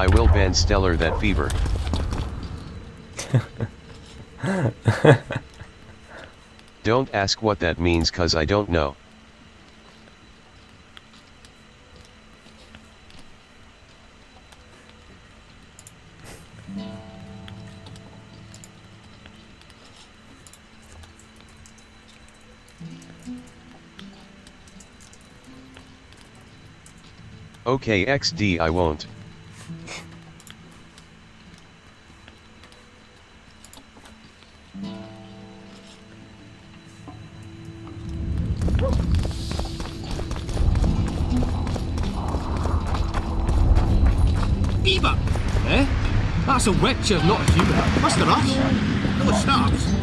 I will ban Stellar that fever. Don't ask what that means cause I don't know. Okay XD I won't. Eva! Eh? That's a witcher, not a human. Mr. Rush? No snaps.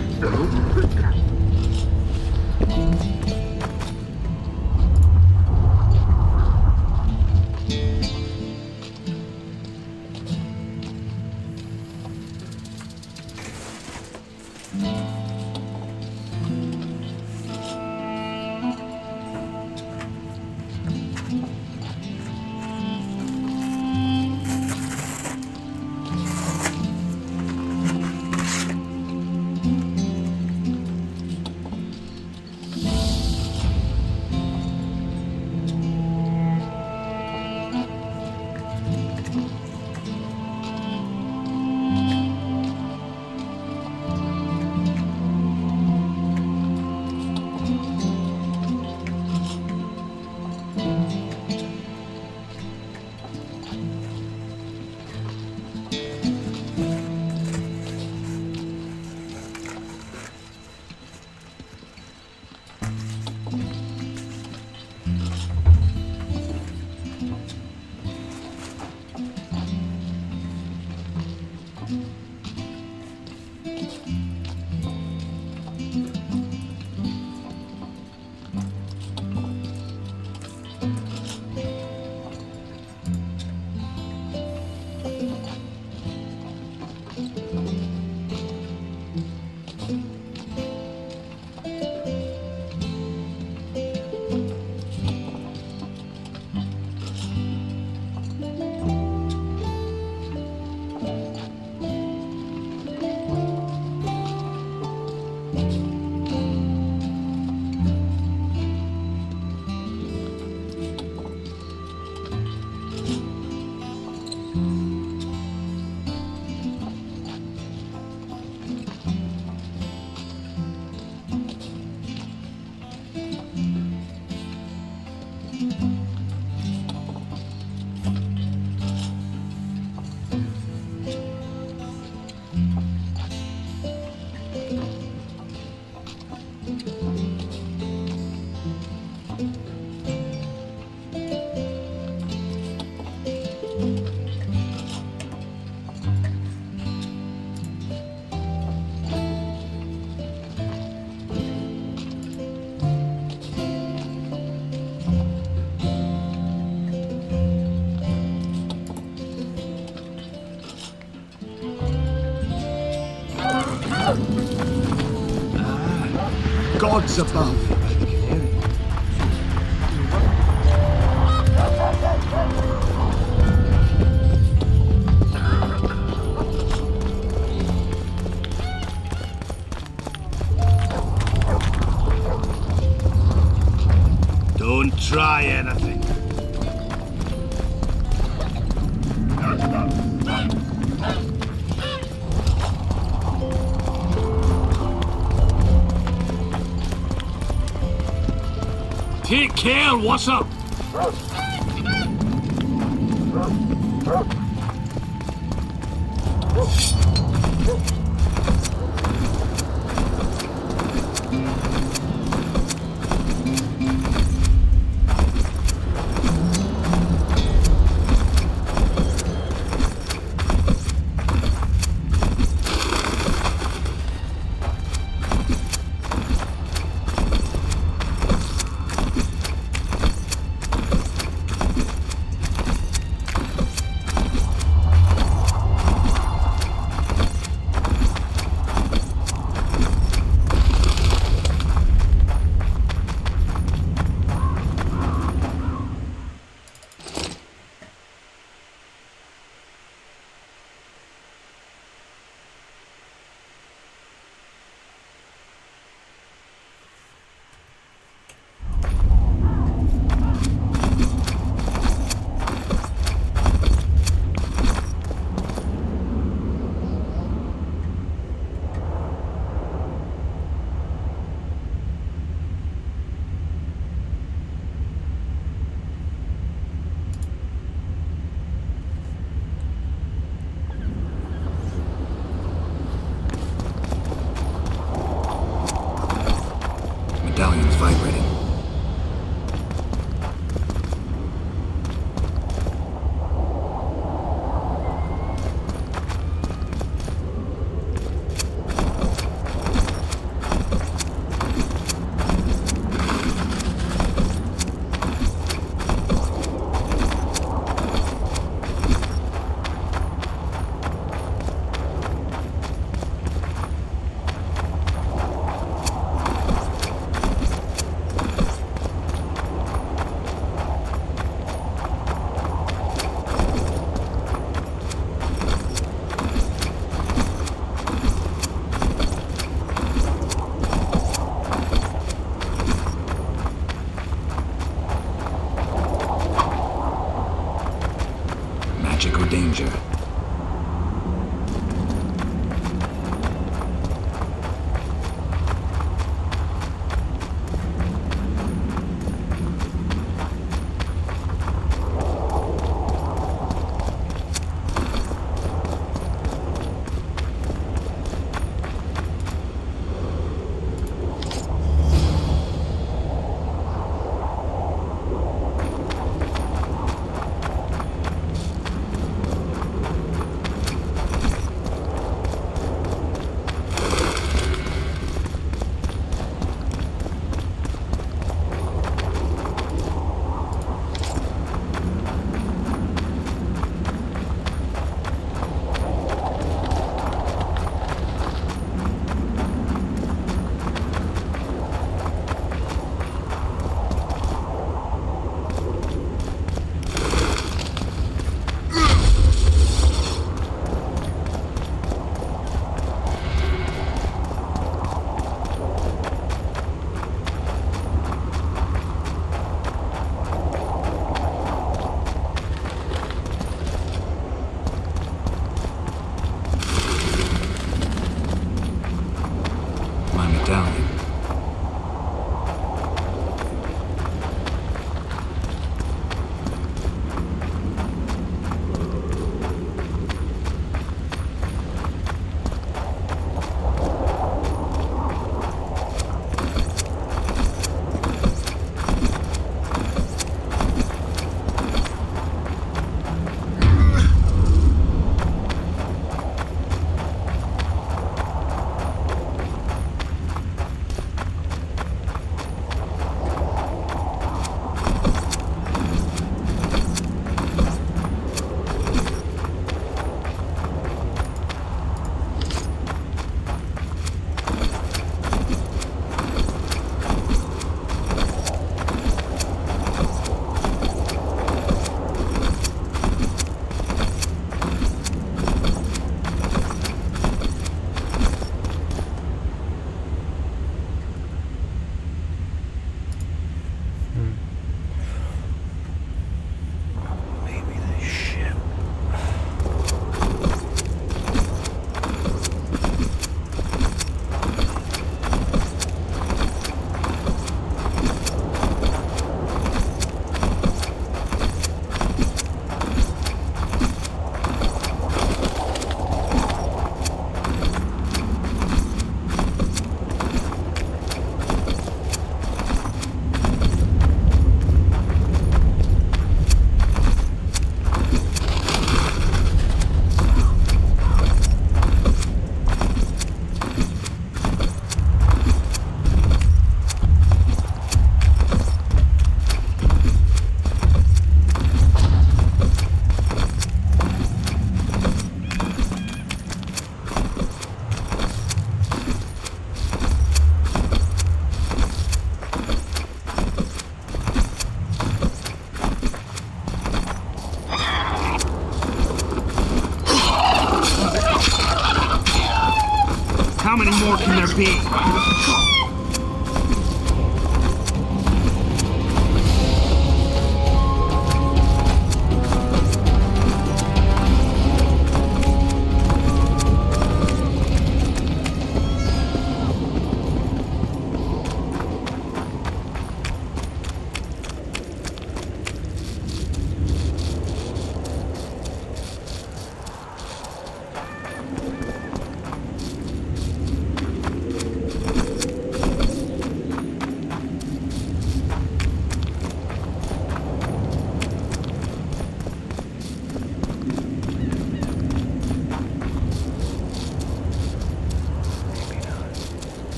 Gods above. Don't try anything. Take care, what's up? It's vibrating. Magic or danger?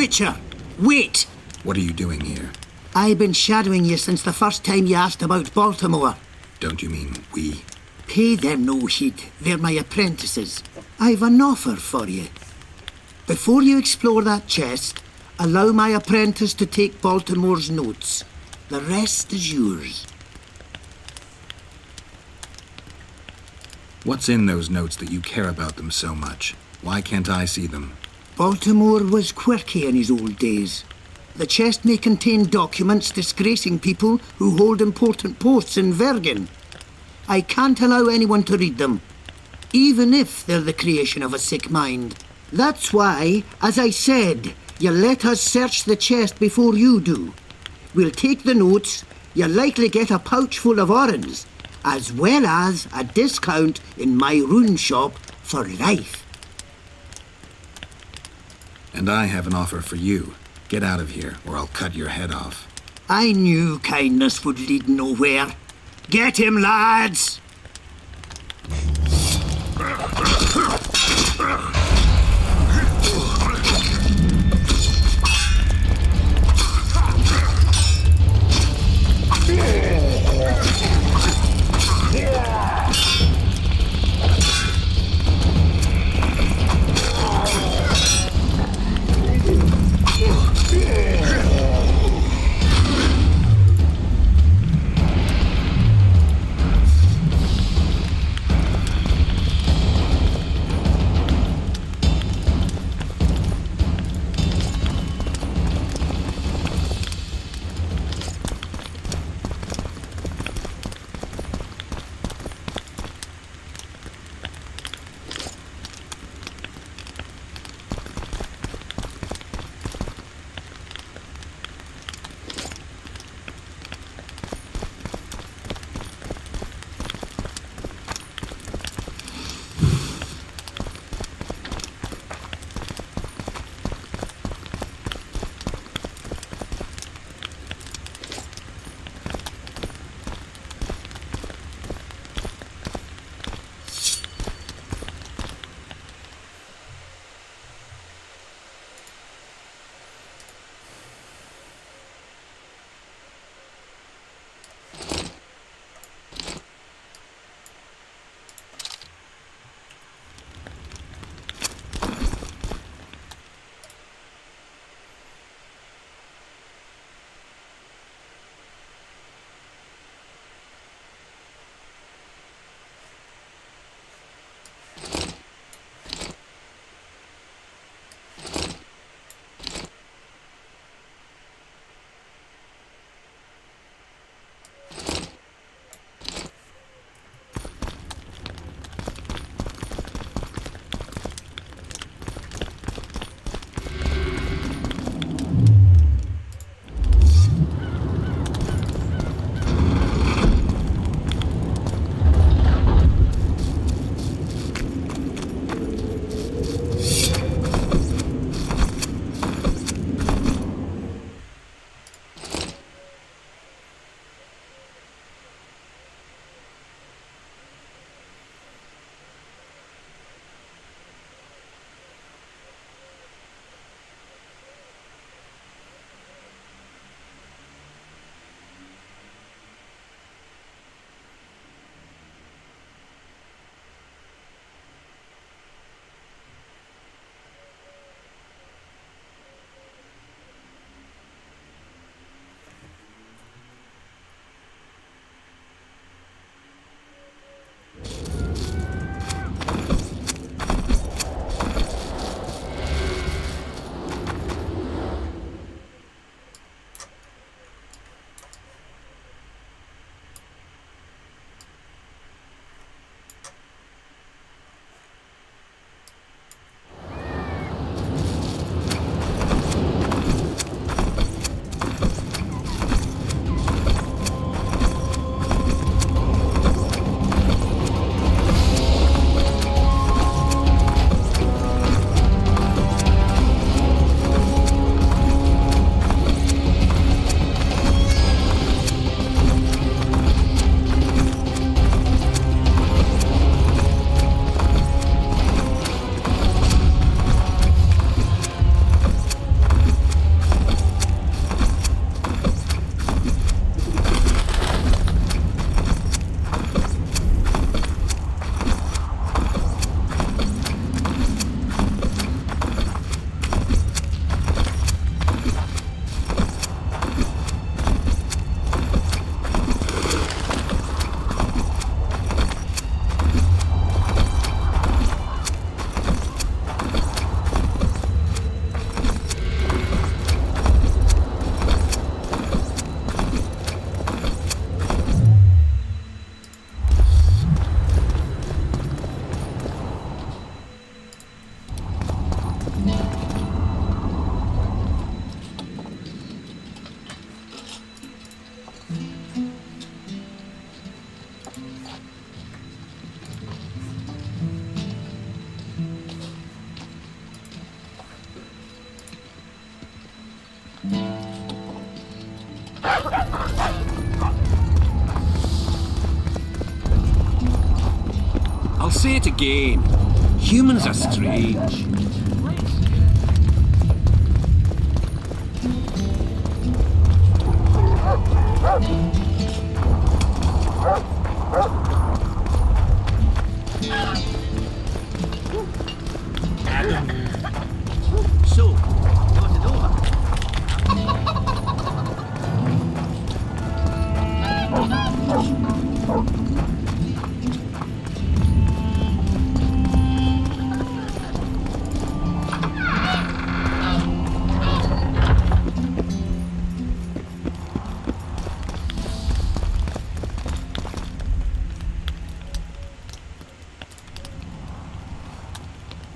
Witcher, wait! What are you doing here? I've been shadowing you since the first time you asked about Baltimore. Don't you mean we? Pay them no heed. They're my apprentices. I've an offer for you. Before you explore that chest, allow my apprentice to take Baltimore's notes. The rest is yours. What's in those notes that you care about them so much? Why can't I see them? Baltimore was quirky in his old days. The chest may contain documents disgracing people who hold important posts in Vergen. I can't allow anyone to read them, even if they're the creation of a sick mind. That's why, as I said, you let us search the chest before you do. We'll take the notes, you'll likely get a pouch full of oranges, as well as a discount in my rune shop for life. And I have an offer for you. Get out of here, or I'll cut your head off. I knew kindness would lead nowhere. Get him, lads! say it again. Humans are strange. So, got it over.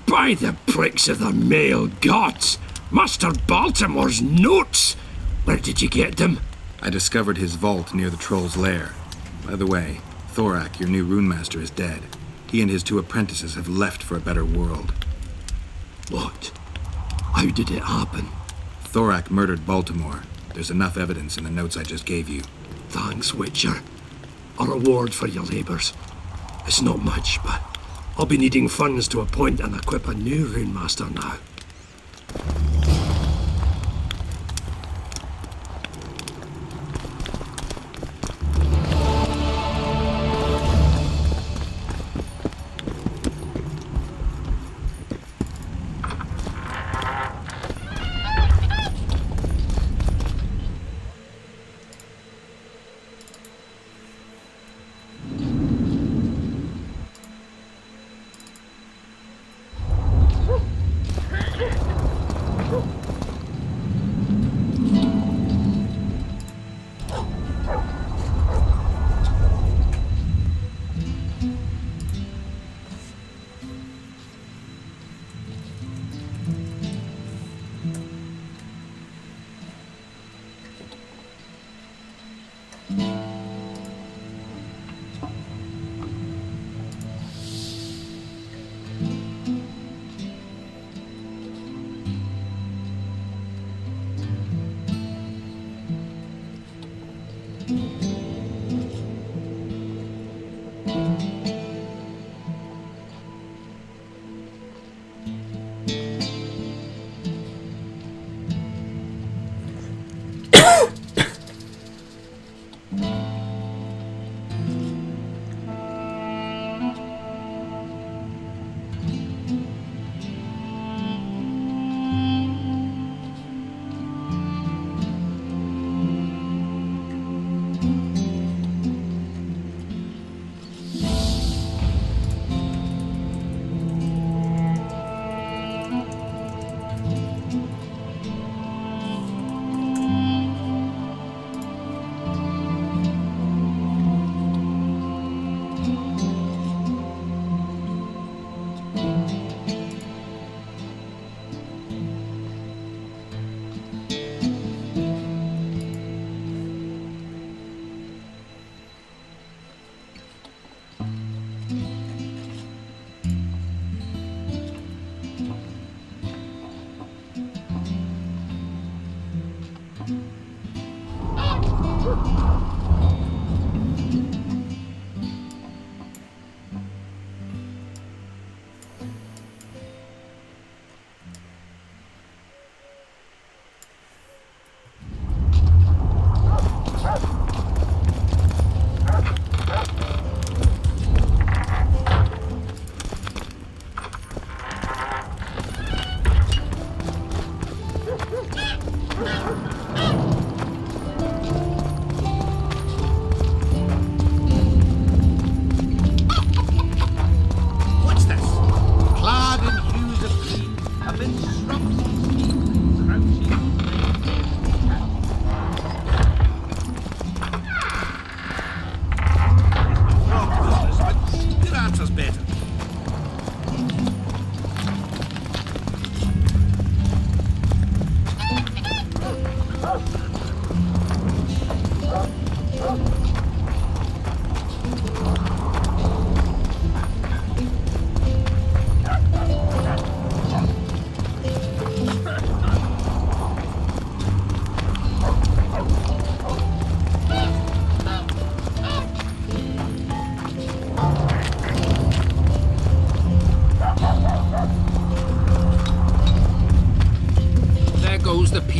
By the pricks of the male gods! Master Baltimore's notes! Where did you get them? I discovered his vault near the troll's lair. By the way, Thorak, your new runemaster, is dead. He and his 2 apprentices have left for a better world. What? How did it happen? Thorak murdered Baltimore. There's enough evidence in the notes I just gave you. Thanks, Witcher. A reward for your labours. It's not much, but I'll be needing funds to appoint and equip a new runemaster now.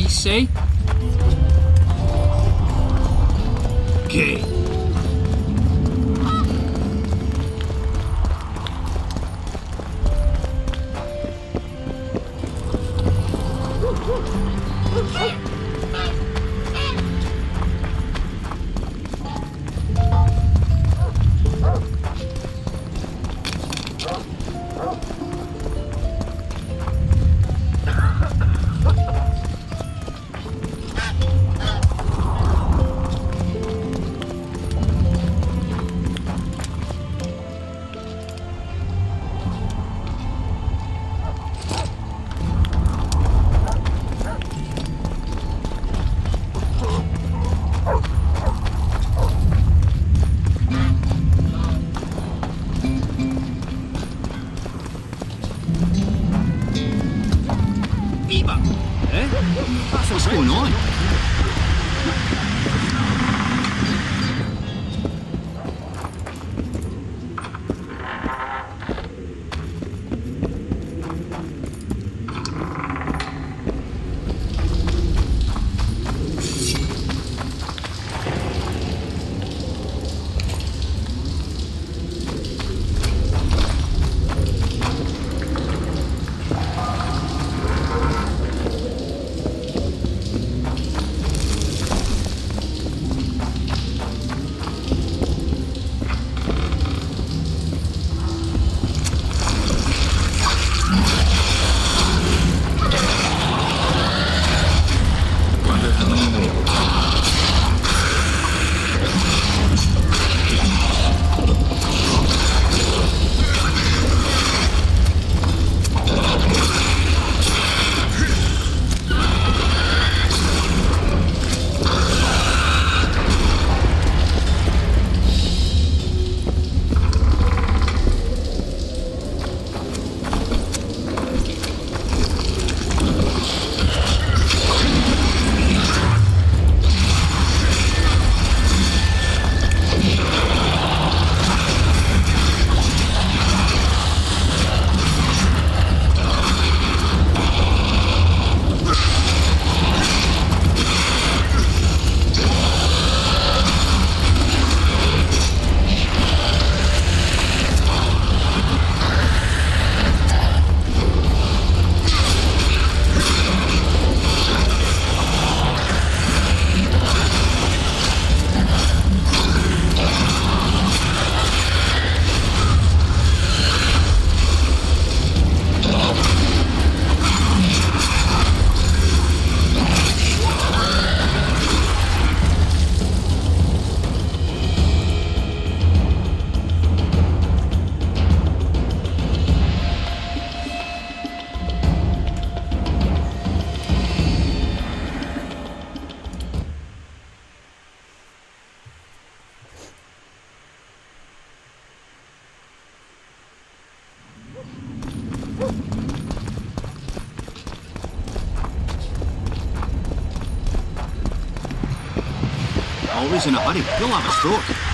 Peace, eh? Okay. Eva! Eh? What's going on? Always in a hurry. You'll have a stroke.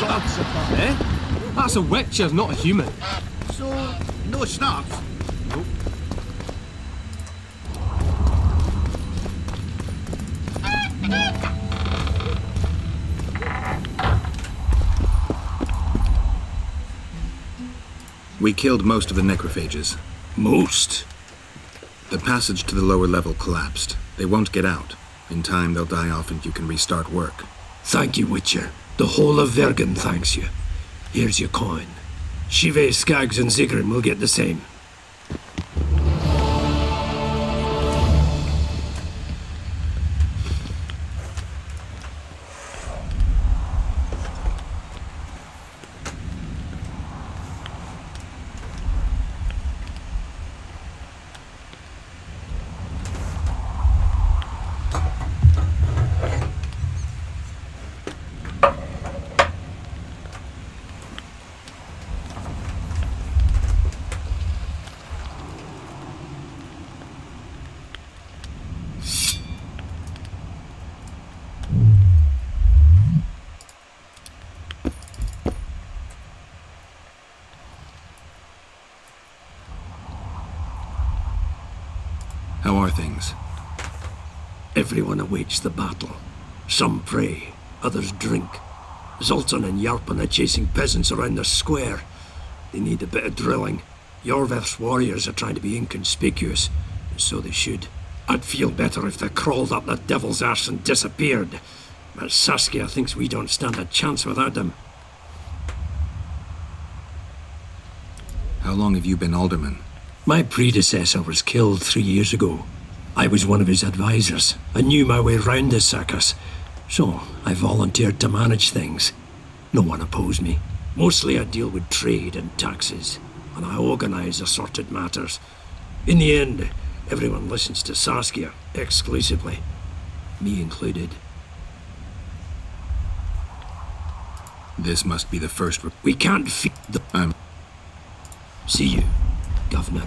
gods above. Eh? That's a witcher, not a human. So, no snaps? Nope. We killed most of the necrophages. Most? The passage to the lower level collapsed. They won't get out. In time, they'll die off and you can restart work. Thank you, Witcher. The whole of Vergen thanks you. Here's your coin. Shive, Skaggs, and Zigrin will get the same. How are things? Everyone awaits the battle. Some pray, others drink. Zoltan and Yarpan are chasing peasants around the square. They need a bit of drilling. Yorveth's warriors are trying to be inconspicuous, and so they should. I'd feel better if they crawled up the devil's arse and disappeared. But Saskia thinks we don't stand a chance without them. How long have you been alderman? My predecessor was killed 3 years ago. I was one of his advisors. I knew my way round the circus, so I volunteered to manage things. No one opposed me. Mostly I deal with trade and taxes, and I organise assorted matters. In the end, everyone listens to Saskia exclusively, me included. This must be the first. We can't feed the... See you, Governor.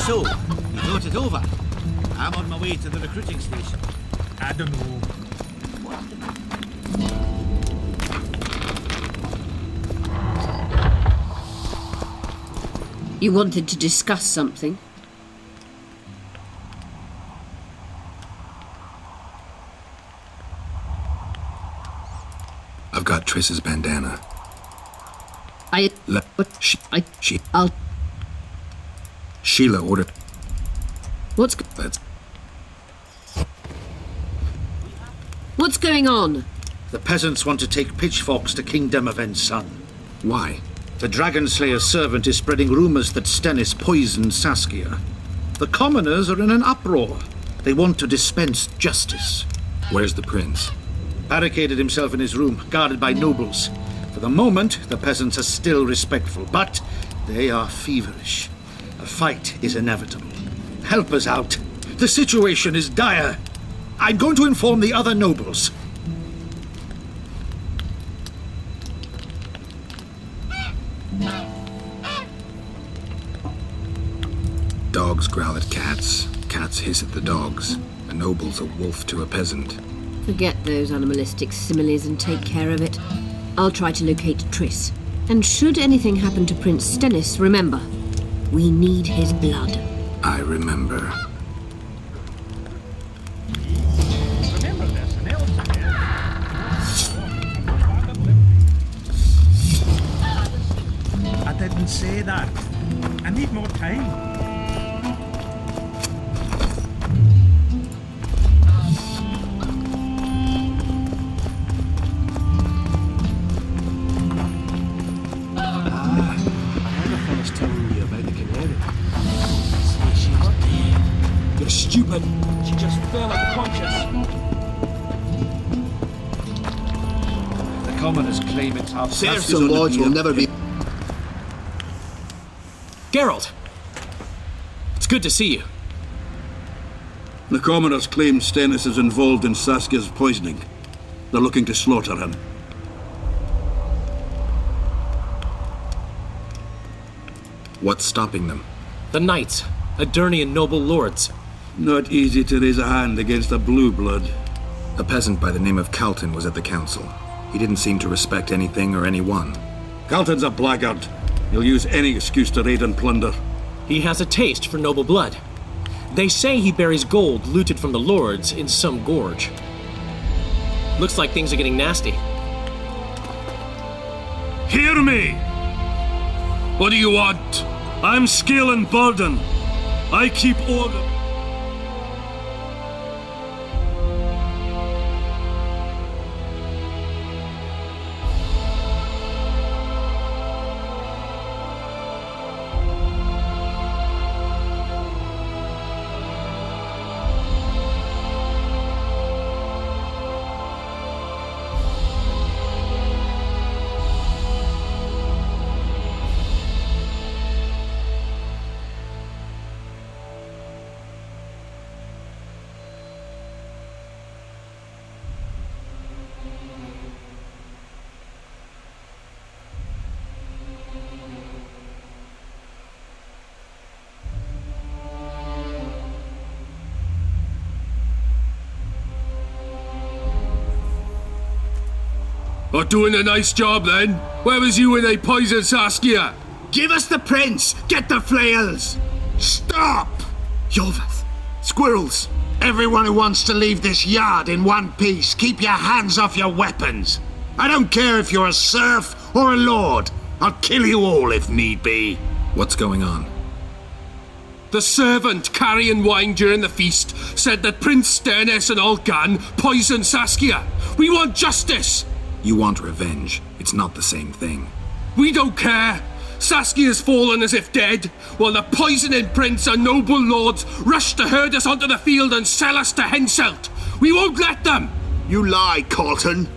So, you got it over? I'm on my way to the recruiting station. I don't know. You wanted to discuss something? I've got Triss's bandana. Sheila ordered... What's going on? The peasants want to take pitchforks to King Demoven's son. Why? The Dragon Slayer's servant is spreading rumours that Stennis poisoned Saskia. The commoners are in an uproar. They want to dispense justice. Where's the prince? Barricaded himself in his room, guarded by nobles. For the moment, the peasants are still respectful, but they are feverish. A fight is inevitable. Help us out. The situation is dire. I'm going to inform the other nobles. Dogs growl at cats. Cats hiss at the dogs. A noble's a wolf to a peasant. Forget those animalistic similes and take care of it. I'll try to locate Triss. And should anything happen to Prince Stennis, remember, we need his blood. I remember. I didn't say that. I need more time. Stupid. She just fell unconscious. The commoners claim it's our Serfs and lords will never be... Geralt! It's good to see you. The commoners claim Stennis is involved in Saskia's poisoning. They're looking to slaughter him. What's stopping them? The knights, Adernian noble lords. Not easy to raise a hand against a blue blood. A peasant by the name of Calton was at the council. He didn't seem to respect anything or anyone. Calton's a blackguard. He'll use any excuse to raid and plunder. He has a taste for noble blood. They say he buries gold looted from the lords in some gorge. Looks like things are getting nasty. Hear me! What do you want? I'm Skill and Burden. I keep order. Are doing a nice job then? Where was you when they poisoned Saskia? Give us the prince! Get the flails! Stop! Yorvith, squirrels, everyone who wants to leave this yard in one piece, keep your hands off your weapons. I don't care if you're a serf or a lord. I'll kill you all if need be. What's going on? The servant carrying wine during the feast said that Prince Stennis and Olgan poisoned Saskia. We want justice! You want revenge. It's not the same thing. We don't care. Saskia's fallen as if dead, while the poisoning prince and noble lords rush to herd us onto the field and sell us to Henselt. We won't let them! You lie, Colton.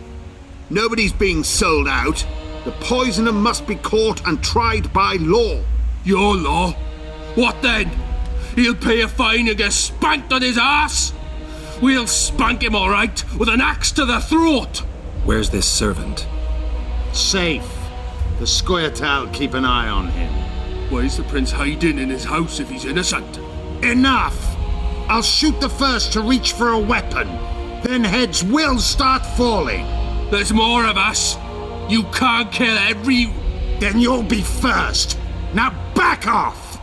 Nobody's being sold out. The poisoner must be caught and tried by law. Your law? What then? He'll pay a fine and get spanked on his ass? We'll spank him all right, with an axe to the throat! Where's this servant? Safe. The Scoia'tael keep an eye on him. Why's the prince hiding in his house if he's innocent? Enough! I'll shoot the first to reach for a weapon. Then heads will start falling. There's more of us. You can't kill every... Then you'll be first. Now back off!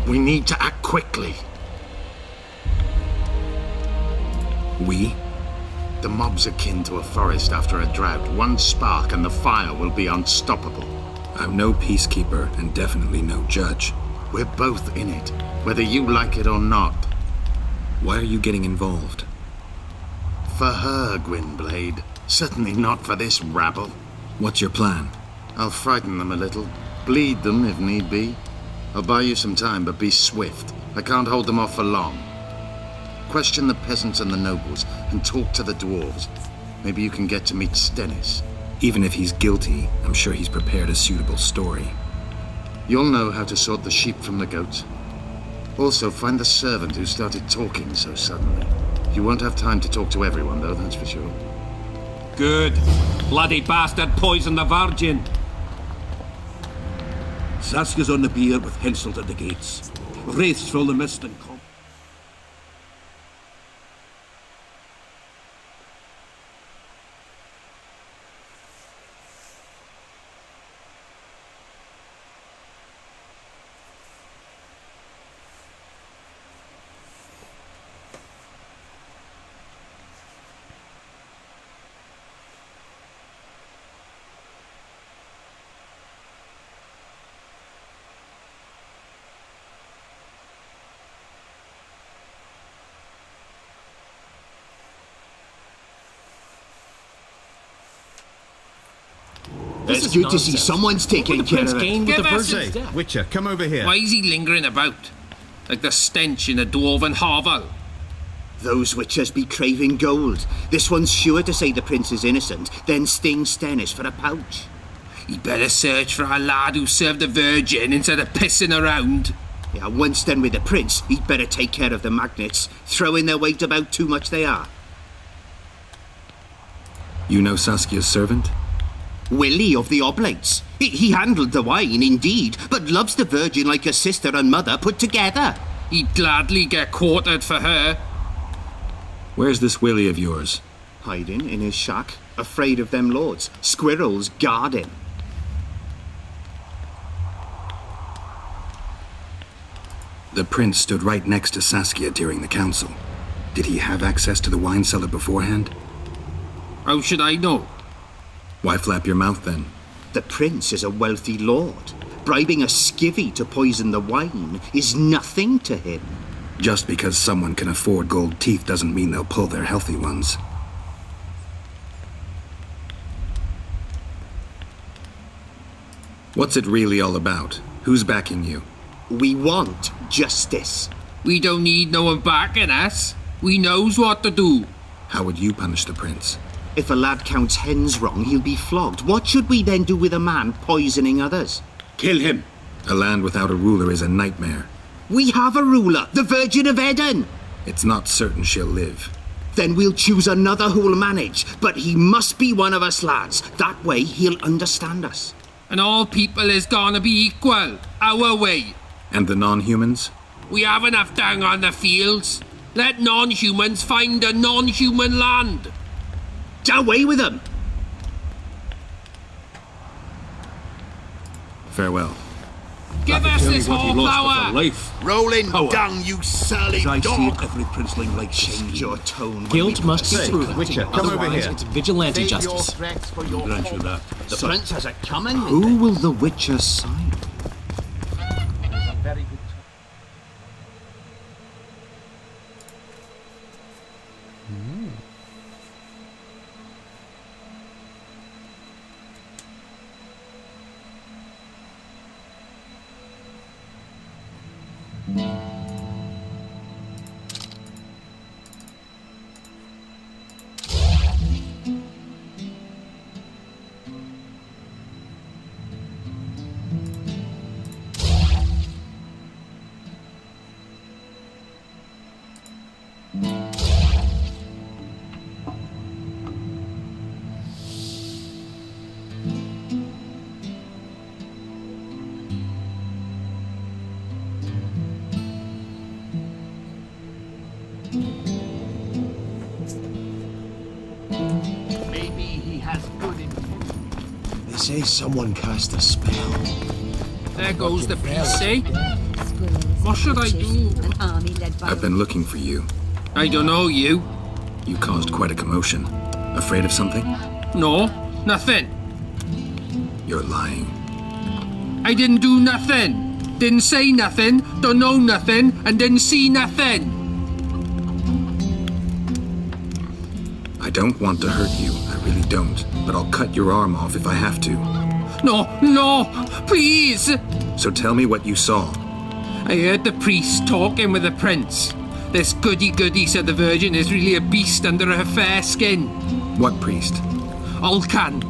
We need to act quickly. We? The mob's akin to a forest after a drought. One spark and the fire will be unstoppable. I'm no peacekeeper and definitely no judge. We're both in it, whether you like it or not. Why are you getting involved? For her, Gwynblade. Certainly not for this rabble. What's your plan? I'll frighten them a little. Bleed them if need be. I'll buy you some time, but be swift. I can't hold them off for long. Question the peasants and the nobles, and talk to the dwarves. Maybe you can get to meet Stennis. Even if he's guilty, I'm sure he's prepared a suitable story. You'll know how to sort the sheep from the goats. Also, find the servant who started talking so suddenly. You won't have time to talk to everyone, though, that's for sure. Good. Bloody bastard poisoned the Virgin. Saskia's on the bier with Henselt at the gates. Wraiths fill the mist and come. It's good to see someone's taking care of it. Give us a Witcher, come over here. Why is he lingering about? Like the stench in a dwarven hovel. Those witchers be craving gold. This one's sure to say the prince is innocent, then sting Stennis for a pouch. He'd better search for a lad who served the Virgin instead of pissing around. Yeah, once done with the prince, he'd better take care of the magnets. Throwing their weight about too much they are. You know Saskia's servant? Willie of the Oblates. He handled the wine, indeed, but loves the Virgin like a sister and mother put together. He'd gladly get quartered for her. Where's this Willie of yours? Hiding in his shack, afraid of them lords. Squirrels guard him. The prince stood right next to Saskia during the council. Did he have access to the wine cellar beforehand? How should I know? Why flap your mouth then? The prince is a wealthy lord. Bribing a skivvy to poison the wine is nothing to him. Just because someone can afford gold teeth doesn't mean they'll pull their healthy ones. What's it really all about? Who's backing you? We want justice. We don't need no one backing us. We knows what to do. How would you punish the prince? If a lad counts hens wrong, he'll be flogged. What should we then do with a man poisoning others? Kill him. A land without a ruler is a nightmare. We have a ruler, the Virgin of Eden. It's not certain she'll live. Then we'll choose another who'll manage. But he must be one of us lads. That way he'll understand us. And all people is gonna be equal, our way. And the non-humans? We have enough down on the fields. Let non-humans find a non-human land. Away with them! Farewell. Give us this whole power! Rolling down, you surly I see dog! it, every princeling like Change your tone. Guilt must be proven. Witcher, come over Otherwise, here. it's vigilante Save your justice. threats for your Grant you that. The prince has it coming. Who will the Witcher sign? Very good. Maybe he has good intentions. They say someone cast a spell. There goes the piece, eh? What should I do? An army led by I've been looking for you. I don't know you. You caused quite a commotion. Afraid of something? No, nothing. You're lying. I didn't do nothing. Didn't say nothing, don't know nothing, and didn't see nothing. I don't want to hurt you, I really don't. But I'll cut your arm off if I have to. No, please. So tell me what you saw. I heard the priest talking with the prince. This goody-goody said the Virgin is really a beast under her fair skin. What priest? Alcan,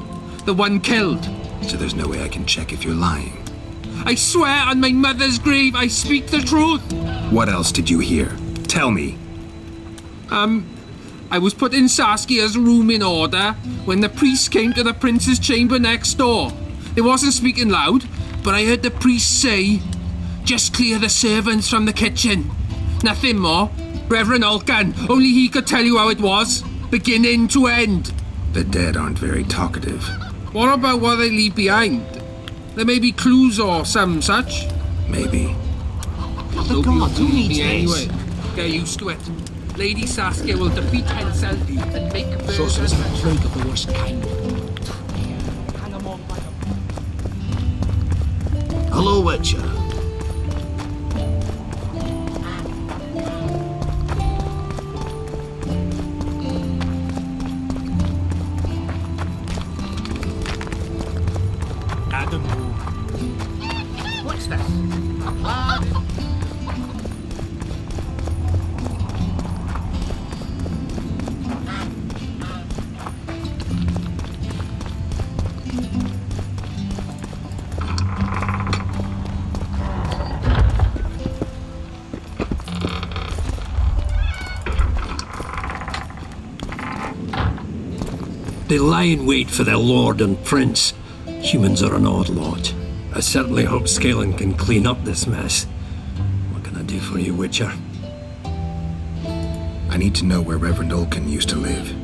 the one killed. So there's no way I can check if you're lying. I swear on my mother's grave I speak the truth. What else did you hear? Tell me. I was putting Saskia's room in order when the priest came to the prince's chamber next door. They wasn't speaking loud, but I heard the priest say, "Just clear the servants from the kitchen." Nothing more. Reverend Alcan, only he could tell you how it was, beginning to end. The dead aren't very talkative. What about what they leave behind? There may be clues or some such. Maybe. The gods, who needs anyway? Get used to it. Lady Saskia will defeat Hensel and make Sauce is a plague of the worst kind. Hello, Witcher. Adam. What's this? They lie in wait for their lord and prince. Humans are an odd lot. I certainly hope Scalen can clean up this mess. What can I do for you, Witcher? I need to know where Reverend Olkin used to live.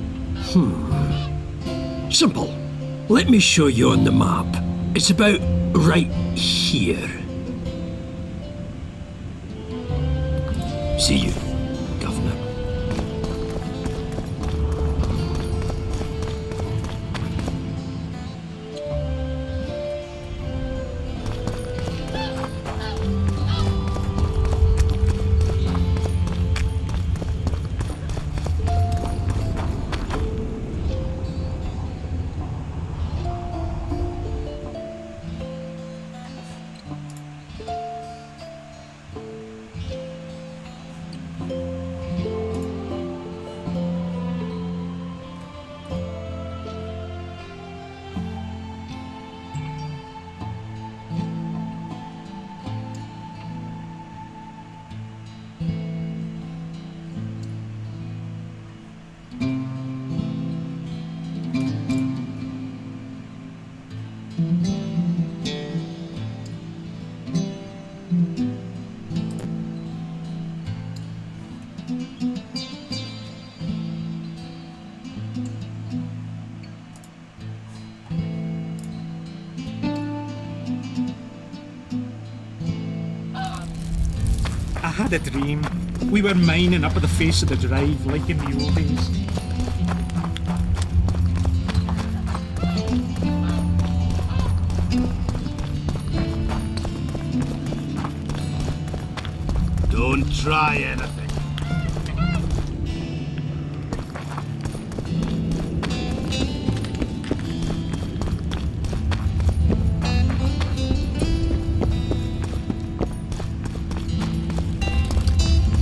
Simple. Let me show you on the map. It's about right here. See you, Governor. I had a dream. We were mining up at the face of the drive like in the old days. Don't try anything.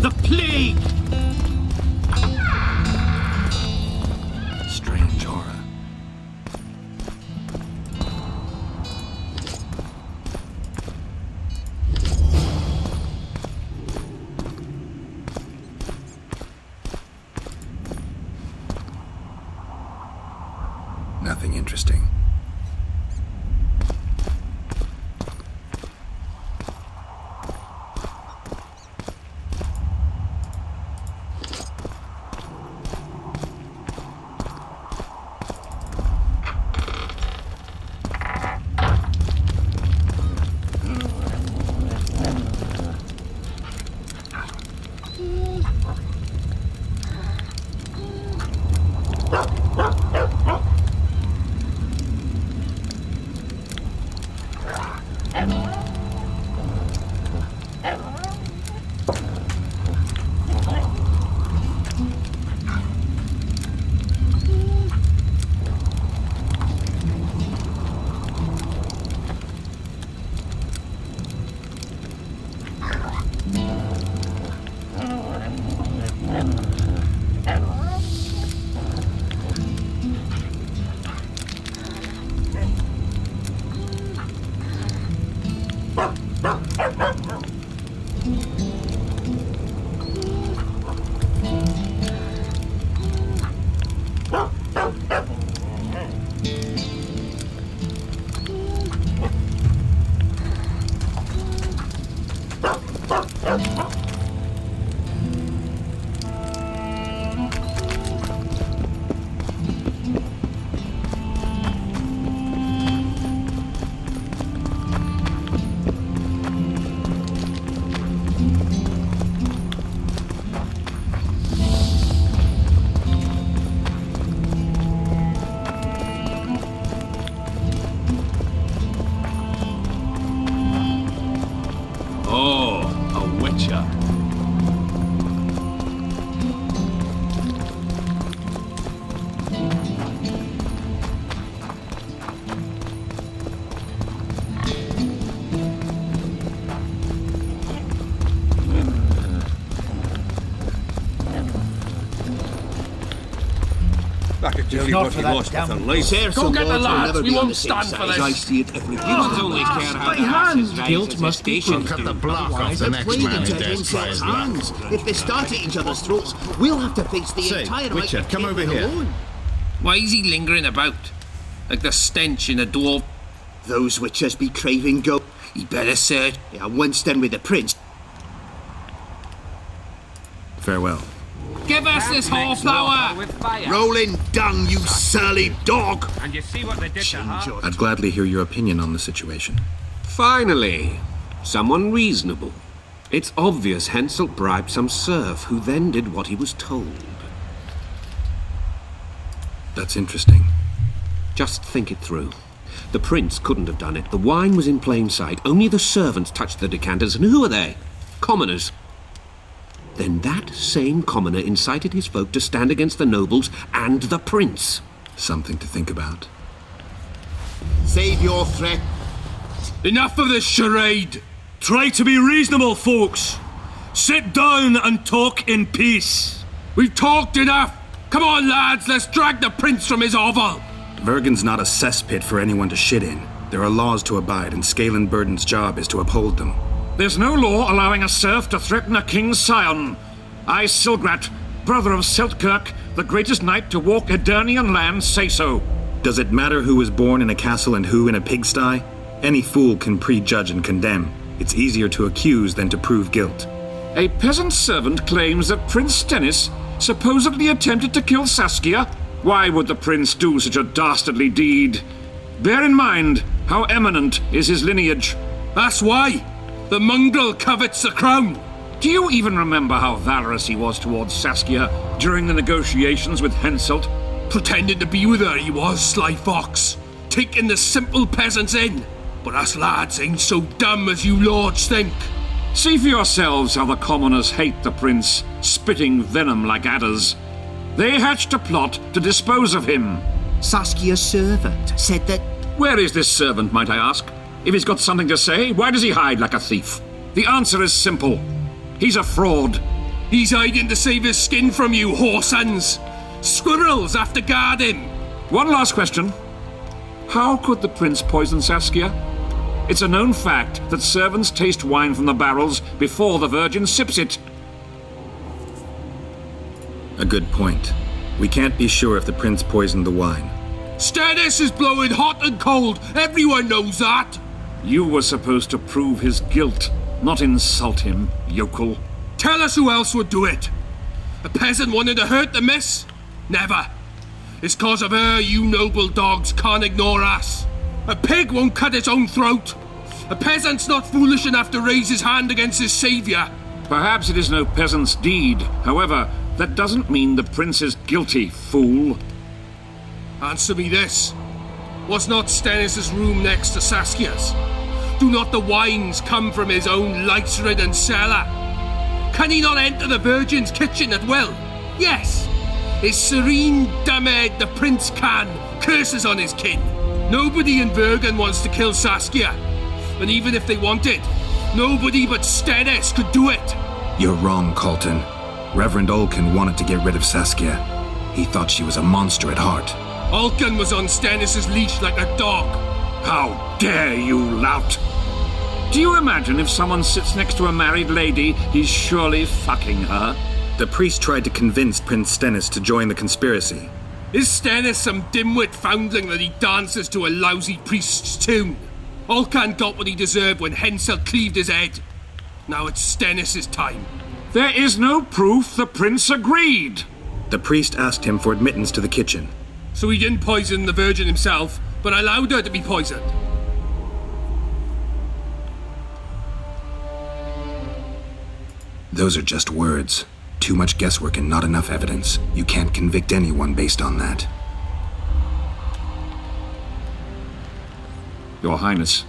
The plague! Strange aura. Nothing interesting. If not for that damn Go get the lads, we won't stand for this. I see it every day. Humans only care how the horses rise Guilt as must be stations proved. do. The block off the next man who dares try his luck. If they start at each other's throats, we'll have to face the Say, entire Richard, come over here. alone. Why is he lingering about? Like the stench in a dwarf. Those witches be craving go. He better, sir. Yeah, once done with the prince. Farewell. Give us this horsepower! Rolling dung, you surly dog! And you see what they did to her? I'd gladly hear your opinion on the situation. Finally, someone reasonable. It's obvious Henselt bribed some serf who then did what he was told. That's interesting. Just think it through. The prince couldn't have done it. The wine was in plain sight. Only the servants touched the decanters, and who are they? Commoners. Then that same commoner incited his folk to stand against the nobles and the prince. Something to think about. Save your threat. Enough of this charade! Try to be reasonable, folks! Sit down and talk in peace! We've talked enough! Come on, lads, let's drag the prince from his hovel! Vergen's not a cesspit for anyone to shit in. There are laws to abide, and Scalen Burden's job is to uphold them. There's no law allowing a serf to threaten a king's scion. I, Silgrat, brother of Seltkirk, the greatest knight to walk Edirnian land, say so. Does it matter who was born in a castle and who in a pigsty? Any fool can prejudge and condemn. It's easier to accuse than to prove guilt. A peasant servant claims that Prince Stennis supposedly attempted to kill Saskia. Why would the prince do such a dastardly deed? Bear in mind how eminent is his lineage. That's why! The mongrel covets the crown! Do you even remember how valorous he was towards Saskia during the negotiations with Henselt? Pretending to be with her he was, sly fox. Taking the simple peasants in. But us lads ain't so dumb as you lords think. See for yourselves how the commoners hate the prince, spitting venom like adders. They hatched a plot to dispose of him. Saskia's servant said that... Where is this servant, might I ask? If he's got something to say, why does he hide like a thief? The answer is simple. He's a fraud. He's hiding to save his skin from you, whoresons. Squirrels have to guard him. One last question. How could the prince poison Saskia? It's a known fact that servants taste wine from the barrels before the virgin sips it. A good point. We can't be sure if the prince poisoned the wine. Stennis is blowing hot and cold. Everyone knows that. You were supposed to prove his guilt, not insult him, yokel. Tell us who else would do it. A peasant wanted to hurt the miss? Never. It's cause of her you noble dogs can't ignore us. A pig won't cut its own throat. A peasant's not foolish enough to raise his hand against his saviour. Perhaps it is no peasant's deed. However, that doesn't mean the prince is guilty, fool. Answer me this. Was not Stennis' room next to Saskia's? Do not the wines come from his own lice-ridden cellar? Can he not enter the Virgin's kitchen at will? Yes. His serene Damed the prince can. Curses on his kin. Nobody in Vergen wants to kill Saskia. And even if they wanted, nobody but Stennis could do it. You're wrong, Colton. Reverend Olkin wanted to get rid of Saskia. He thought she was a monster at heart. Olkin was on Stennis' leash like a dog. How dare you, lout! Do you imagine if someone sits next to a married lady, he's surely fucking her? The priest tried to convince Prince Stennis to join the conspiracy. Is Stennis some dimwit foundling that he dances to a lousy priest's tune? Olcan got what he deserved when Henselt cleaved his head. Now it's Stennis' time. There is no proof the prince agreed. The priest asked him for admittance to the kitchen. So he didn't poison the Virgin himself, but allowed her to be poisoned. Those are just words. Too much guesswork and not enough evidence. You can't convict anyone based on that. Your Highness,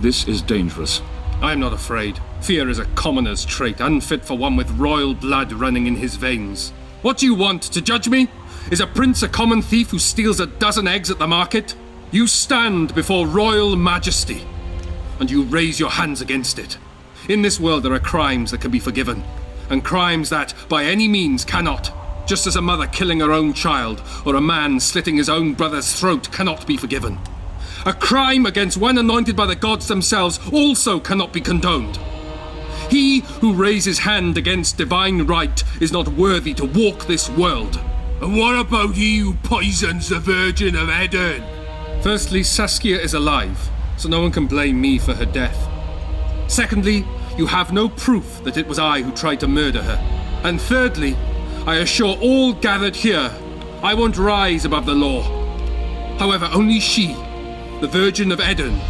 this is dangerous. I am not afraid. Fear is a commoner's trait, unfit for one with royal blood running in his veins. What do you want, to judge me? Is a prince a common thief who steals a dozen eggs at the market? You stand before royal majesty, and you raise your hands against it. In this world there are crimes that can be forgiven, and crimes that, by any means, cannot. Just as a mother killing her own child, or a man slitting his own brother's throat cannot be forgiven. A crime against one anointed by the gods themselves also cannot be condoned. He who raises hand against divine right is not worthy to walk this world. And what about he who poisons the Virgin of Eden? Firstly, Saskia is alive, so no one can blame me for her death. Secondly, you have no proof that it was I who tried to murder her. And thirdly, I assure all gathered here, I won't rise above the law. However, only she, the Virgin of Eden,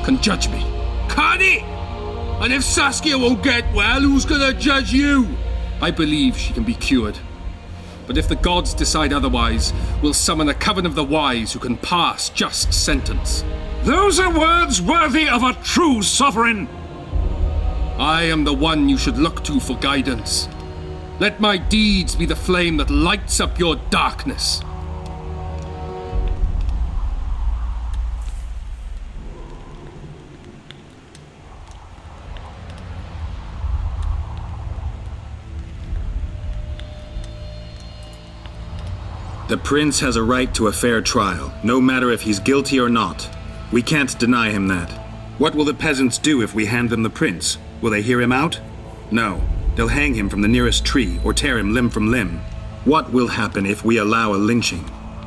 can judge me. Can it? And if Saskia won't get well, who's gonna judge you? I believe she can be cured. But if the gods decide otherwise, we'll summon a coven of the wise who can pass just sentence. Those are words worthy of a true sovereign. I am the one you should look to for guidance. Let my deeds be the flame that lights up your darkness. The prince has a right to a fair trial, no matter if he's guilty or not. We can't deny him that. What will the peasants do if we hand them the prince? Will they hear him out? No. They'll hang him from the nearest tree or tear him limb from limb. What will happen if we allow a lynching?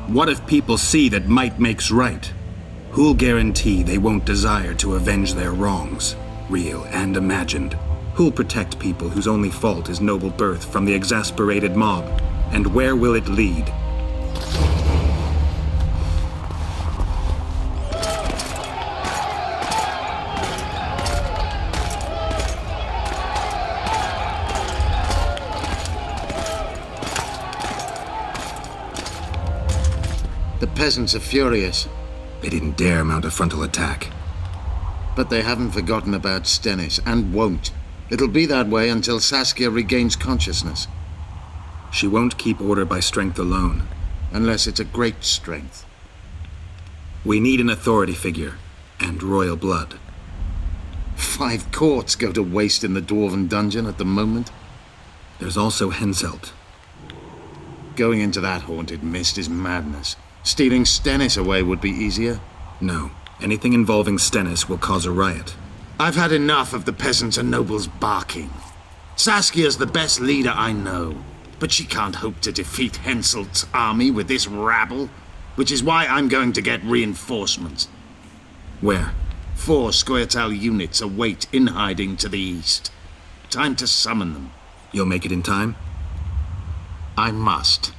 What if people see that might makes right? Who'll guarantee they won't desire to avenge their wrongs, real and imagined? Who'll protect people whose only fault is noble birth from the exasperated mob? And where will it lead? The peasants are furious. They didn't dare mount a frontal attack. But they haven't forgotten about Stennis, and won't. It'll be that way until Saskia regains consciousness. She won't keep order by strength alone. Unless it's a great strength. We need an authority figure, and royal blood. 5 courts go to waste in the Dwarven dungeon at the moment. There's also Henselt. Going into that haunted mist is madness. Stealing Stennis away would be easier. No. Anything involving Stennis will cause a riot. I've had enough of the peasants and nobles barking. Saskia's the best leader I know, but she can't hope to defeat Henselt's army with this rabble, which is why I'm going to get reinforcements. Where? 4 Scoia'tael units await in hiding to the east. Time to summon them. You'll make it in time? I must.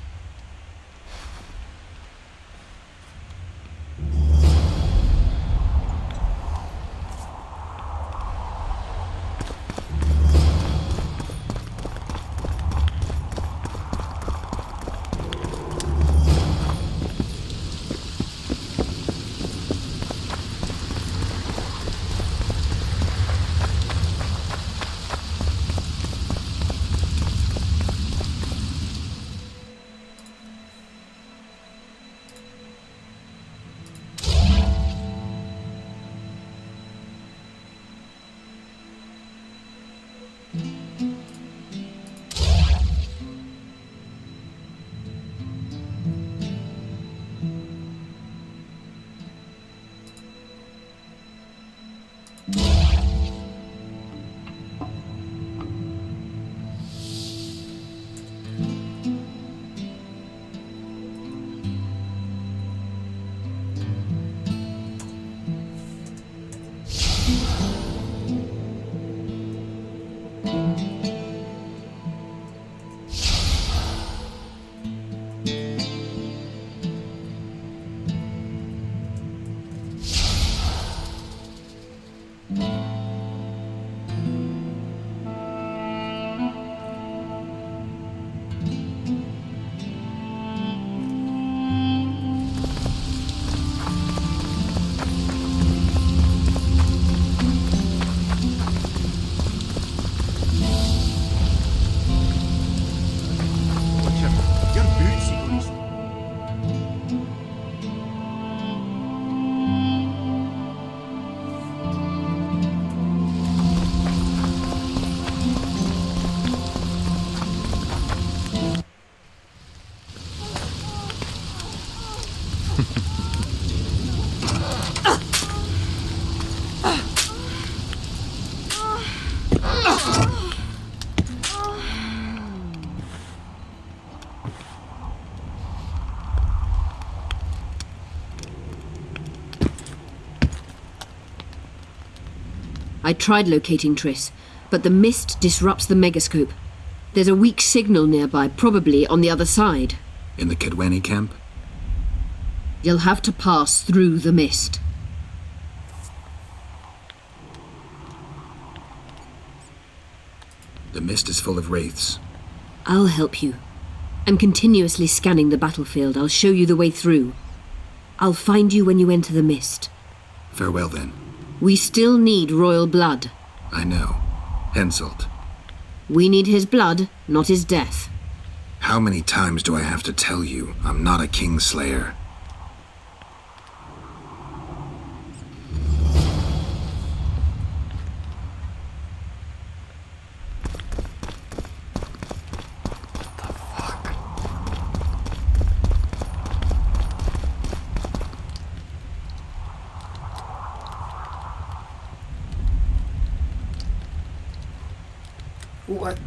I tried locating Triss, but the mist disrupts the megascope. There's a weak signal nearby, probably on the other side. In the Kedweni camp? You'll have to pass through the mist. The mist is full of wraiths. I'll help you. I'm continuously scanning the battlefield. I'll show you the way through. I'll find you when you enter the mist. Farewell, then. We still need royal blood. I know. Henselt. We need his blood, not his death. How many times do I have to tell you I'm not a kingslayer? What?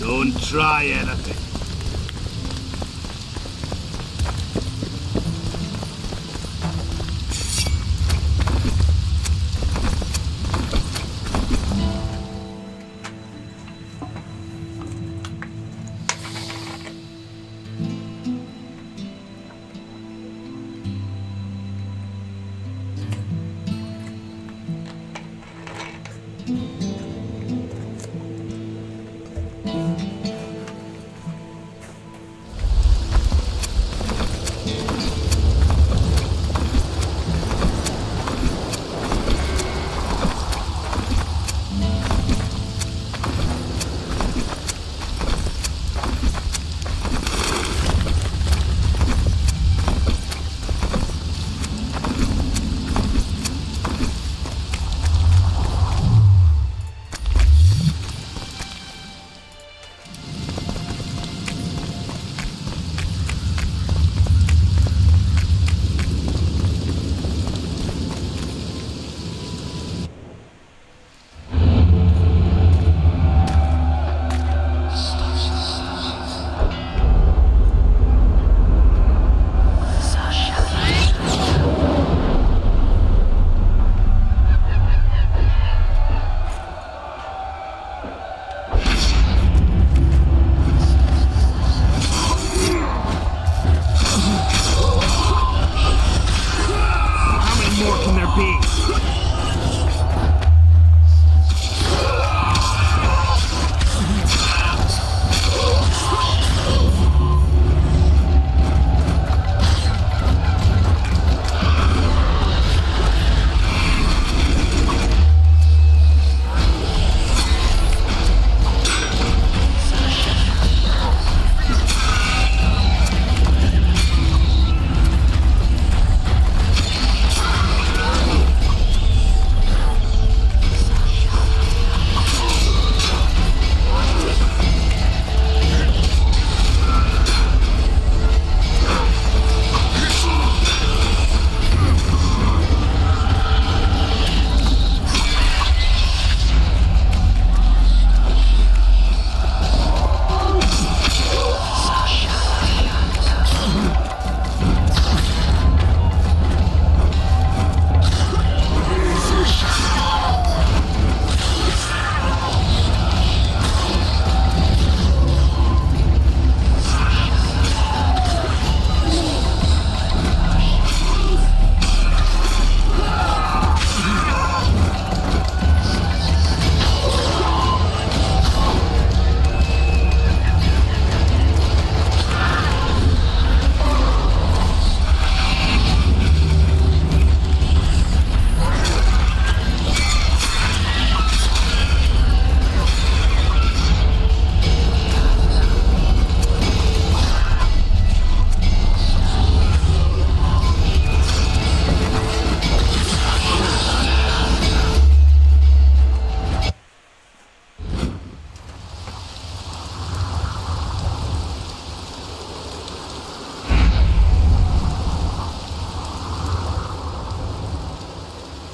Don't try anything.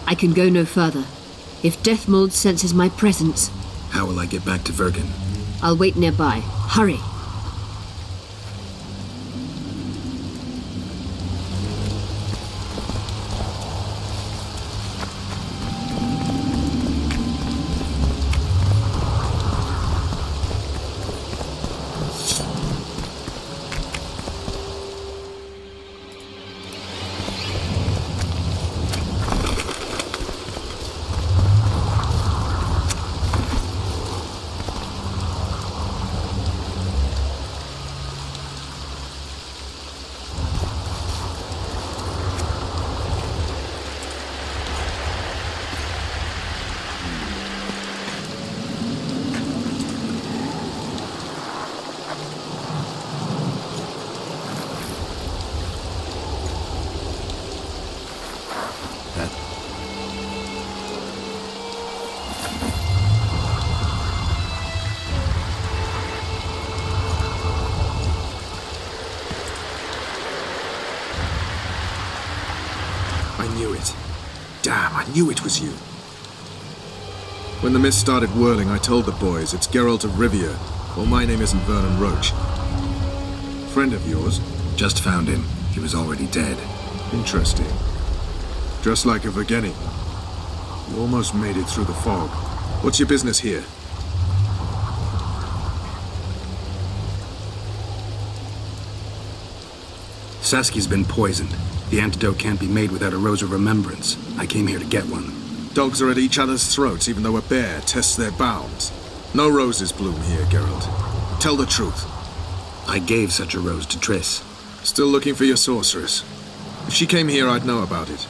I can go no further. If Deathmold senses my presence... How will I get back to Vergen? I'll wait nearby. Hurry. I knew it. Damn, I knew it was you. When the mist started whirling, I told the boys, it's Geralt of Rivia. Well, my name isn't Vernon Roach. Friend of yours? Just found him. He was already dead. Interesting. Just like a Vergeni. You almost made it through the fog. What's your business here? Saskia's been poisoned. The antidote can't be made without a Rose of Remembrance. I came here to get one. Dogs are at each other's throats, even though a bear tests their bounds. No roses bloom here, Geralt. Tell the truth. I gave such a rose to Triss. Still looking for your sorceress. If she came here, I'd know about it.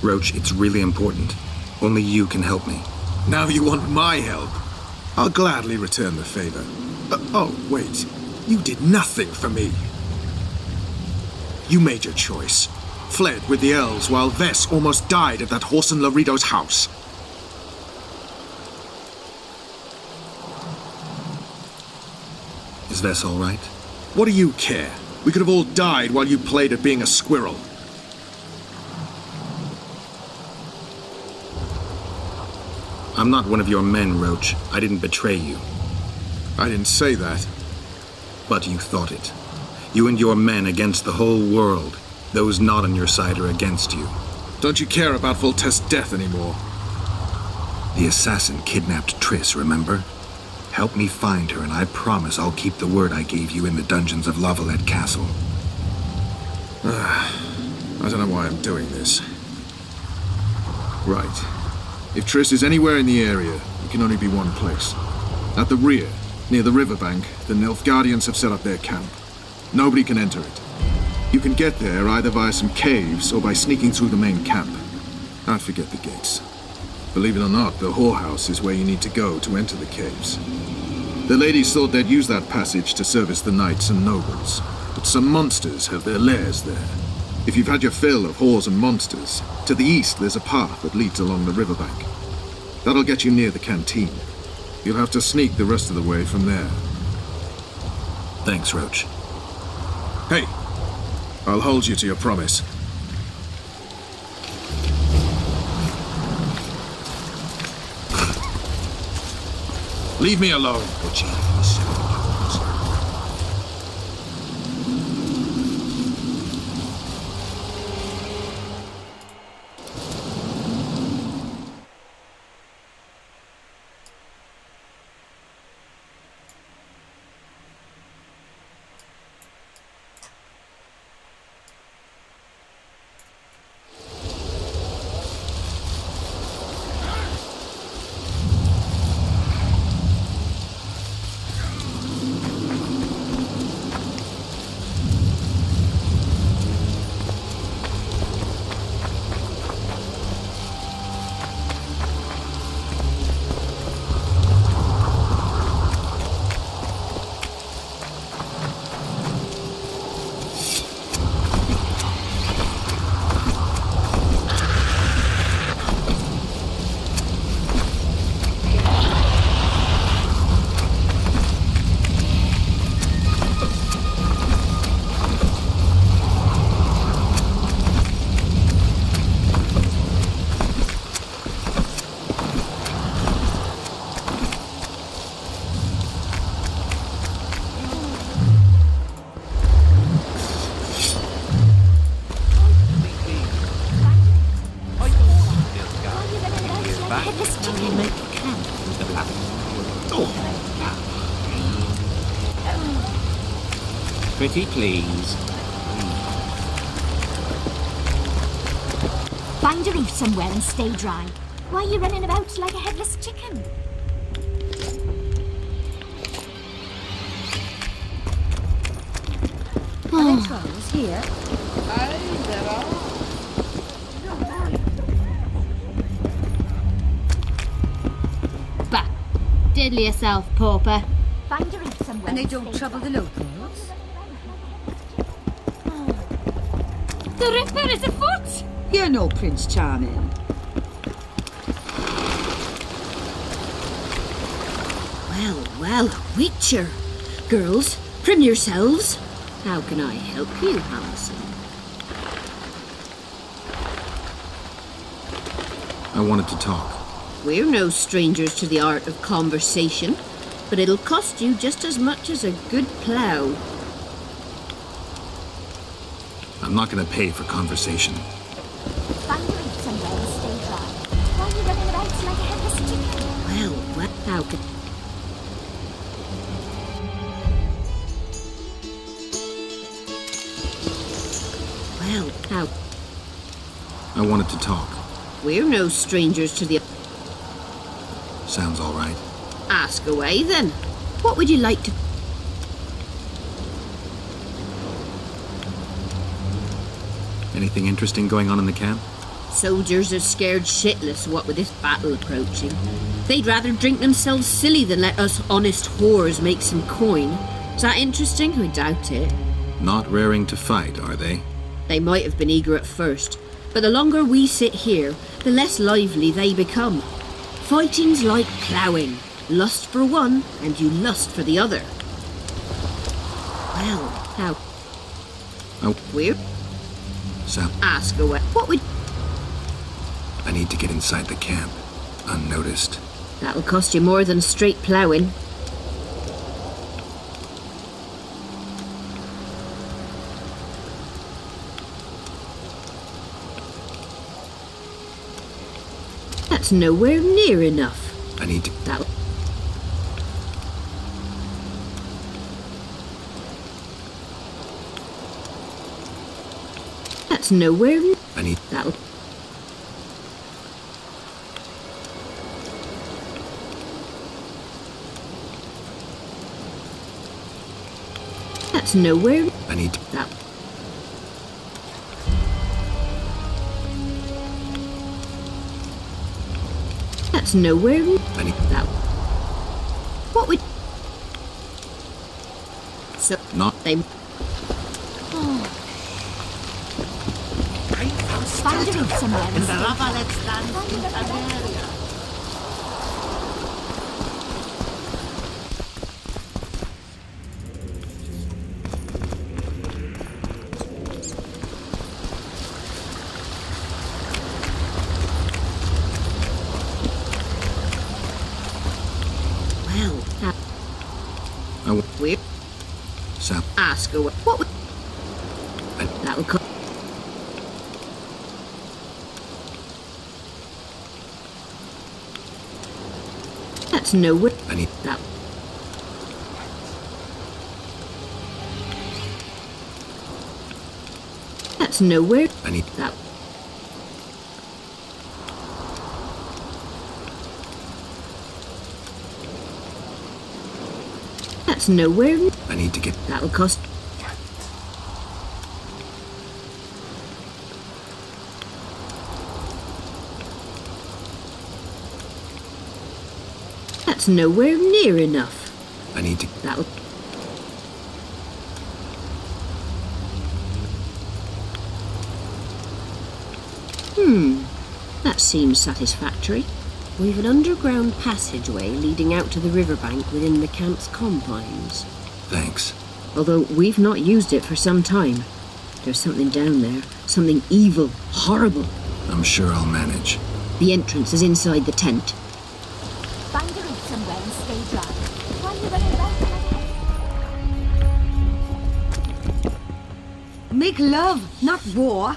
Roach, it's really important. Only you can help me. Now you want my help? I'll gladly return the favor. Oh, wait. You did nothing for me. You made your choice. Fled with the elves while Vess almost died at that horse in Laredo's house. Is Vess all right? What do you care? We could have all died while you played at being a squirrel. I'm not one of your men, Roach. I didn't betray you. I didn't say that. But you thought it. You and your men against the whole world. Those not on your side are against you. Don't you care about Voltest's death anymore? The assassin kidnapped Triss, remember? Help me find her, and I promise I'll keep the word I gave you in the dungeons of Lavalette Castle. I don't know why I'm doing this. Right. If Triss is anywhere in the area, it can only be one place. At the rear, near the riverbank, the Nilfgaardians have set up their camp. Nobody can enter it. You can get there either via some caves or by sneaking through the main camp. Don't forget the gates. Believe it or not, the whorehouse is where you need to go to enter the caves. The ladies thought they'd use that passage to service the knights and nobles, but some monsters have their lairs there. If you've had your fill of whores and monsters, to the east there's a path that leads along the riverbank. That'll get you near the canteen. You'll have to sneak the rest of the way from there. Thanks, Roach. Hey, I'll hold you to your promise. Leave me alone. a headless chicken. Make camp with the black. Pretty please. Find a roof somewhere and stay dry. Why are you running about like a headless chicken? Are there trolls here? Bah! Diddle yourself, pauper. Find a roof somewhere And they don't trouble the locals? The Ripper is afoot! You're no Prince Charming. Well, well, Witcher. Girls, prim yourselves. How can I help you, Harrison? I wanted to talk. We're no strangers to the art of conversation, but it'll cost you just as much as a good plough. I'm not going to pay for conversation. Find a roof somewhere and stay dry. Why are you running about like a headless chicken? Well, how could... Well, how... I wanted to talk. We're no strangers to the... Sounds all right. Ask away, then. What would you like to... Anything interesting going on in the camp? Soldiers are scared shitless, what with this battle approaching. They'd rather drink themselves silly than let us honest whores make some coin. Is that interesting? I doubt it. Not raring to fight, are they? They might have been eager at first, but the longer we sit here, the less lively they become. Fighting's like ploughing. Lust for one, and you lust for the other. Well, how... Oh. We're... Sam, Ask away. What would... I need to get inside the camp, unnoticed. That'll cost you more than straight ploughing. That's nowhere near enough. I need to... That'll... That's nowhere... I need... That'll... That's nowhere... I need to... That... That's nowhere... I need... That... What would... So... Not... They... Find a roof somewhere and stay dry. Well, we're... Sam, Ask away. What would... That'll come... That's nowhere... I need... That... That's nowhere... I need... That... That's nowhere... I need to get... That'll cost... That's nowhere near enough. I need to... That'll... That seems satisfactory. We've an underground passageway leading out to the riverbank within the camp's confines. Thanks. Although we've not used it for some time. There's something down there. Something evil, horrible. I'm sure I'll manage. The entrance is inside the tent. Find a roof somewhere and stay dry. Why are you running about like a... Make love, not war.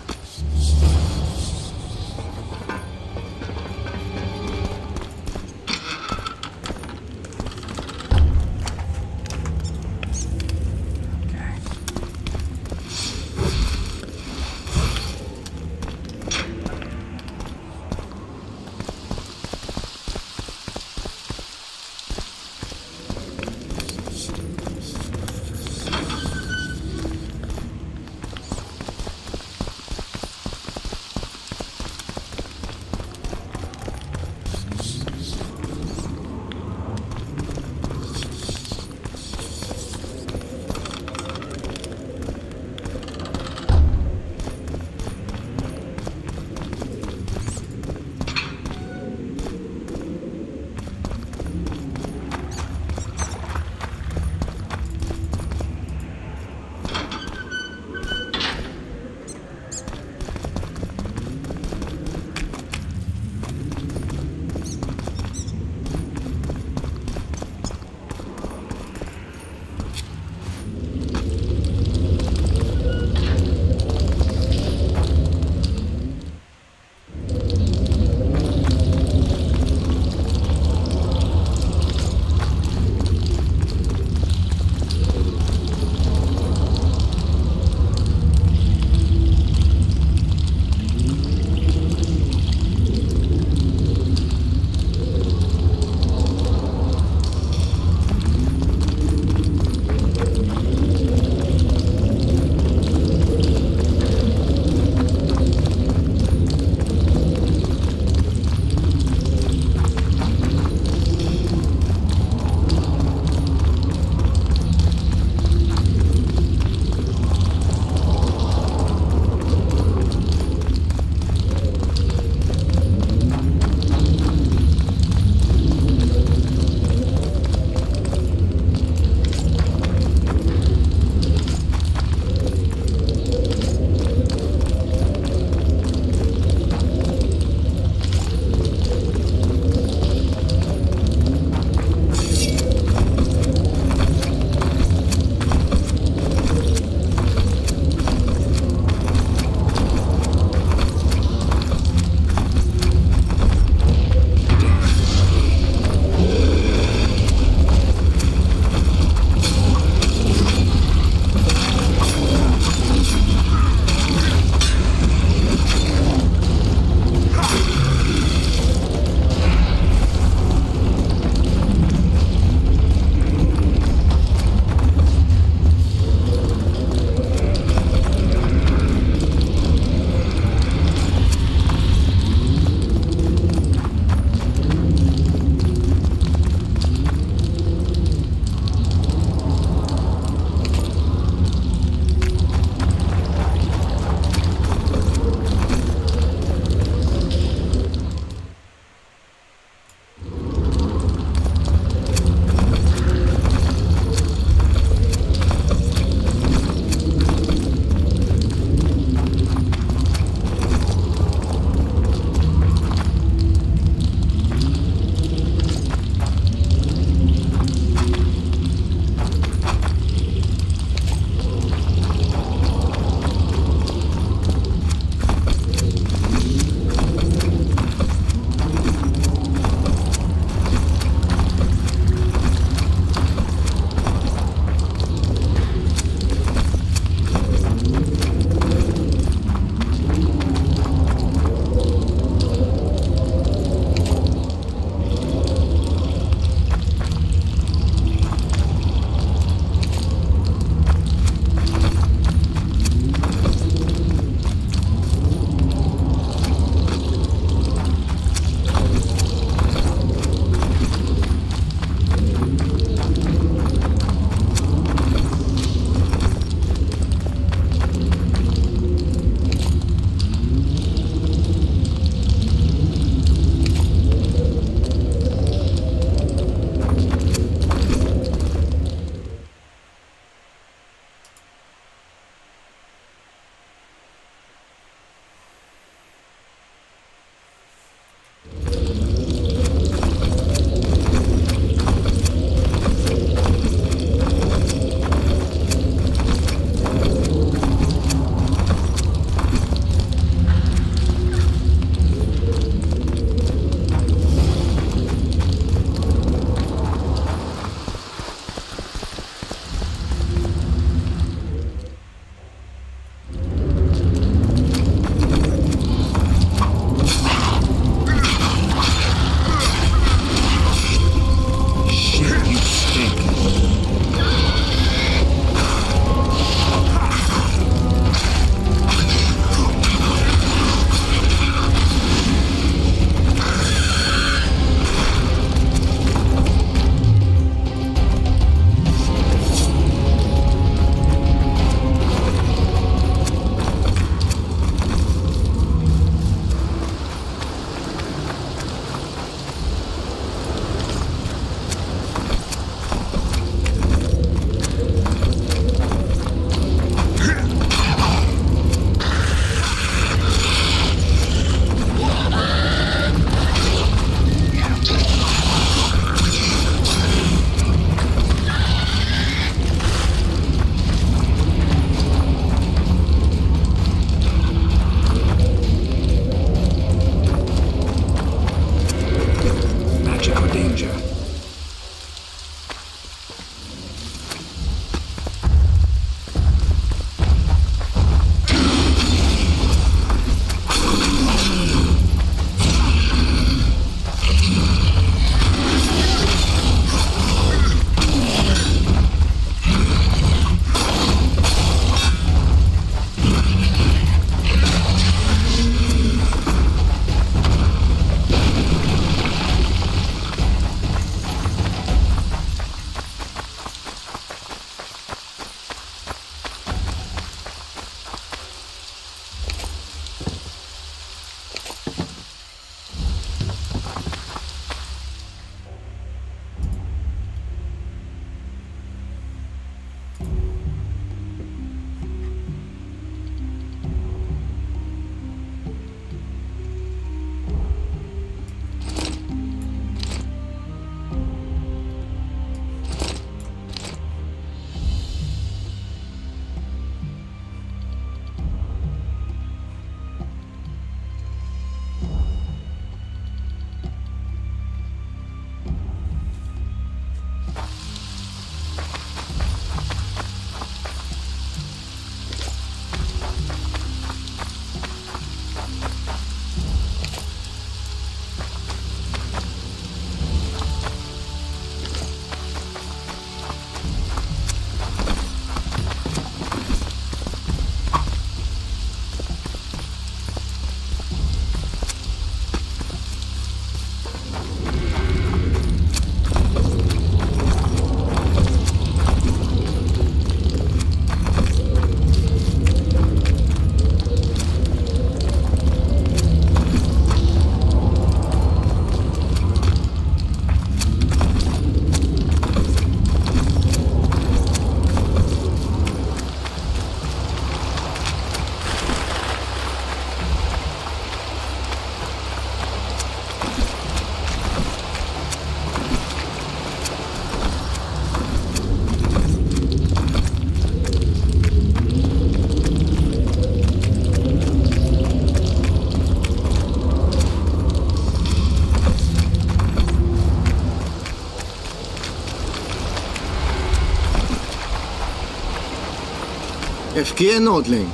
Efkir Nordling,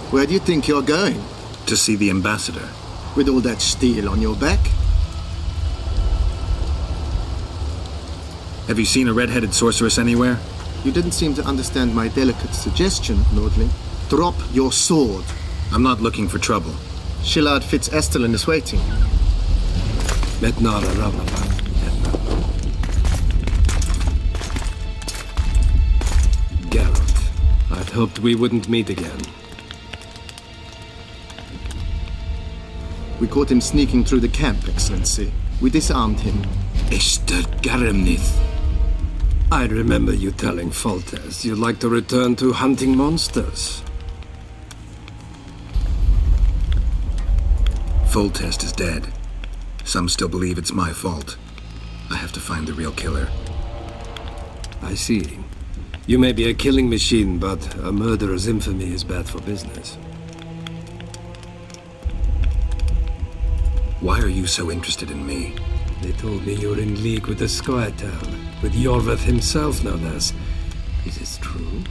where do you think you're going? To see the ambassador. With all that steel on your back? Have you seen a red-headed sorceress anywhere? You didn't seem to understand my delicate suggestion, Nordling. Drop your sword. I'm not looking for trouble. Shillard Fitz-Estelin is waiting. Metnara Ravnavan. Geralt, I'd hoped we wouldn't meet again. We caught him sneaking through the camp, Excellency. We disarmed him. Ishtar Garamnith. I remember you telling Foltest you'd like to return to hunting monsters. Foltest is dead. Some still believe it's my fault. I have to find the real killer. I see. You may be a killing machine, but a murderer's infamy is bad for business. Why are you so interested in me? They told me you were in league with the Squirtle, with Yorveth himself, no less. Is this true?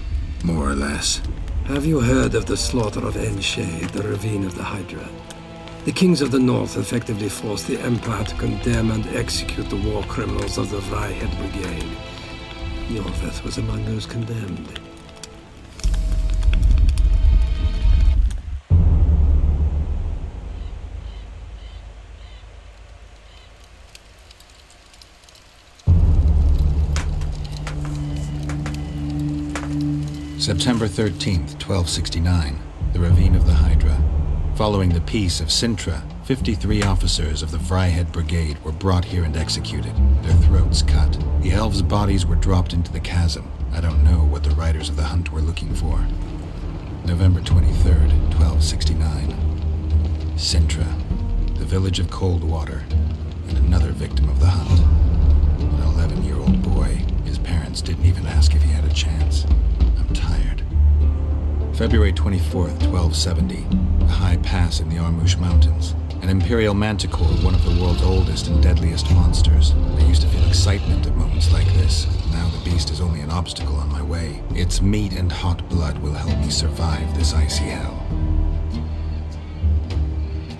More or less. Have you heard of the slaughter of Enshade, the ravine of the Hydra? The kings of the north effectively forced the Empire to condemn and execute the war criminals of the Vryhed Brigade. Yorveth was among those condemned. September 13th, 1269, the Ravine of the Hydra. Following the Peace of Sintra, 53 officers of the Vryhed Brigade were brought here and executed, their throats cut. The elves' bodies were dropped into the chasm. I don't know what the riders of the hunt were looking for. November 23rd, 1269. Sintra, the village of Coldwater, and another victim of the hunt. An 11-year-old boy. His parents didn't even ask if he had a chance. I'm tired. February 24th, 1270. A high pass in the Armouche Mountains. An imperial manticore, one of the world's oldest and deadliest monsters. I used to feel excitement at moments like this. Now the beast is only an obstacle on my way. Its meat and hot blood will help me survive this icy hell.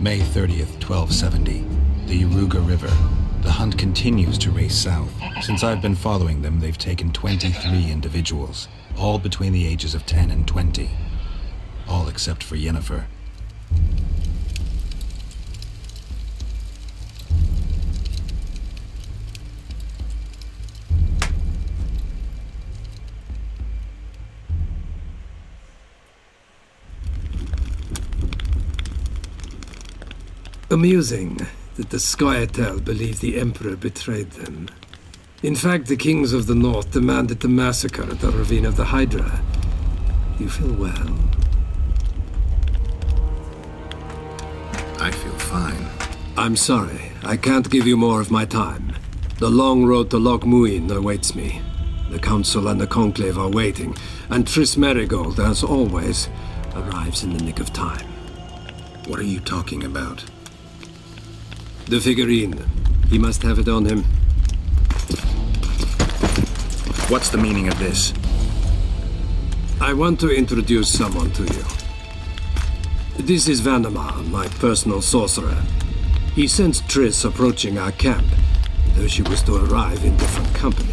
May 30th, 1270. The Yaruga River. The hunt continues to race south. Since I've been following them, they've taken 23 individuals, all between the ages of 10 and 20. All except for Yennefer. Amusing that the Squirtle believed the Emperor betrayed them. In fact, the kings of the north demanded the massacre at the Ravine of the Hydra. You feel well? I feel fine. I'm sorry. I can't give you more of my time. The long road to Loch Muin awaits me. The Council and the Conclave are waiting, and Triss Merigold, as always, arrives in the nick of time. What are you talking about? The figurine. He must have it on him. What's the meaning of this? I want to introduce someone to you. This is Vandermar, my personal sorcerer. He sensed Triss approaching our camp, though she was to arrive in different company.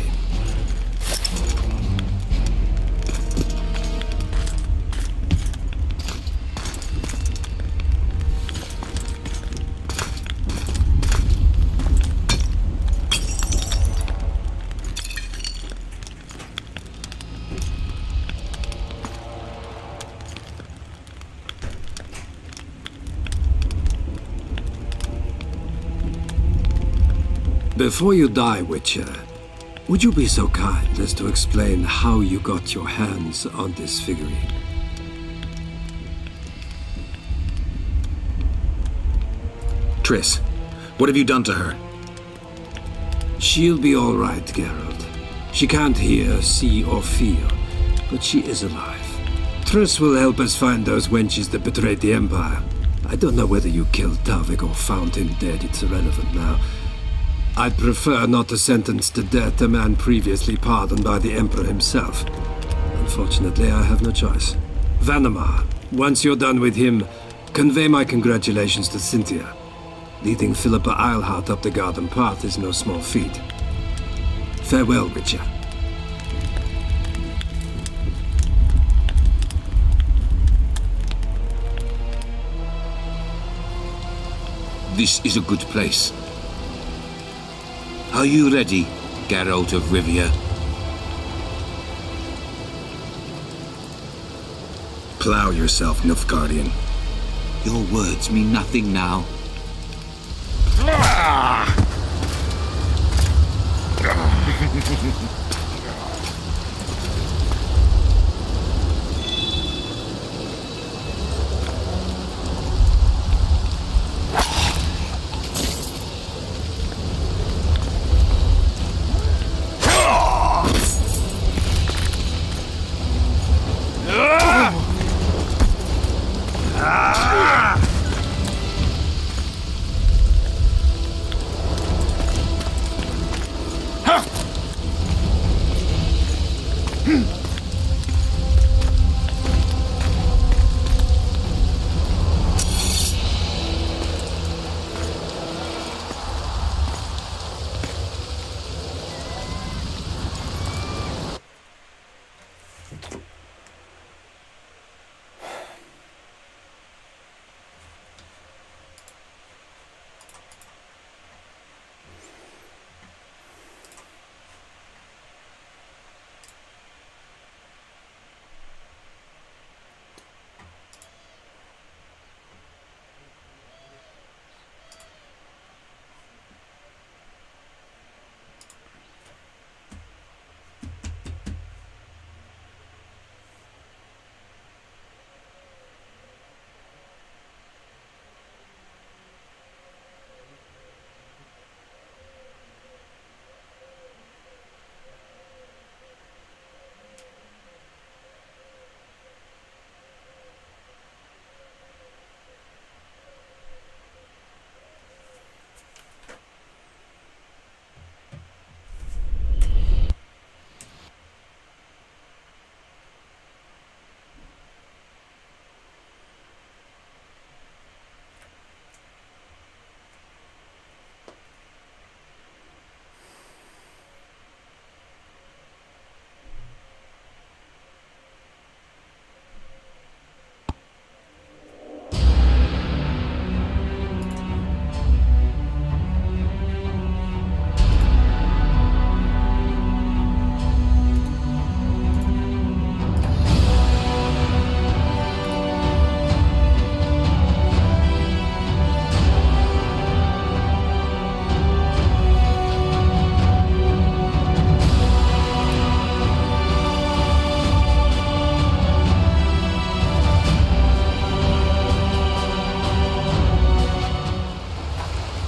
Before you die, Witcher, would you be so kind as to explain how you got your hands on this figurine? Triss, what have you done to her? She'll be all right, Geralt. She can't hear, see, or feel, but she is alive. Triss will help us find those wenches that betrayed the Empire. I don't know whether you killed Tavik or found him dead. It's irrelevant now. I'd prefer not to sentence to death a man previously pardoned by the Emperor himself. Unfortunately, I have no choice. Vanamar, once you're done with him, convey my congratulations to Cynthia. Leading Philippa Eilhart up the garden path is no small feat. Farewell, Witcher. This is a good place. Are you ready, Geralt of Rivia? Plow yourself, Nilfgaardian. Your words mean nothing now.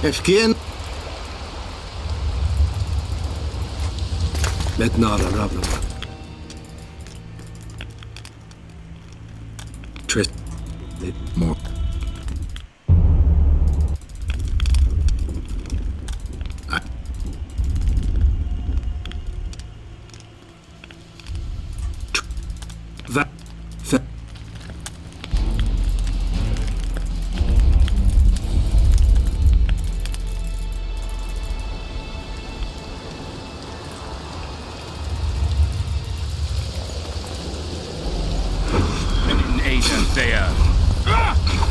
Efkien. Met nara Ravnama. Tris... More. There.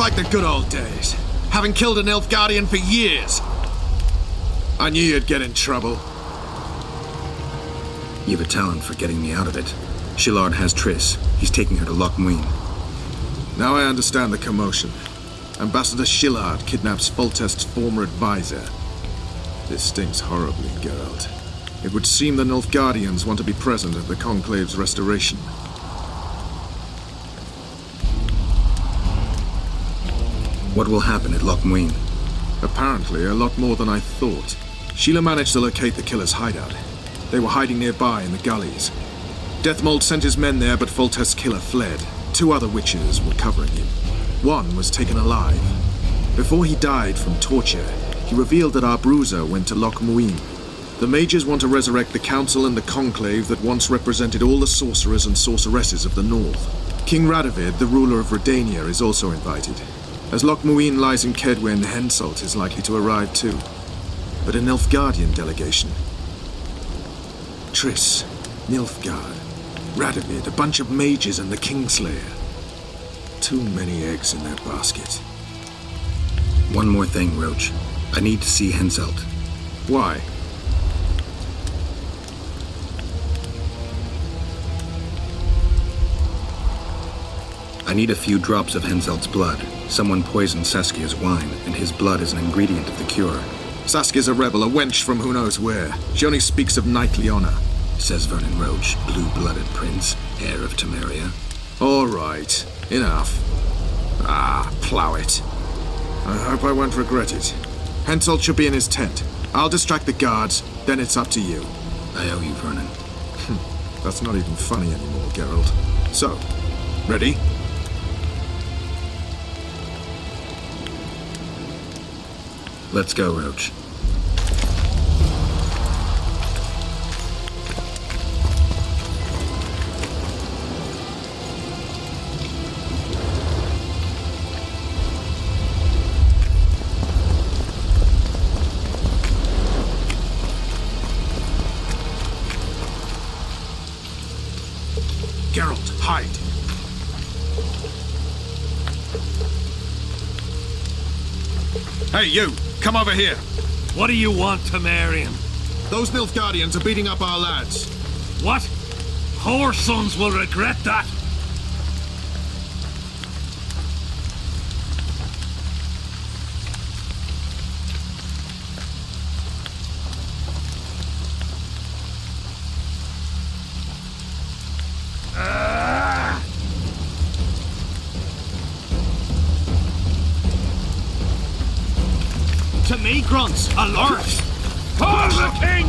like the good old days, having killed an elf guardian for years. I knew you'd get in trouble. You've a talent for getting me out of it. Shillard has Triss. He's taking her to Loch Muin. Now I understand the commotion. Ambassador Shillard kidnaps Foltest's former advisor. This stinks horribly, Geralt. It would seem the Nilfgaardians want to be present at the Conclave's restoration. What will happen at Loch Muin? Apparently, a lot more than I thought. Sheila managed to locate the killer's hideout. They were hiding nearby in the gullies. Deathmold sent his men there, but Foltest's killer fled. 2 other witches were covering him. One was taken alive. Before he died from torture, he revealed that our bruiser went to Loch Muin. The mages want to resurrect the council and the conclave that once represented all the sorcerers and sorceresses of the north. King Radovid, the ruler of Redania, is also invited. As Loch Muin lies in Kedwen, Henselt is likely to arrive too. But a Nilfgaardian delegation. Triss, Nilfgaard, Radovid, a bunch of mages and the Kingslayer. Too many eggs in that basket. One more thing, Roach. I need to see Henselt. Why? I need a few drops of Henselt's blood. Someone poisoned Saskia's wine, and his blood is an ingredient of the cure. Saskia's a rebel, a wench from who knows where. She only speaks of knightly honor. Says Vernon Roach, blue-blooded prince, heir of Temeria. All right, enough. Plow it. I hope I won't regret it. Henselt should be in his tent. I'll distract the guards, then it's up to you. I owe you, Vernon. That's not even funny anymore, Geralt. So, ready? Let's go, Roach. Geralt, hide. Hey, you! Come over here! What do you want, Temerian? Those Nilfgaardians are beating up our lads. What? Our sons will regret that. To me, grunts, alert! For the king!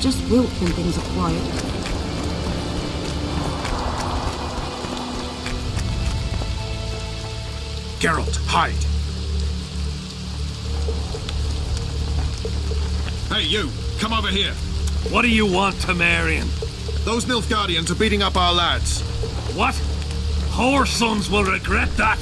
just wilt when things are quiet. Geralt, hide! Hey, you! Come over here! What do you want, Temerian? Those Nilfgaardians are beating up our lads. What? Our sons will regret that.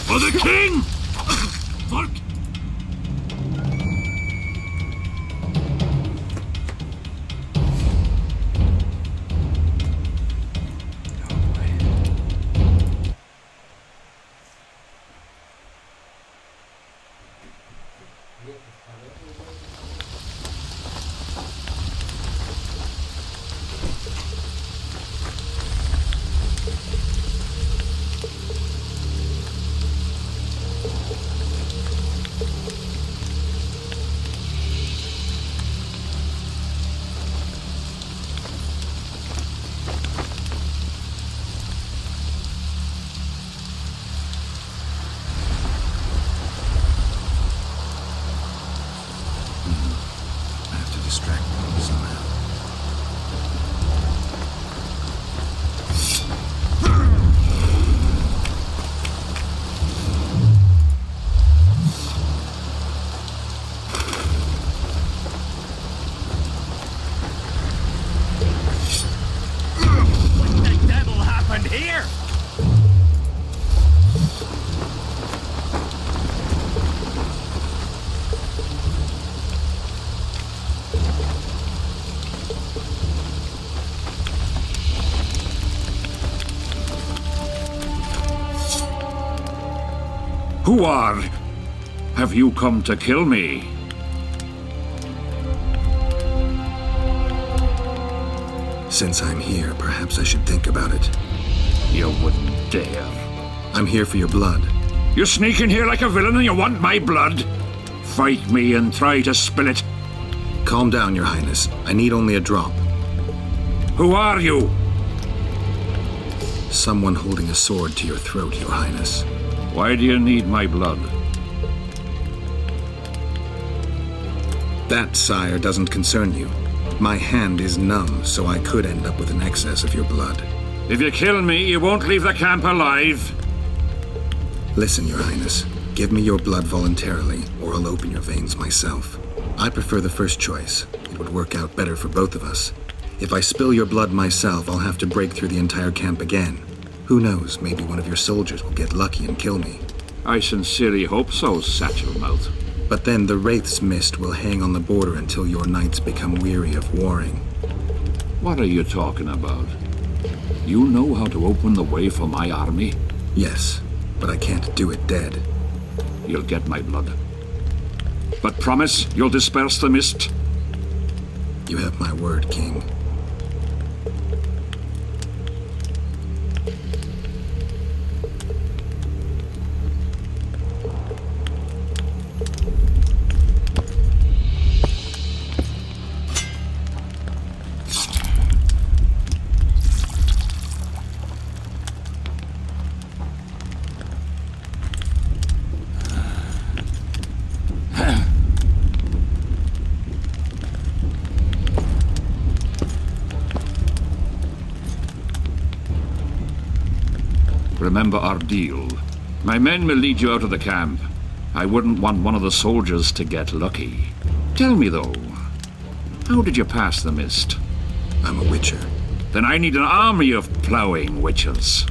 For the king! Volk! Who are? Have you come to kill me? Since I'm here, perhaps I should think about it. You wouldn't dare. I'm here for your blood. You sneak in here like a villain and you want my blood? Fight me and try to spill it. Calm down, Your Highness. I need only a drop. Who are you? Someone holding a sword to your throat, Your Highness. Why do you need my blood? That, sire, doesn't concern you. My hand is numb, so I could end up with an excess of your blood. If you kill me, you won't leave the camp alive. Listen, Your Highness. Give me your blood voluntarily, or I'll open your veins myself. I prefer the first choice. It would work out better for both of us. If I spill your blood myself, I'll have to break through the entire camp again. Who knows, maybe one of your soldiers will get lucky and kill me. I sincerely hope so, Satchelmouth. But then the Wraith's mist will hang on the border until your knights become weary of warring. What are you talking about? You know how to open the way for my army? Yes, but I can't do it dead. You'll get my blood. But promise you'll disperse the mist? You have my word, King. Remember our deal. My men will lead you out of the camp. I wouldn't want one of the soldiers to get lucky. Tell me, though, how did you pass the mist? I'm a witcher. Then I need an army of ploughing witchers.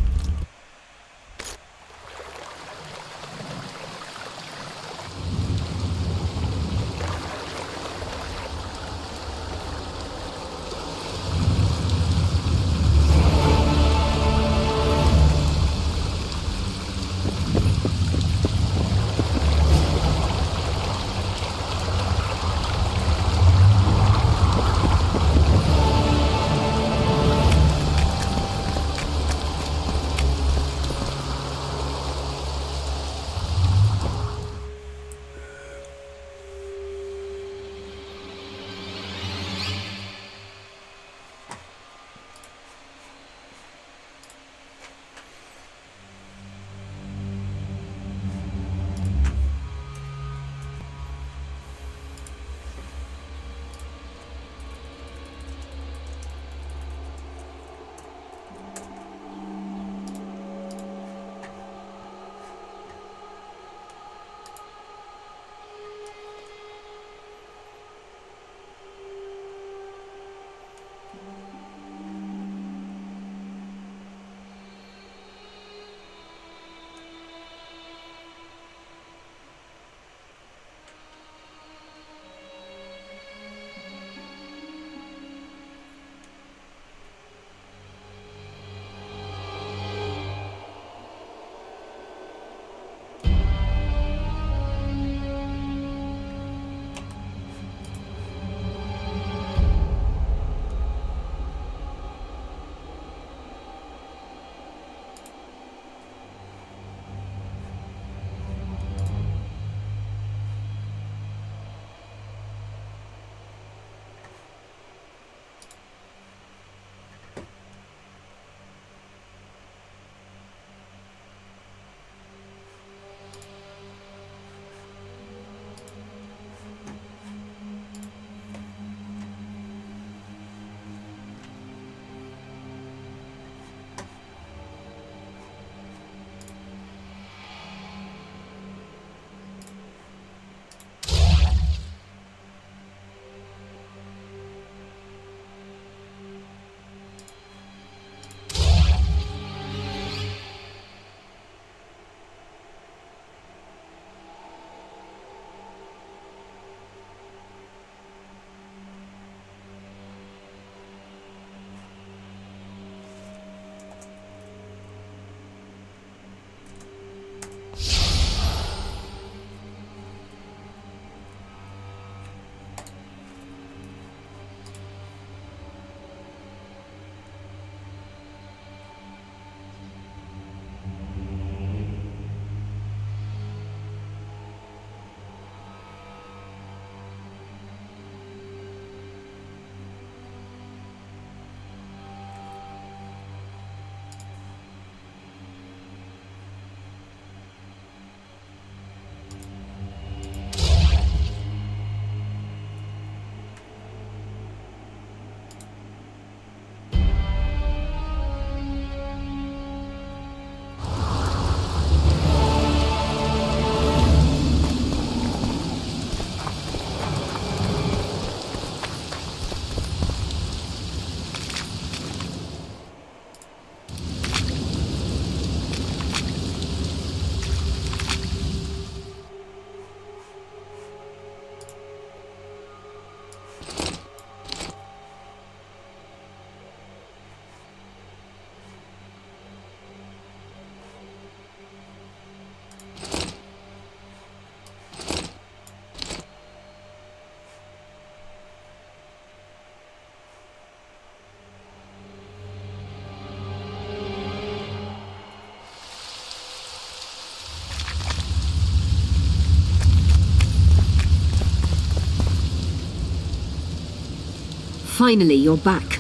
Finally, you're back.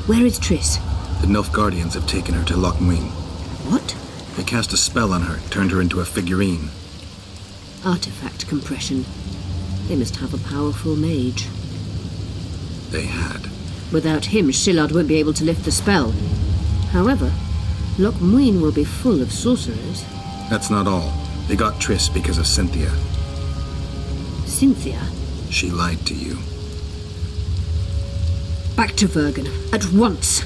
Where is Triss? The Nilfgaardians have taken her to Loch Muin. What? They cast a spell on her, turned her into a figurine. Artifact compression. They must have a powerful mage. They had. Without him, Shillard won't be able to lift the spell. However, Loch Muin will be full of sorcerers. That's not all. They got Triss because of Cynthia. Cynthia? She lied to you. Back to Vergen, at once!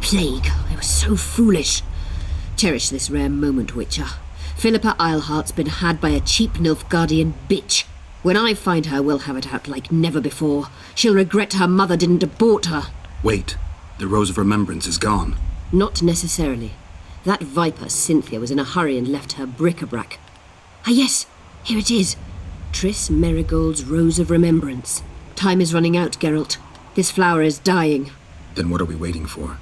Plague, I was so foolish. Cherish this rare moment, Witcher. Philippa Eilhart's been had by a cheap Nilfgaardian bitch. When I find her, we'll have it out like never before. She'll regret her mother didn't abort her. Wait, the Rose of Remembrance is gone. Not necessarily. That viper, Cynthia, was in a hurry and left her bric-a-brac. Ah yes, here it is. Triss Merigold's Rose of Remembrance. Time is running out, Geralt. This flower is dying. Then what are we waiting for?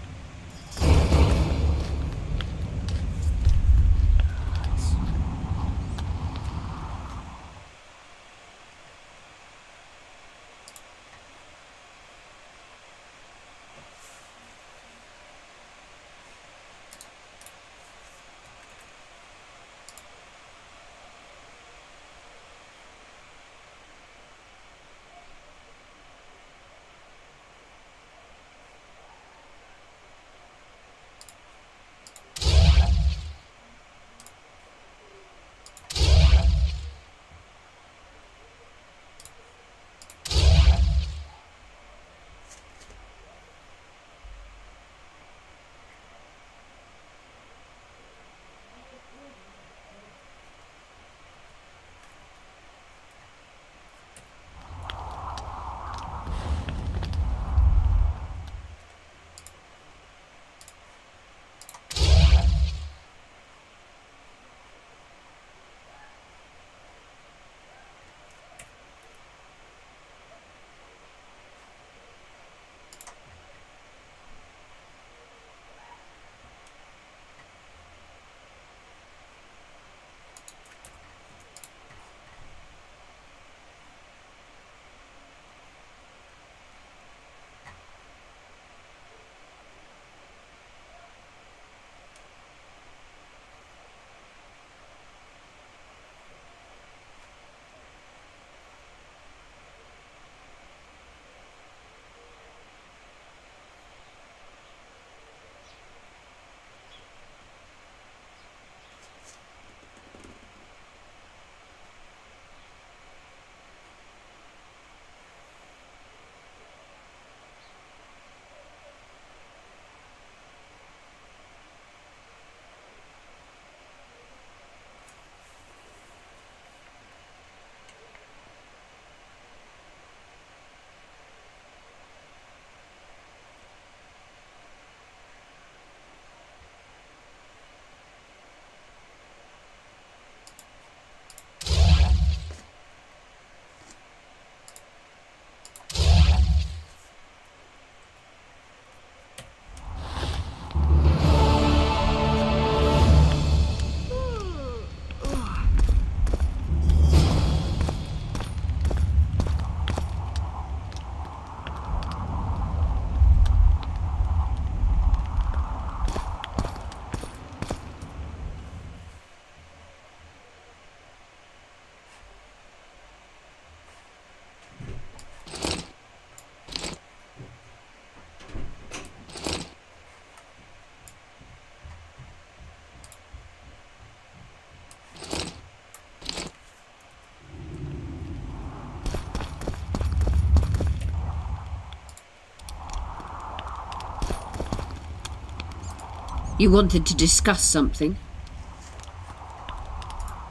You wanted to discuss something?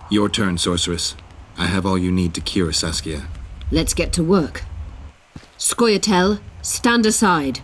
Your turn, sorceress. I have all you need to cure Saskia. Let's get to work. Scoia'tael, stand aside.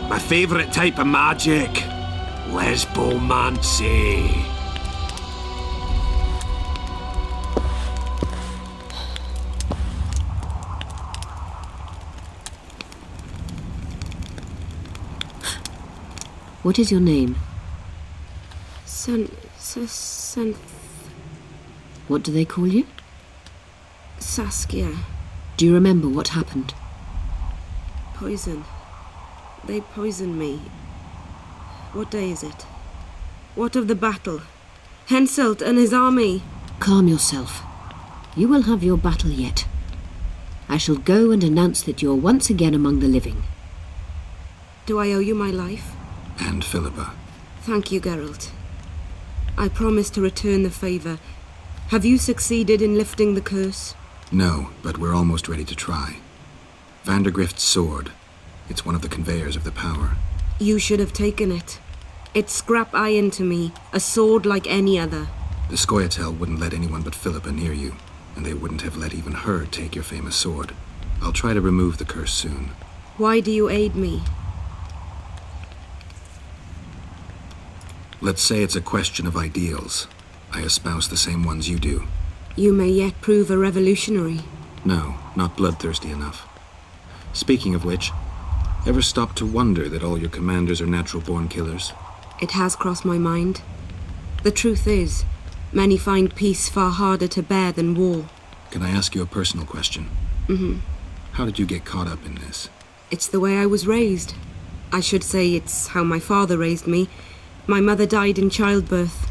My favourite type of magic. Lesbomancy. What is your name? What do they call you? Saskia. Do you remember what happened? Poison. They poisoned me. What day is it? What of the battle? Henselt and his army. Calm yourself. You will have your battle yet. I shall go and announce that you're once again among the living. Do I owe you my life? And Philippa. Thank you, Geralt. I promise to return the favour. Have you succeeded in lifting the curse? No, but we're almost ready to try. Vandergrift's sword. It's one of the conveyors of the power. You should have taken it. It's scrap iron to me, a sword like any other. The Scoia'tael wouldn't let anyone but Philippa near you, and they wouldn't have let even her take your famous sword. I'll try to remove the curse soon. Why do you aid me? Let's say it's a question of ideals. I espouse the same ones you do. You may yet prove a revolutionary. No, not bloodthirsty enough. Speaking of which, ever stop to wonder that all your commanders are natural-born killers? It has crossed my mind. The truth is, many find peace far harder to bear than war. Can I ask you a personal question? Mm-hmm. How did you get caught up in this? It's the way I was raised. I should say it's how my father raised me. My mother died in childbirth.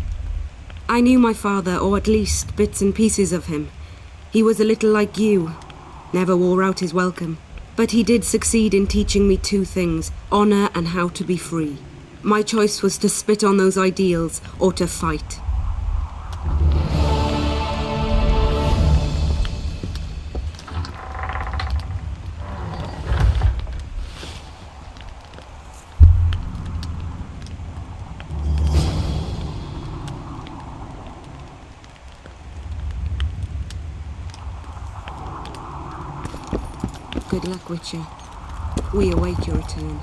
I knew my father, or at least bits and pieces of him. He was a little like you. Never wore out his welcome. But he did succeed in teaching me two things, honor and how to be free. My choice was to spit on those ideals or to fight. Good luck, Witcher. We await your return.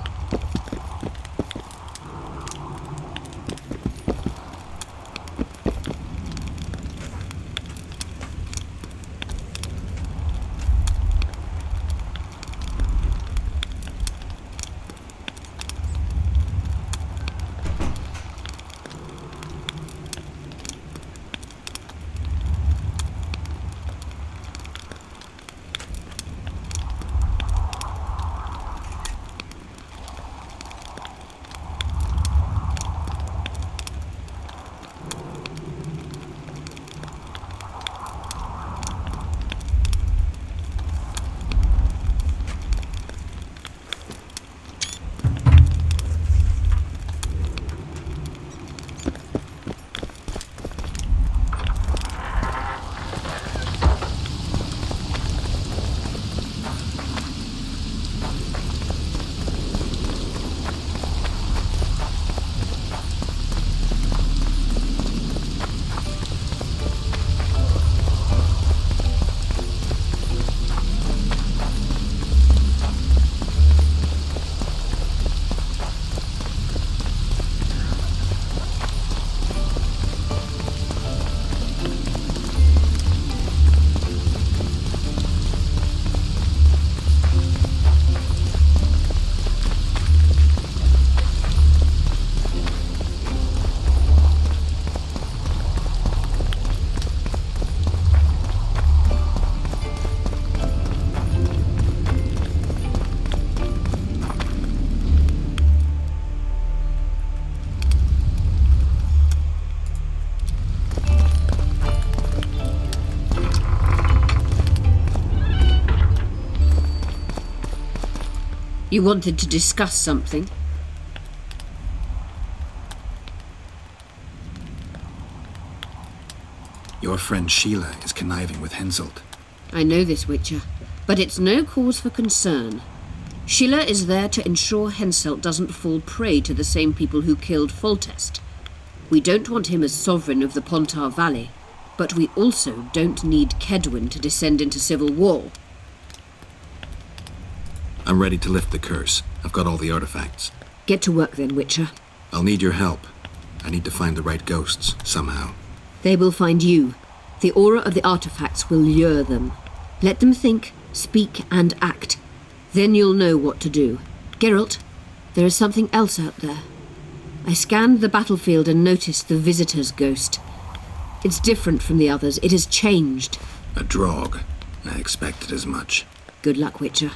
You wanted to discuss something? Your friend Sheila is conniving with Henselt. I know this, Witcher, but it's no cause for concern. Sheila is there to ensure Henselt doesn't fall prey to the same people who killed Foltest. We don't want him as sovereign of the Pontar Valley, but we also don't need Kedwin to descend into civil war. I'm ready to lift the curse. I've got all the artifacts. Get to work then, Witcher. I'll need your help. I need to find the right ghosts, somehow. They will find you. The aura of the artifacts will lure them. Let them think, speak, and act. Then you'll know what to do. Geralt, there is something else out there. I scanned the battlefield and noticed the Visitor's ghost. It's different from the others. It has changed. A Draug. I expected as much. Good luck, Witcher.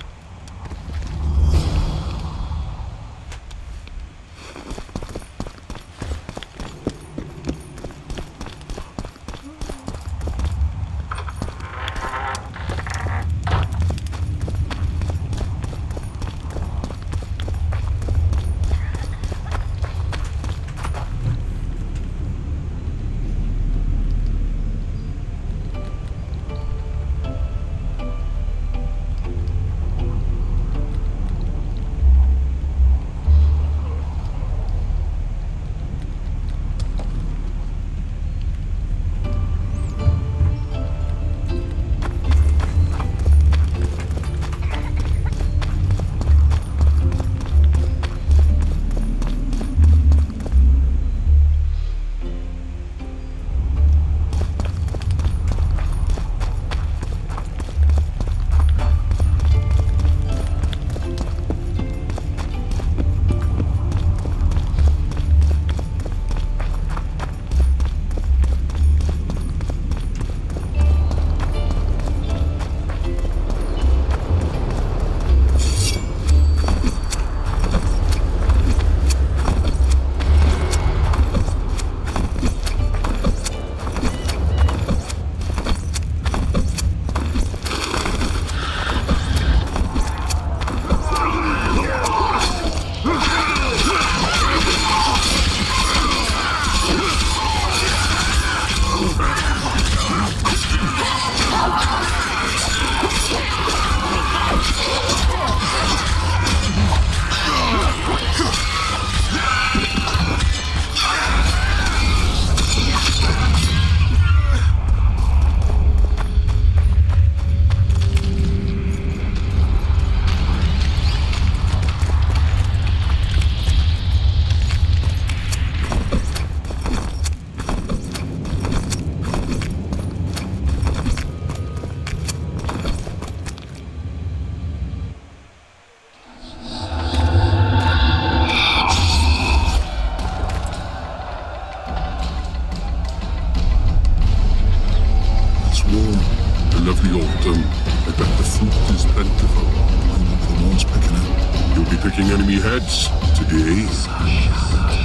Heads today.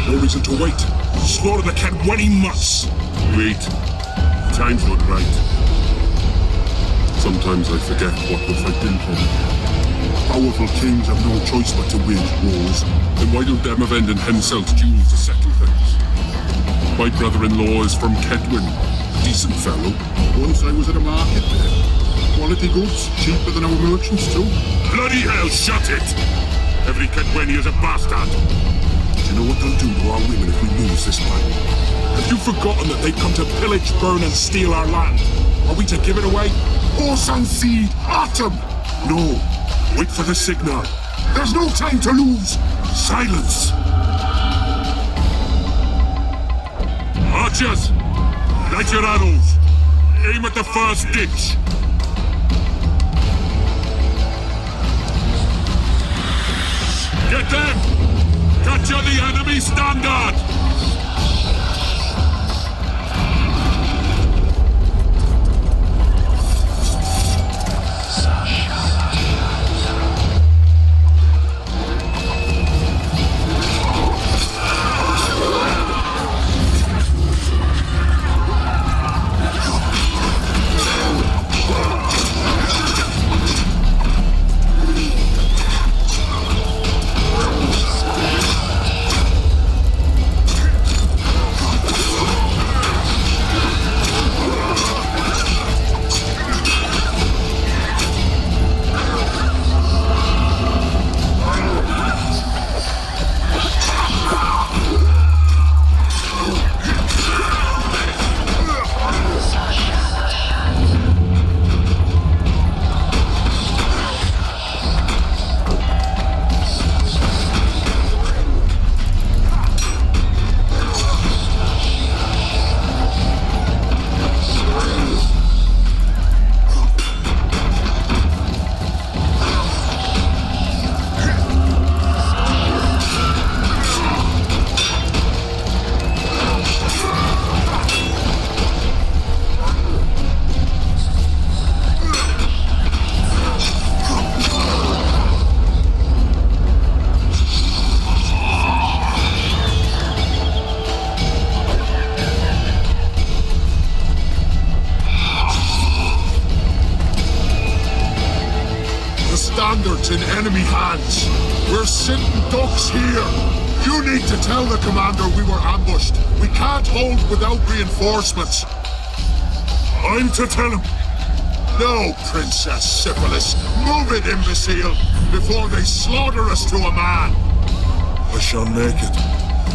No reason to wait. Slaughter the cat when he must. Wait. Time's not right. Sometimes I forget what the fight been for. Powerful kings have no choice but to wage wars. Then why don't Demavend and Henselt's duels to settle things? My brother-in-law is from Kedwin. Decent fellow. Once I was at a market there. Quality goods, cheaper than our merchants too. Bloody hell, shut it! Every Kedweni is a bastard. Do you know what they'll do to our women if we lose this fight? Have you forgotten that they come to pillage, burn, and steal our land? Are we to give it away? Horse and seed, autumn! No. Wait for the signal. There's no time to lose. Silence. Archers, light your arrows. Aim at the first ditch. Get them! Capture the enemy standard! standards in enemy hands. We're sitting ducks here. You need to tell the commander we were ambushed. We can't hold without reinforcements. I'm to tell him. No, Princess Syphilis. Move it, imbecile, before they slaughter us to a man. I shall make it.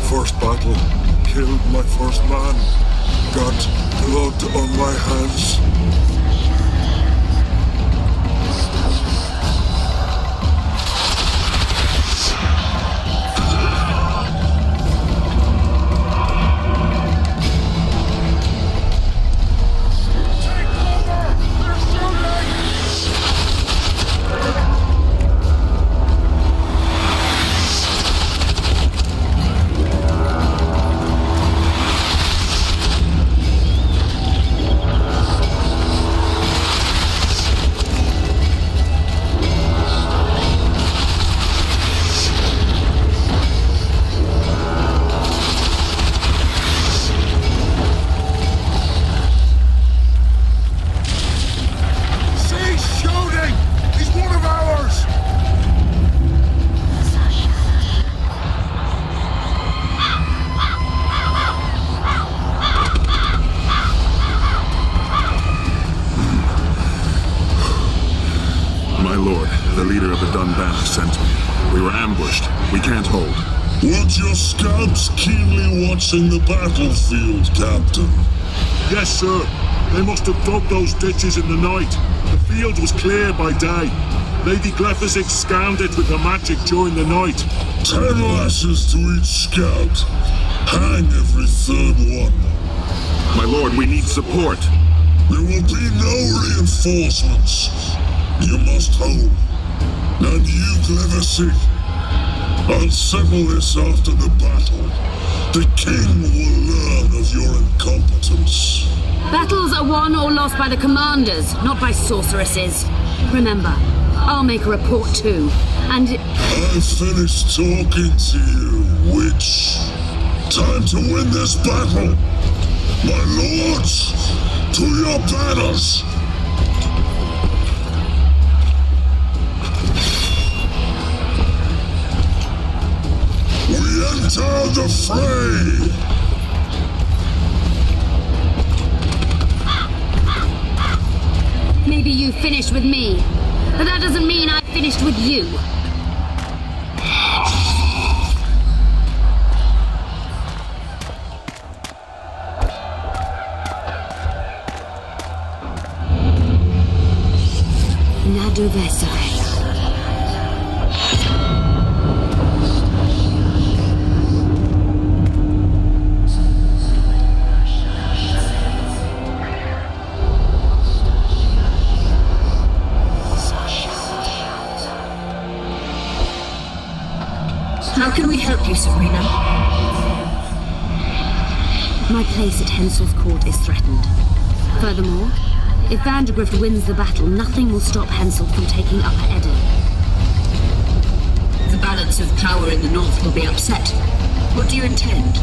First battle. Killed my first man. Got blood on my hands. Want your scabs keenly watching the battlefield, Captain? Yes, sir. They must have dug those ditches in the night. The field was clear by day. Lady Glephisic scanned it with her magic during the night. 10 lashes to each scab. Hang every third one. My lord, we need support. There will be no reinforcements. You must hold. And you, Glephisic, I'll settle this after the battle. The king will learn of your incompetence. Battles are won or lost by the commanders, not by sorceresses. Remember, I'll make a report too, and... I've finished talking to you, witch. Time to win this battle. My lords, to your banners. We enter the fray! Maybe you finished with me, but that doesn't mean I finished with you. Naduvesare. How can we help you, Sabrina? My place at Hensel's court is threatened. Furthermore, if Vandergrift wins the battle, nothing will stop Hensel from taking Upper Edda. The balance of power in the north will be upset. What do you intend?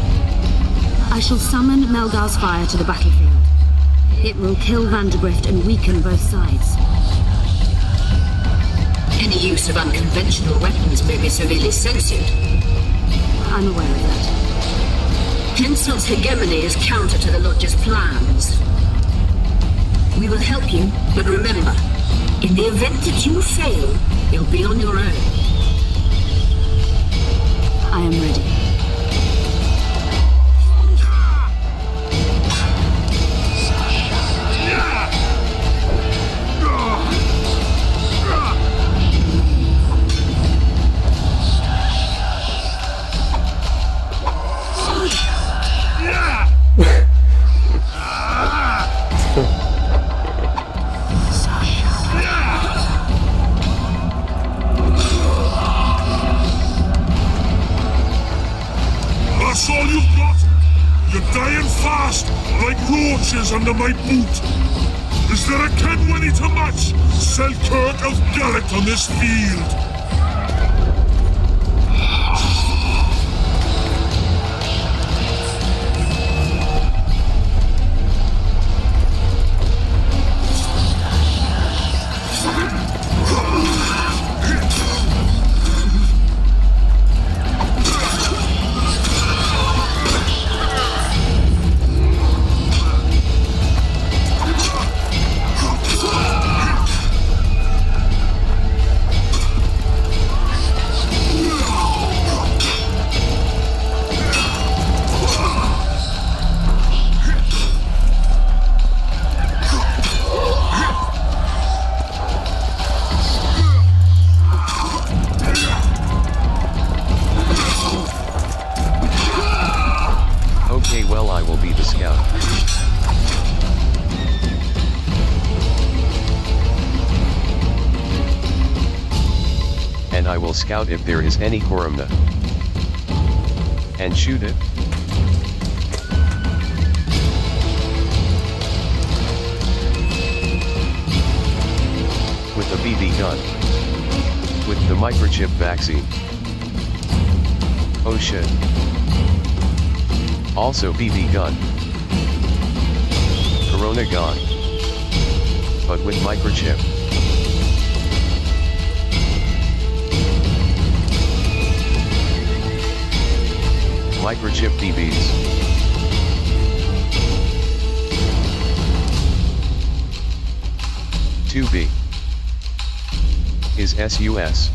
I shall summon Melgar's fire to the battlefield. It will kill Vandergrift and weaken both sides. Any use of unconventional weapons may be severely censored. I'm aware of that. Hensel's hegemony is counter to the Lodge's plans. We will help you, but remember, in the event that you fail, you'll be on your own. I am ready. That's all you've got? You're dying fast, like roaches under my boot. Is there a Kenwenny to match Selkirk of Garrett on this field? I will scout if there is any Korumna. And shoot it. With a BB gun. With the microchip vaccine. Oh shit. Also BB gun. Corona gone. But with microchip. Microchip BBs. "2B is SUS.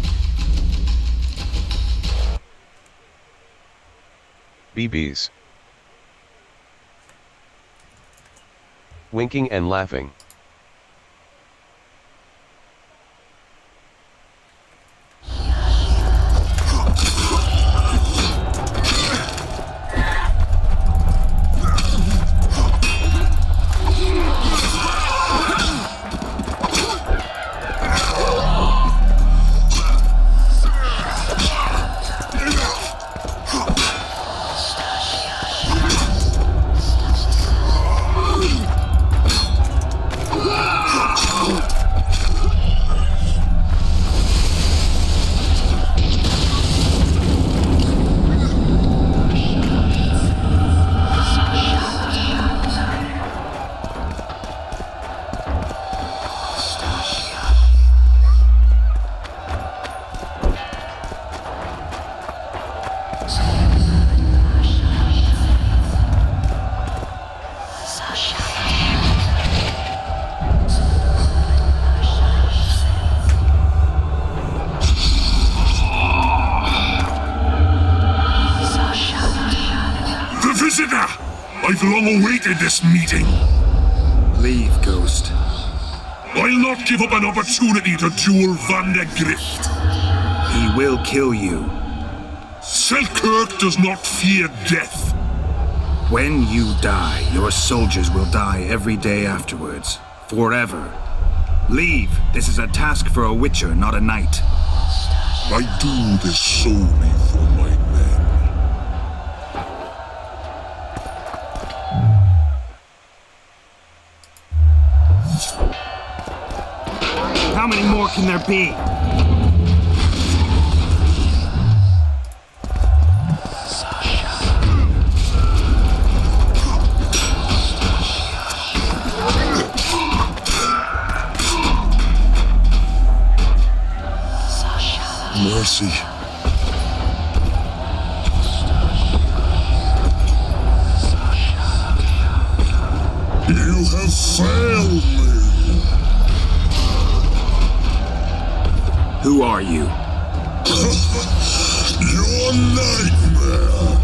BBs. Winking and laughing. I've long awaited this meeting. Leave, Ghost. I'll not give up an opportunity to duel Van de Grift. He will kill you. Selkirk does not fear death. When you die, your soldiers will die every day afterwards. Forever. Leave. This is a task for a witcher, not a knight. I do this solely for my men. How many more can there be? Mercy. You have failed me. Who are you? Your nightmare.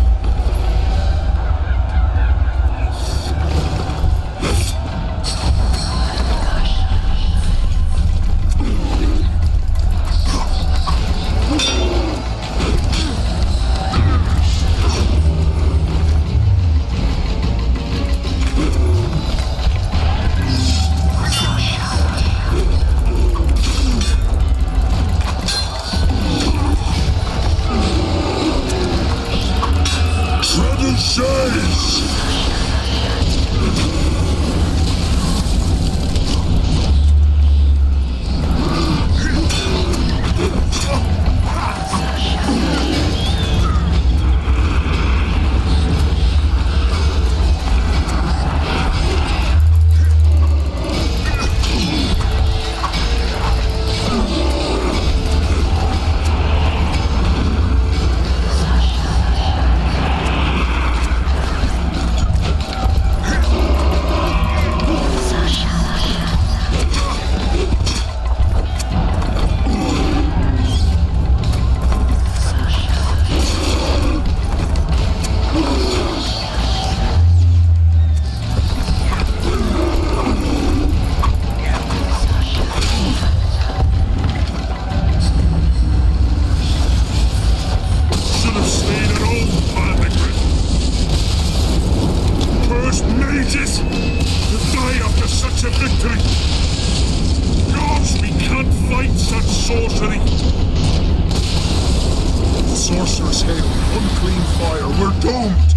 sorceress hail, unclean fire, we're doomed!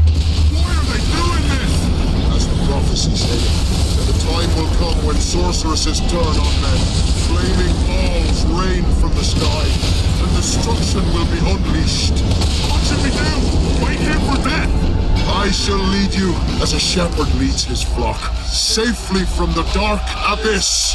Why are they doing this? As the prophecy said, that the time will come when sorceresses turn on men. Flaming balls rain from the sky, and destruction will be unleashed. What should we do? Wait here for death? I shall lead you as a shepherd leads his flock, safely from the dark abyss.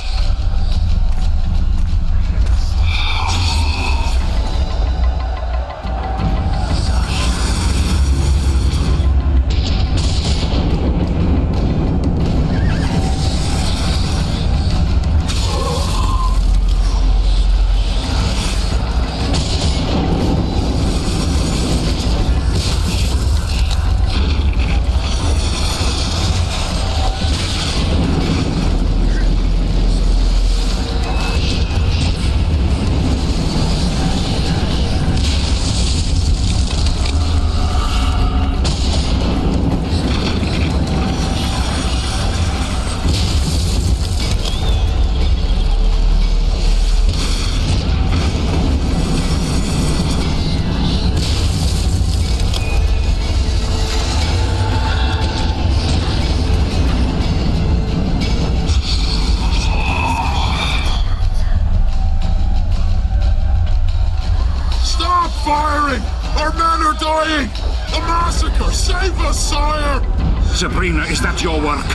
Sabrina, is that your work?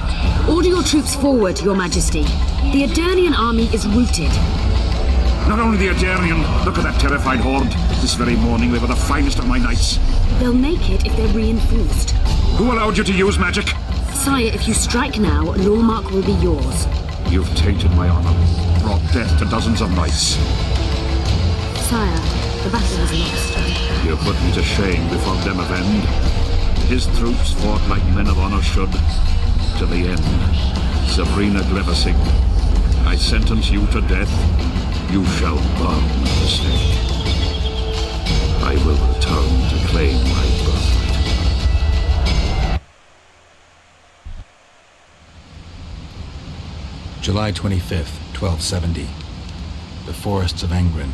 Order your troops forward, Your Majesty. The Adernian army is routed. Not only the Adernian, look at that terrified horde. This very morning they were the finest of my knights. They'll make it if they're reinforced. Who allowed you to use magic? Sire, if you strike now, Lawmark will be yours. You've tainted my honor, brought death to dozens of knights. Sire, the battle is lost. You put me to shame before Demavend. His troops fought like men of honor should, to the end. Sabrina Gleversing, I sentence you to death. You shall burn at the stake. I will return to claim my birthright. July 25th, 1270. The forests of Angren.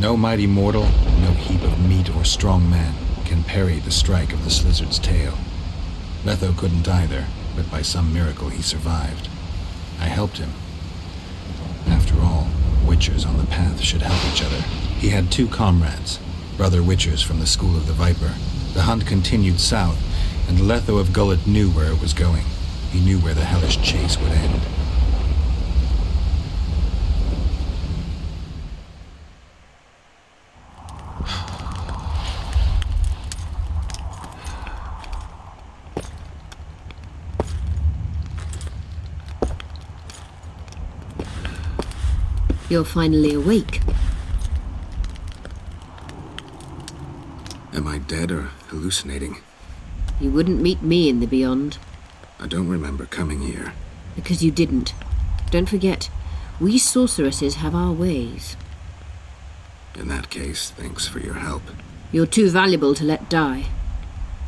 No mighty mortal, no heap of meat or strong man can parry the strike of the Slizzard's tail. Letho couldn't either, but by some miracle he survived. I helped him. After all, Witchers on the path should help each other. He had two comrades, brother Witchers from the School of the Viper. The hunt continued south, and Letho of Gullet knew where it was going. He knew where the hellish chase would end. You're finally awake. Am I dead or hallucinating? You wouldn't meet me in the beyond. I don't remember coming here. Because you didn't. Don't forget, we sorceresses have our ways. In that case, thanks for your help. You're too valuable to let die.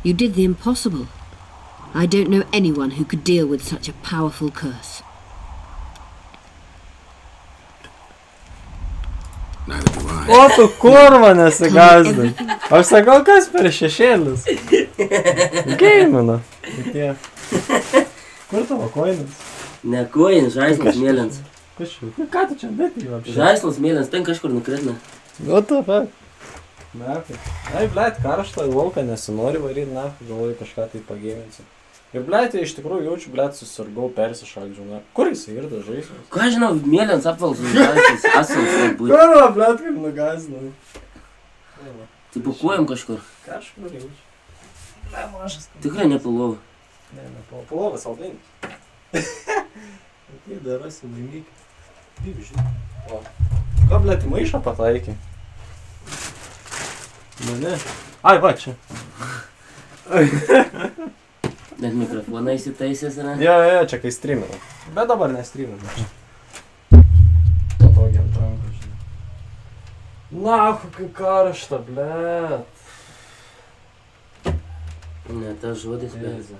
You did the impossible. I don't know anyone who could deal with such a powerful curse. Neither do I. O tu kurva nesigazdin. Aš sakau, kas per šešėlis? Geimina. Kur tavo koinas? Ne koinas, žaislas mėlynas. Ką tu čia dėti jau apšė? Žaislas mėlynas, ten kažkur nukritna. What the fuck? Nafai. Ai, blėt, karštą lauką nesinori varyti, nafai, galvoju kažką tai pagėminsi. Ir blėt, iš tikrųjų jaučiu, blėt, susirgau, persišaldžiau, na. Kur jisai ir da žaislas? Ką žinau, mėlynas apvalsas žaislas, asals tai būtų. Kur, blėt, kaip nugazinau. Tai pakuojam kažkur. Kažkur jaučiu. Ne, mažas. Tikrai nepalovų. Ne, nepalovas saldainis. Tai darasi laimikį. Kaip žinai. O. Ką, blėt, į maišą pataikė? Ne. Ai, va čia. Net mikrofoną įsitaisęs yra? Jo, čia kai streamina. Bet dabar nestreamina. Patogiam tranko, žinai. Nahu, kai karšta, blėt. Ne, tas žodis, blėt.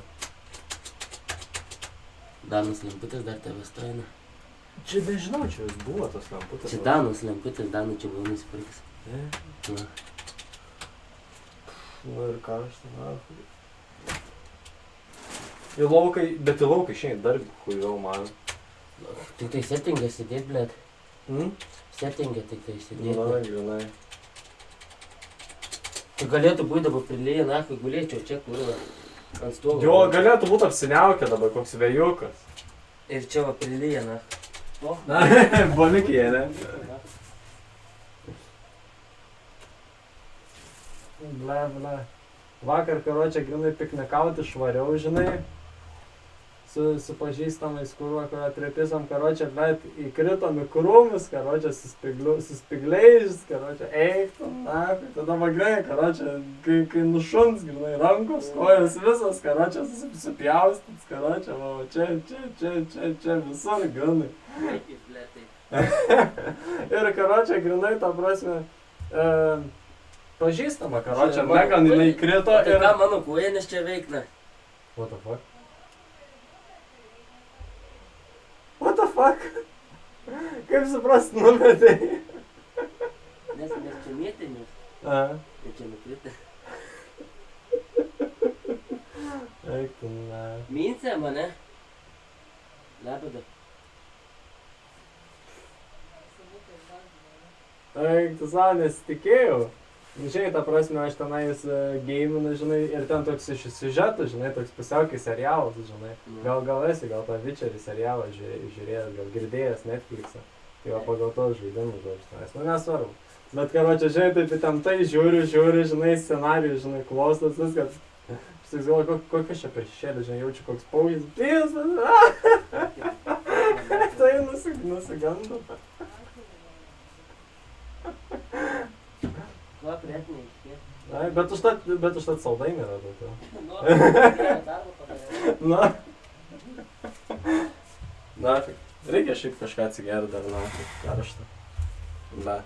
Danos lemputės dar tavęs traina. Čia nežinau, čia vis buvo tos lemputės. Čia Danos lemputės, Dano čia buvo nusipirkęs. Ne? Na. Nu ir karšta, na. Į lauką, bet į lauką šiandien dar huiviau man. Tik tai settingą sėdėt, blėt. Settingą tik tai sėdėt. Na, grinai. Tai galėtų būti dabar prilėję, na, kai gulėčiau čia, kurva, ant stogo. Jo, galėtų būti apsiniaukę dabar, koks vėjukas. Ir čia va prilėję, na. O? Na, bolikė, ne? Ble. Vakar, karočią, grinai piknikauti švariau, žinai. Su pažįstamais, kurio atripisam, karočią, bet įkritom į krūmus, karočią, su spigliais, karočią, eiktum, na, tada magrai, karočią, kai nušuns, grinai, rankos, kojos, visas, karočią, susipjaustins, karočią, va, čia, visur, grinai. Ir, karočią, grinai, ta prasme, pažįstama, karočią, Megan, jinai krito ir... Tai ką mano kojenis čia veikna? What the fuck? What the fuck? Kaip suprast, numetai? Nes čia mėtinis. Ir čia nukrita. Eik tu, ne. Mincė mane. Lebeda. Eik tu, savo nesitikėjau. Žinai, ta prasme, aš tenais gaminu, žinai, ir ten toks iš siužetų, žinai, toks pusiaukiai serialas, žinai. Gal esi, gal tą Witcherį serialą žiūrėjęs, gal girdėjęs Netflix'ą. Tai va pagal tos žaidimus, žodžiu, nu nesvarbu. Bet, karočią, žinai, taip į ten tai žiūriu, žinai, scenarijų, žinai, klostas, viskas. Aš tik galvoju, kokias čia per šešėlį, žinai, jaučiu koks paujis. Tai nusigando. Va, prietiniai iškės. Ai, bet užtat saldainį yra daugiau. Na. Na, reikia šiaip kažką atsigerti dar, na, karštą. Na.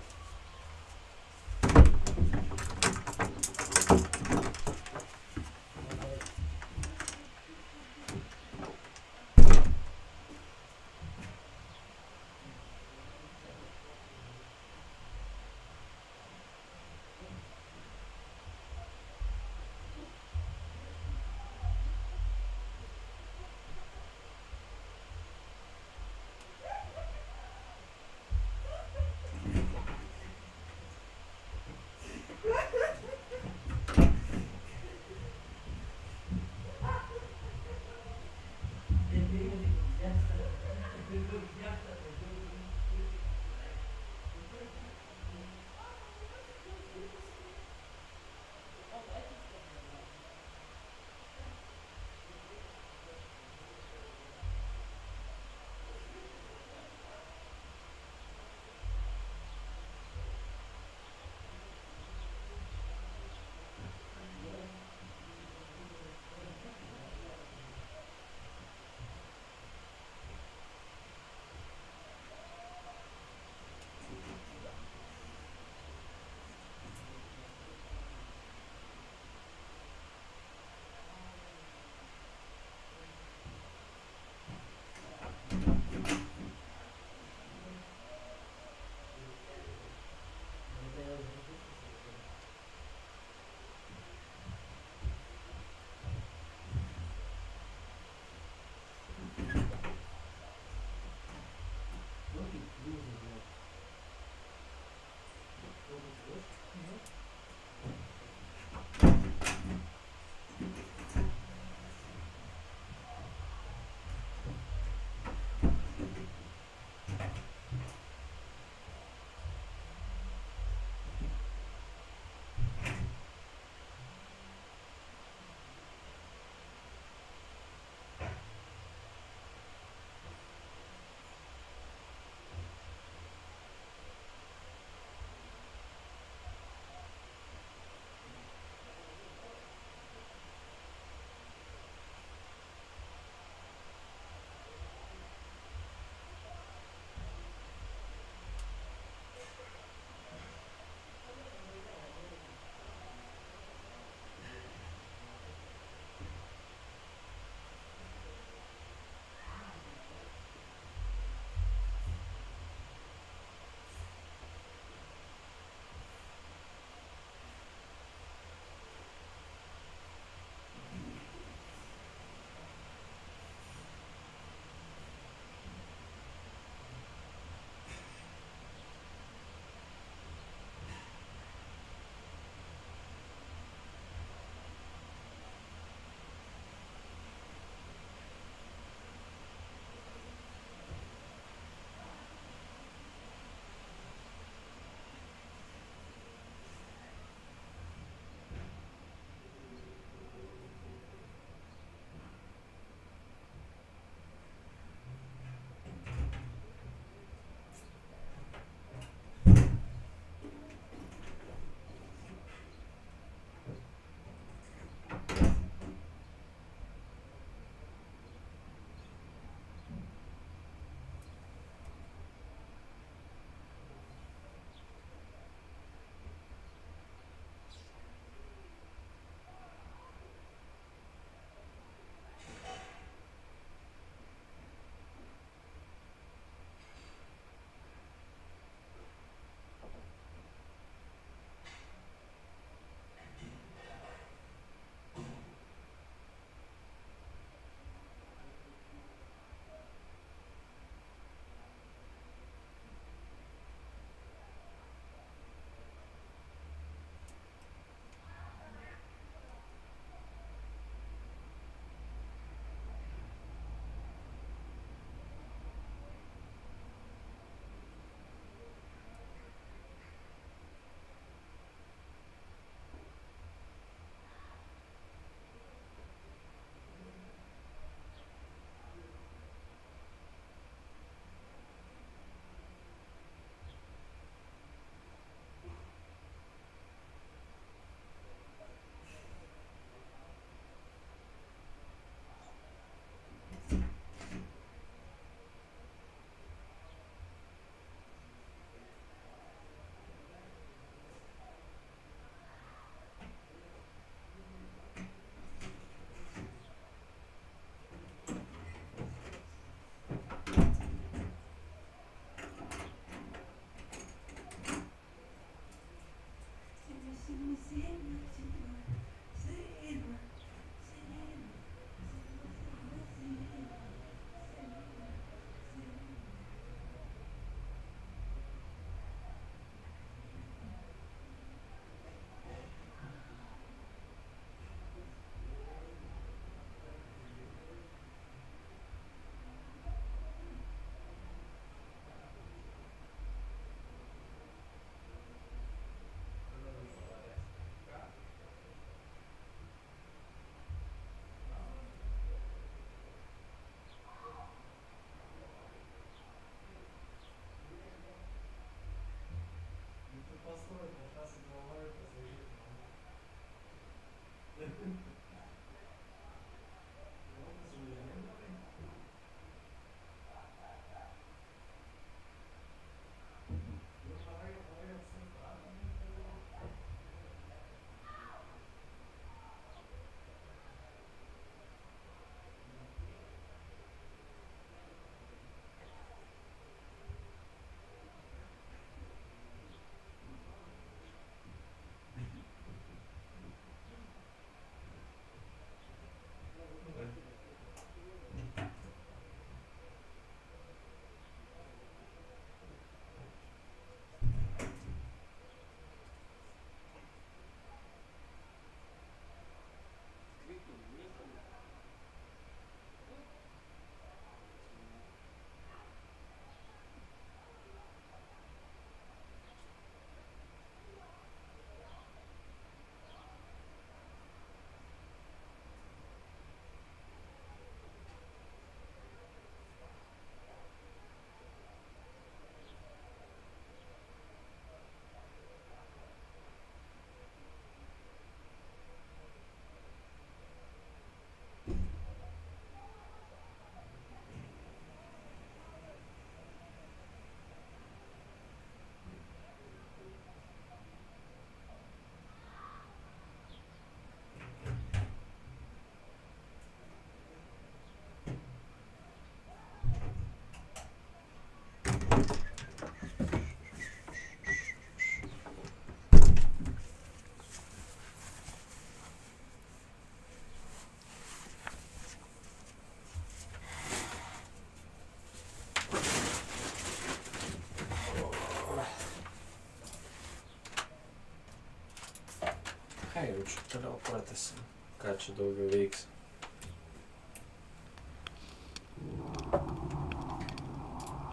biškai toliau pratęsim. Ką čia daugiau veiks.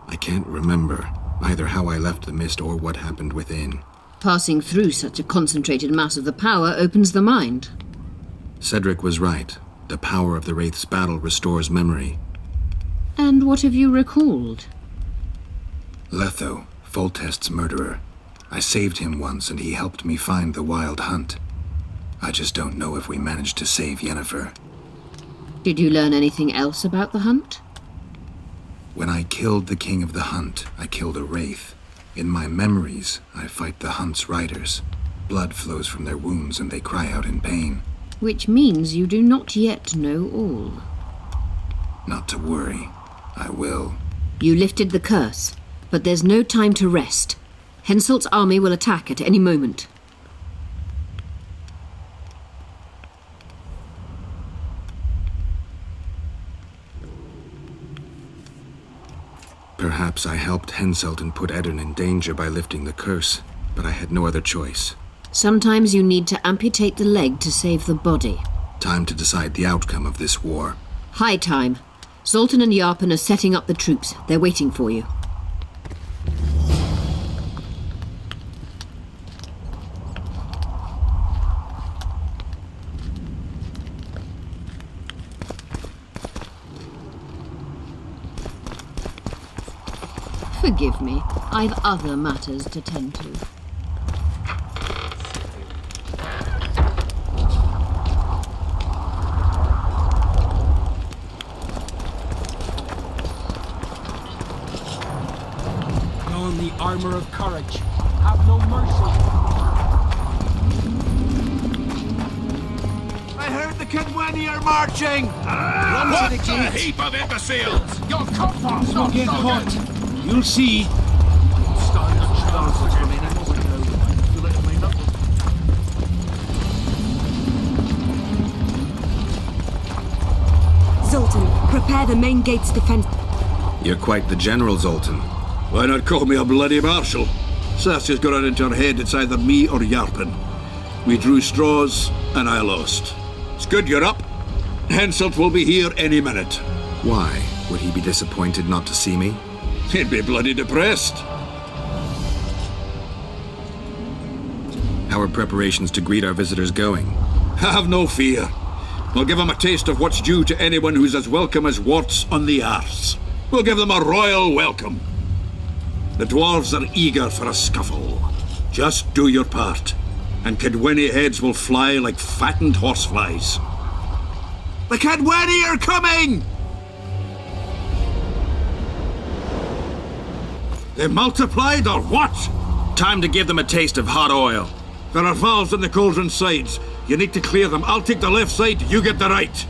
I can't remember either how I left the mist or what happened within. Passing through such a concentrated mass of the power opens the mind. Cedric was right. The power of the Wraith's battle restores memory. And what have you recalled? Letho, Foltest's murderer. I saved him once and he helped me find the Wild Hunt. I just don't know if we managed to save Yennefer. Did you learn anything else about the hunt? When I killed the King of the Hunt, I killed a Wraith. In my memories, I fight the Hunt's riders. Blood flows from their wounds and they cry out in pain. Which means you do not yet know all. Not to worry. I will. You lifted the curse, but there's no time to rest. Henselt's army will attack at any moment. Perhaps I helped Henselt and put Eddern in danger by lifting the curse, but I had no other choice. Sometimes you need to amputate the leg to save the body. Time to decide the outcome of this war. High time. Zoltan and Yarpen are setting up the troops. They're waiting for you. Forgive me. I've other matters to tend to. Don the armor of courage. Have no mercy. I heard the Kedweni are marching! Run What to the a gates. heap of imbeciles! Your compass not Get so caught. good. You'll see. Zoltan, prepare the main gate's defense. You're quite the general, Zoltan. Why not call me a bloody marshal? Saskia's got it into her head it's either me or Yarpen. We drew straws, and I lost. It's good you're up. Henselt will be here any minute. Why? Would he be disappointed not to see me? He'd be bloody depressed. How are preparations to greet our visitors going? Have no fear. We'll give them a taste of what's due to anyone who's as welcome as warts on the arse. We'll give them a royal welcome. The dwarves are eager for a scuffle. Just do your part, and Kedweni heads will fly like fattened horseflies. The Kedweni are coming! They multiplied or what? Time to give them a taste of hot oil. There are valves on the cauldron sides. You need to clear them. I'll take the left side, you get the right.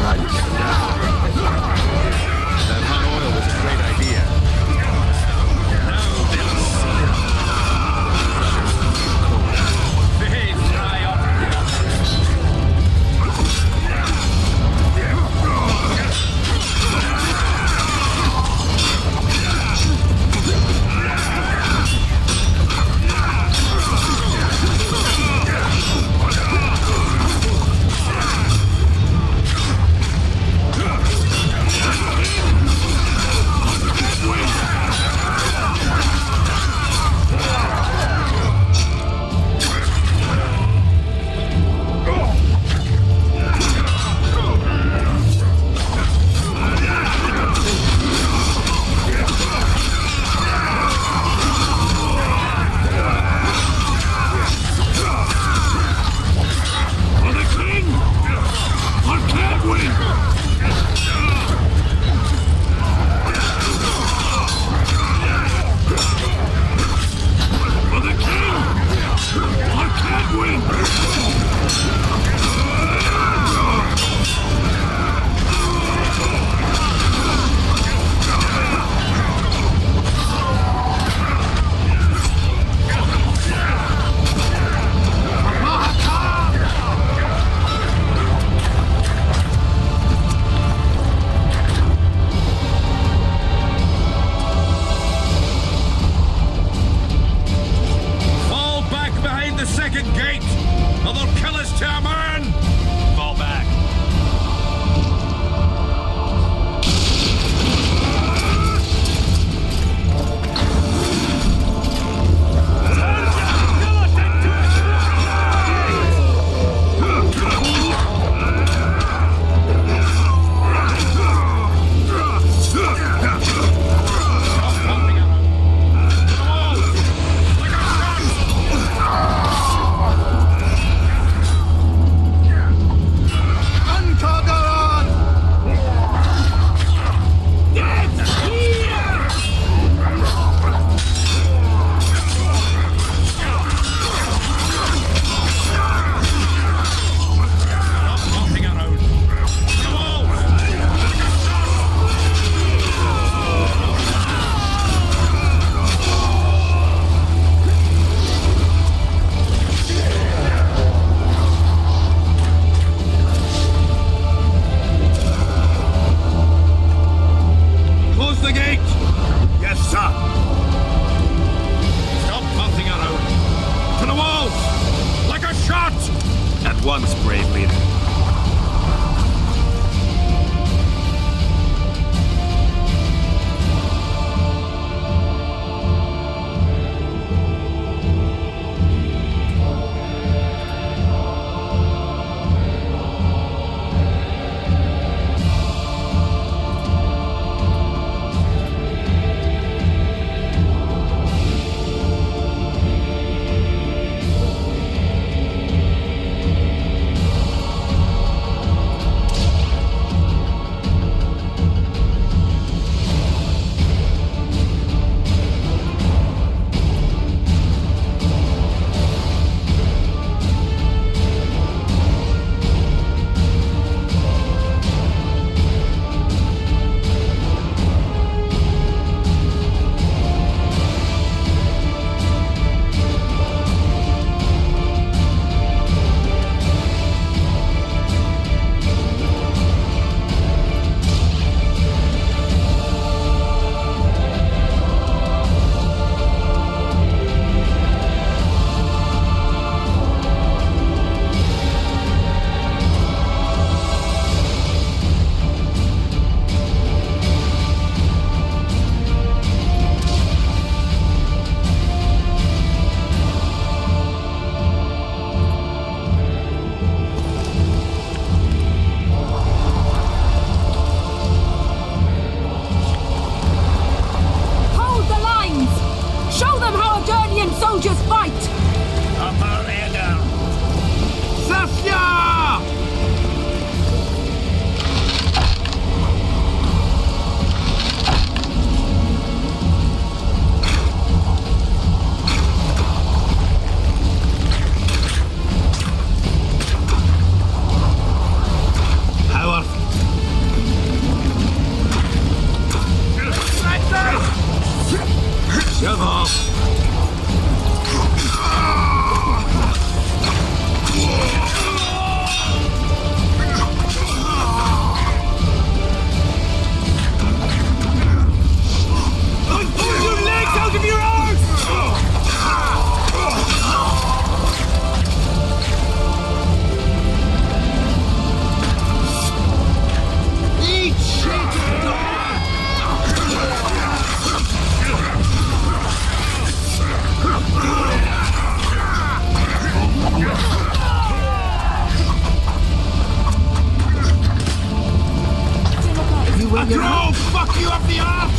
That hot oil was a great idea. once, brave leader. fuck you up the arse!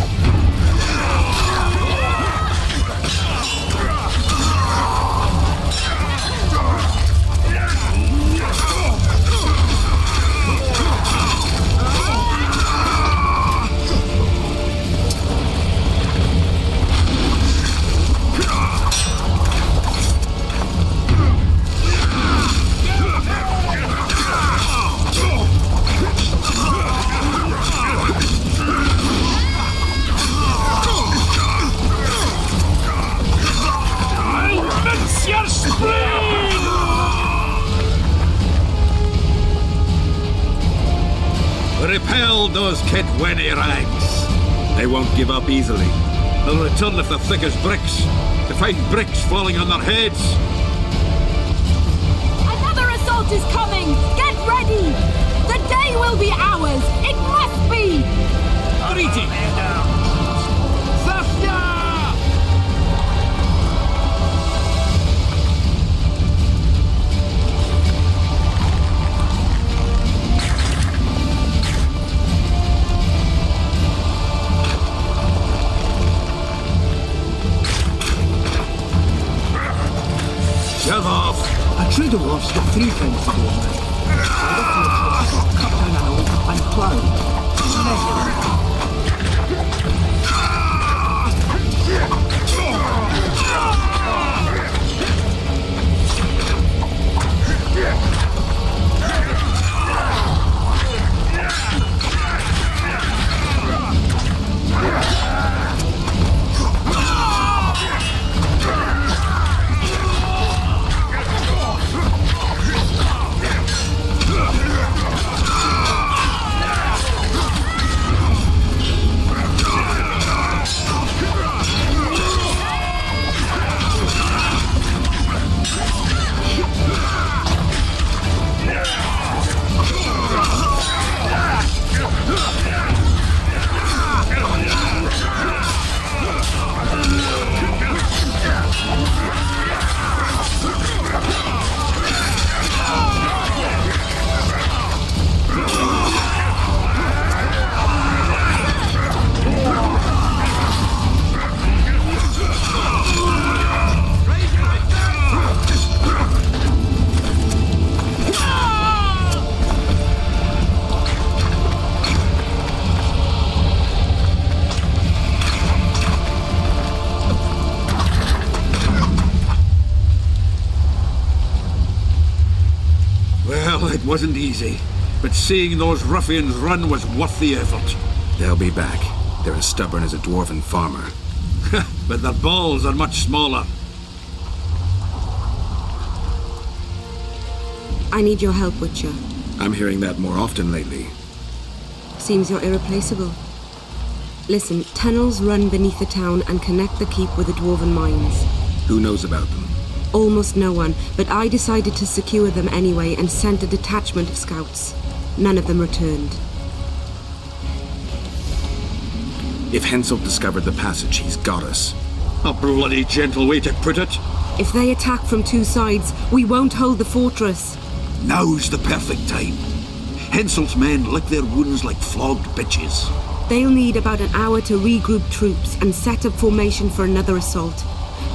Your spleen! Repel those Kedwenny rags. They won't give up easily. They'll return if they're thick as bricks, to find bricks falling on their heads. Another assault is coming! Get ready! The day will be ours! It must be! Greeting! Saskia! Shove off! A trader wolf's got 3 things to do with me. Cut down an oak and plough. It wasn't easy, but seeing those ruffians run was worth the effort. They'll be back. They're as stubborn as a dwarven farmer. But their balls are much smaller. I need your help, Witcher. I'm hearing that more often lately. Seems you're irreplaceable. Listen, tunnels run beneath the town and connect the keep with the dwarven mines. Who knows about them? Almost no one, but I decided to secure them anyway and sent a detachment of scouts. None of them returned. If Henselt discovered the passage, he's got us. A bloody gentle way to put it. If they attack from 2 sides, we won't hold the fortress. Now's the perfect time. Henselt's men lick their wounds like flogged bitches. They'll need about an hour to regroup troops and set up formation for another assault.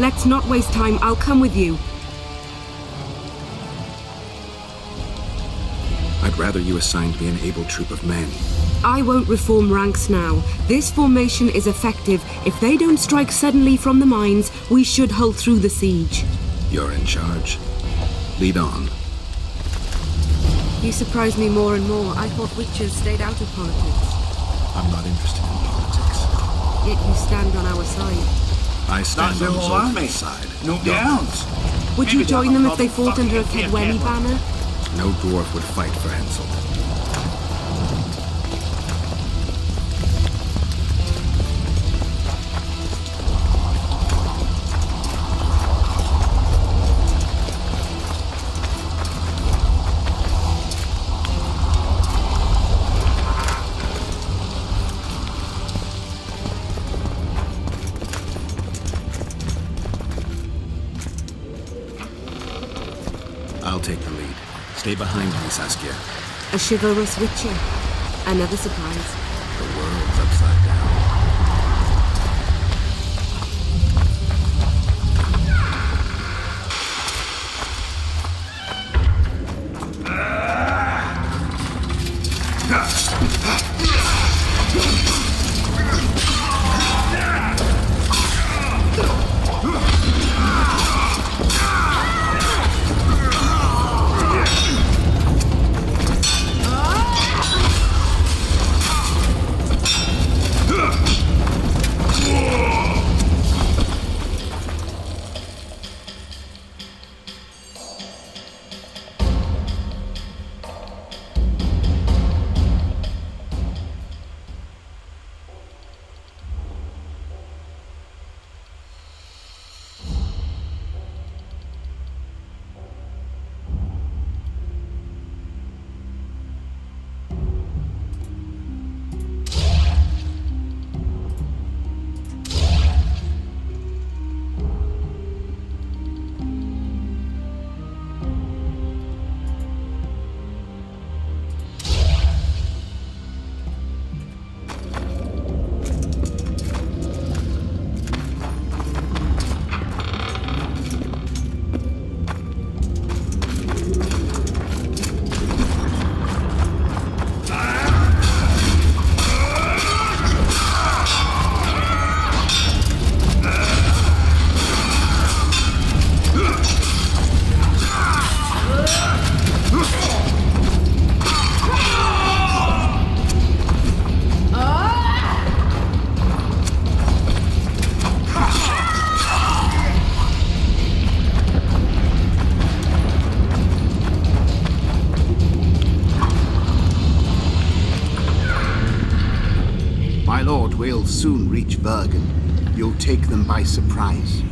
Let's not waste time. I'll come with you. I'd rather you assigned me an able troop of men. I won't reform ranks now. This formation is effective. If they don't strike suddenly from the mines, we should hold through the siege. You're in charge. Lead on. You surprise me more and more. I thought witches stayed out of politics. I'm not interested in politics. Yet you stand on our side. I stand on Zoltan's side. No grounds. Would you join them if they fought under a Kedwenny banner? No dwarf would fight for Henselt. I'll take the lead. Stay behind me, Saskia. A chivalrous witcher. Another surprise. world's upside down. My lord, we'll soon reach Bergen. You'll take them by surprise.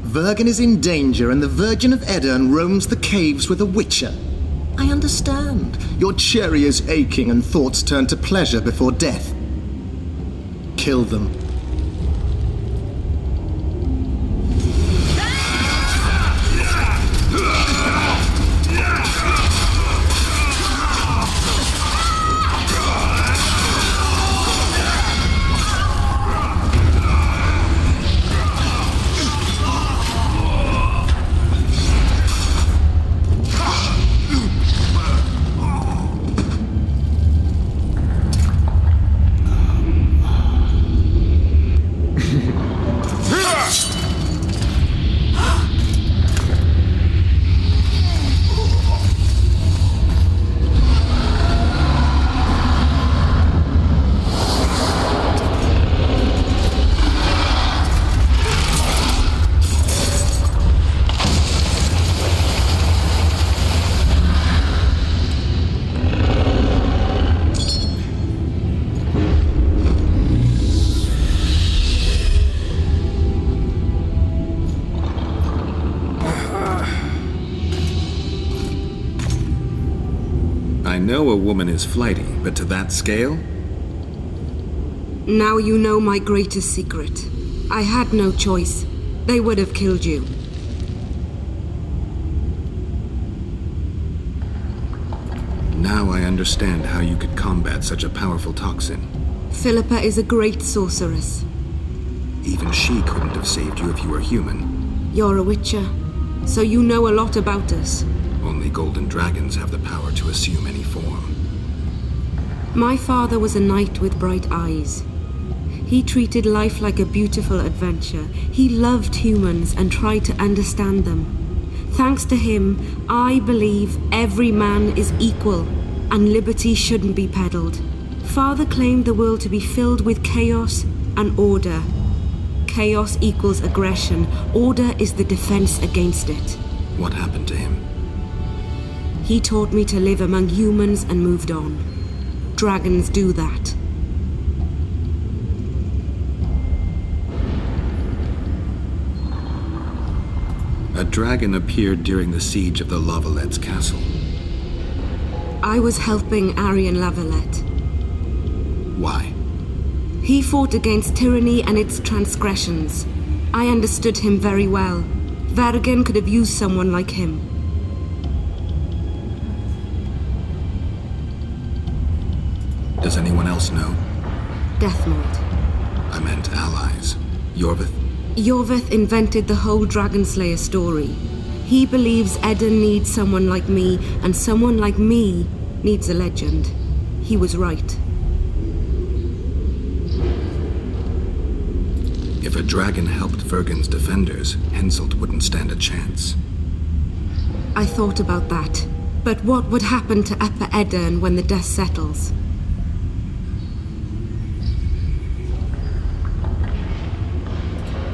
Bergen is in danger, and the Virgin of Edirne roams the caves with a witcher. I understand. Your cherry is aching and thoughts turn to pleasure before death. Kill them. I know a woman is flighty, but to that scale? Now you know my greatest secret. I had no choice. They would have killed you. Now I understand how you could combat such a powerful toxin. Philippa is a great sorceress. Even she couldn't have saved you if you were human. You're a witcher, so you know a lot about us. Only golden dragons have the power to assume any form. My father was a knight with bright eyes. He treated life like a beautiful adventure. He loved humans and tried to understand them. Thanks to him, I believe every man is equal and liberty shouldn't be peddled. Father claimed the world to be filled with chaos and order. Chaos equals aggression. Order is the defense against it. What happened to him? He taught me to live among humans and moved on. Dragons do that. A dragon appeared during the siege of the Lavalettes' castle. I was helping Arian Lavalette. Why? He fought against tyranny and its transgressions. I understood him very well. Vergen could have used someone like him. Does anyone else know? Deathmold. I meant allies. Yorvith? Yorvith invented the whole Dragon Slayer story. He believes Eden needs someone like me, and someone like me needs a legend. He was right. If a dragon helped Vergen's defenders, Henselt wouldn't stand a chance. I thought about that. But what would happen to Upper Edern when the dust settles?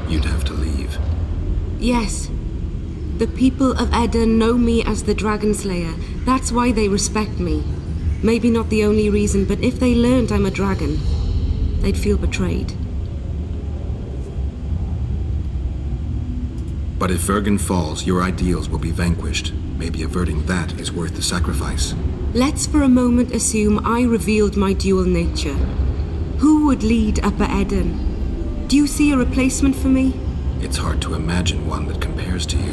You'd have to leave. Yes. The people of Edern know me as the Dragon Slayer. That's why they respect me. Maybe not the only reason, but if they learned I'm a dragon, they'd feel betrayed. But if Vergen falls, your ideals will be vanquished. Maybe averting that is worth the sacrifice. Let's for a moment assume I revealed my dual nature. Who would lead Upper Edern? Do you see a replacement for me? It's hard to imagine one that compares to you.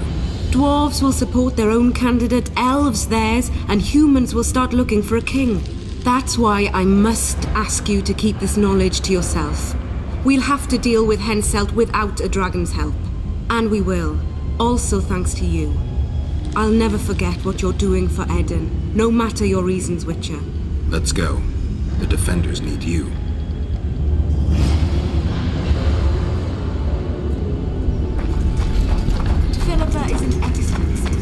Dwarves will support their own candidate, elves theirs, and humans will start looking for a king. That's why I must ask you to keep this knowledge to yourself. We'll have to deal with Henselt without a dragon's help. And we will. Also thanks to you. I'll never forget what you're doing for Eden, no matter your reasons, Witcher. Let's go. The defenders need you. Philippa is an excellent success.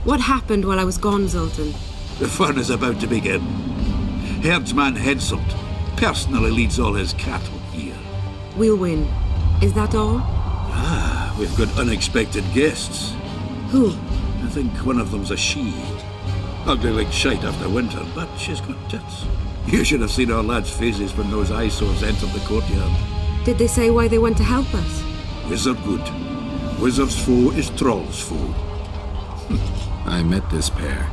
What happened while I was gone, Zoltan? The fun is about to begin. Herdsman Henselt personally leads all his cattle here. We'll win. Is that all? Ah, we've got unexpected guests. Who? I think one of them's a she. Ugly like shite after winter, but she's got tits. You should have seen our lads' faces when those eyesores entered the courtyard. Did they say why they went to help us? Wizard good. Wizard's foe is troll's foe. I met this pair.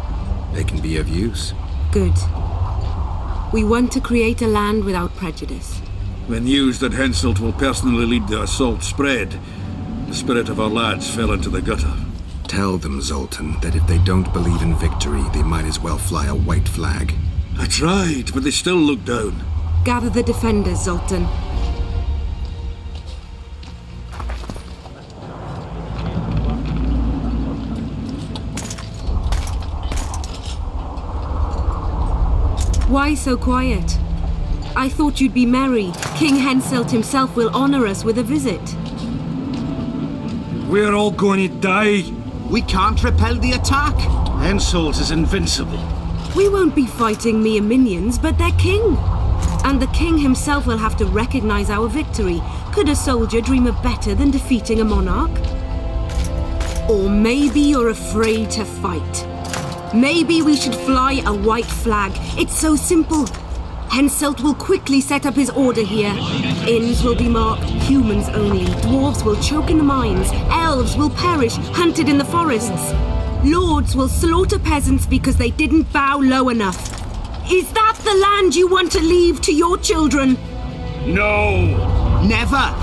They can be of use. Good. We want to create a land without prejudice. When news that Henselt will personally lead the assault spread, the spirit of our lads fell into the gutter. Tell them, Zoltan, that if they don't believe in victory, they might as well fly a white flag. I tried, but they still look down. Gather the defenders, Zoltan. Why so quiet? I thought you'd be merry. King Henselt himself will honor us with a visit. We're all going to die. We can't repel the attack. Henselt is invincible. We won't be fighting mere minions, but their king. And the king himself will have to recognize our victory. Could a soldier dream of better than defeating a monarch? Or maybe you're afraid to fight. Maybe we should fly a white flag. It's so simple. Henselt will quickly set up his order here. Inns will be marked humans only. Dwarves will choke in the mines. Elves will perish, hunted in the forests. Lords will slaughter peasants because they didn't bow low enough. Is that the land you want to leave to your children? No! Never!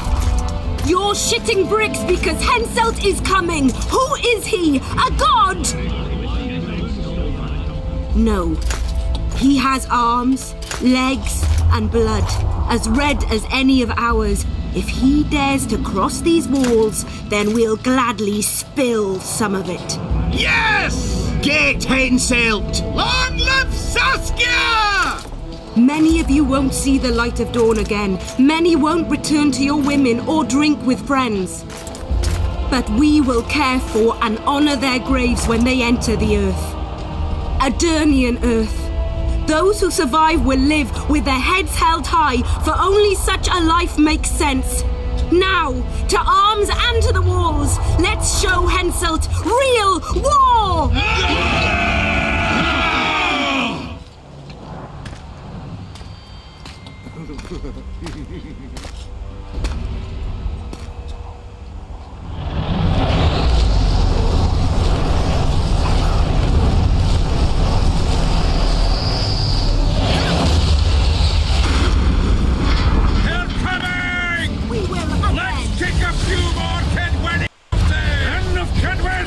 You're shitting bricks because Henselt is coming! Who is he? A god? No. He has arms, legs, and blood, as red as any of ours. If he dares to cross these walls, then we'll gladly spill some of it. Yes! Get Henselt! Long live Saskia! Many of you won't see the light of dawn again. Many won't return to your women or drink with friends. but we will care for and honor their graves when they enter the earth. Adernian earth. Those who survive will live with their heads held high, for only such a life makes sense. Now, to arms and to the walls, let's show Henselt real war!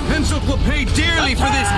Henselt will pay dearly for this!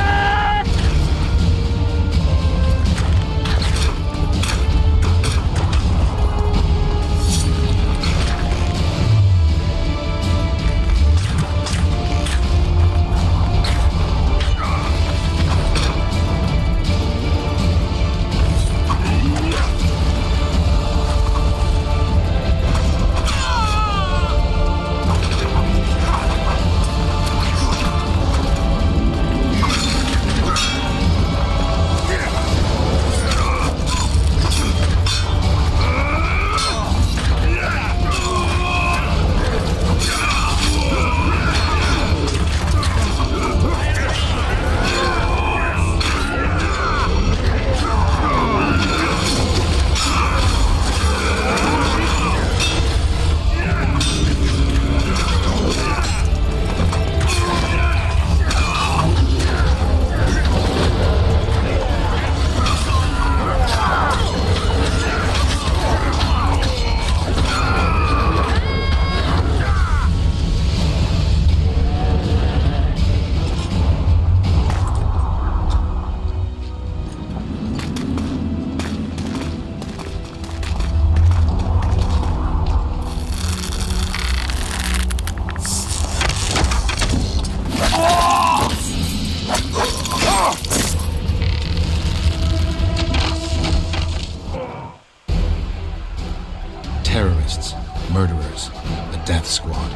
Terrorists, murderers, a death squad.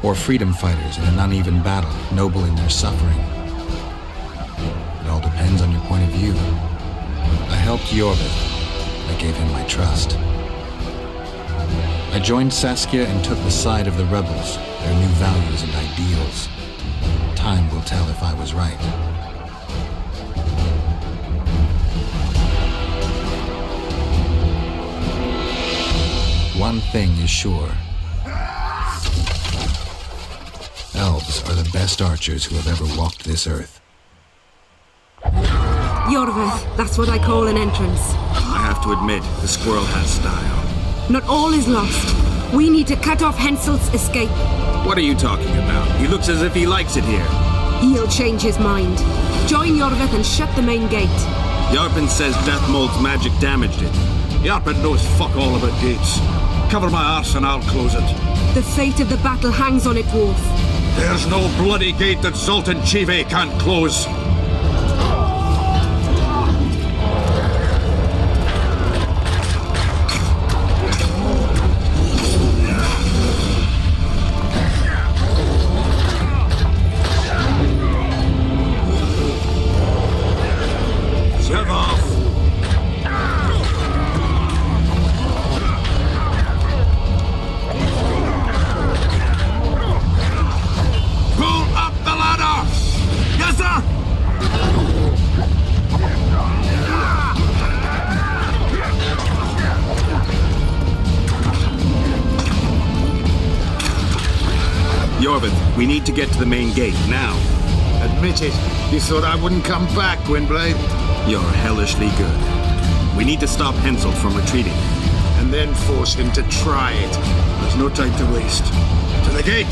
Or freedom fighters in an uneven battle, noble in their suffering. It all depends on your point of view. I helped Jorvik. I gave him my trust. I joined Saskia and took the side of the rebels, their new values and ideals. Time will tell if I was right. One thing is sure. Elves are the best archers who have ever walked this earth. Jorvik, that's what I call an entrance. I have to admit, the squirrel has style. Not all is lost. We need to cut off Henselt's escape. What are you talking about? He looks as if he likes it here. He'll change his mind. Join Jorvik and shut the main gate. Yarpen says Deathmold's magic damaged it. Yarpen knows fuck all about gates. Cover my arse and I'll close it. The fate of the battle hangs on it, dwarf. There's no bloody gate that Zoltan Chive can't close. We need to get to the main gate, now. Admit it. You thought I wouldn't come back, Gwynblade? You're hellishly good. We need to stop Henselt from retreating. And then force him to try it. There's no time to waste. To the gate!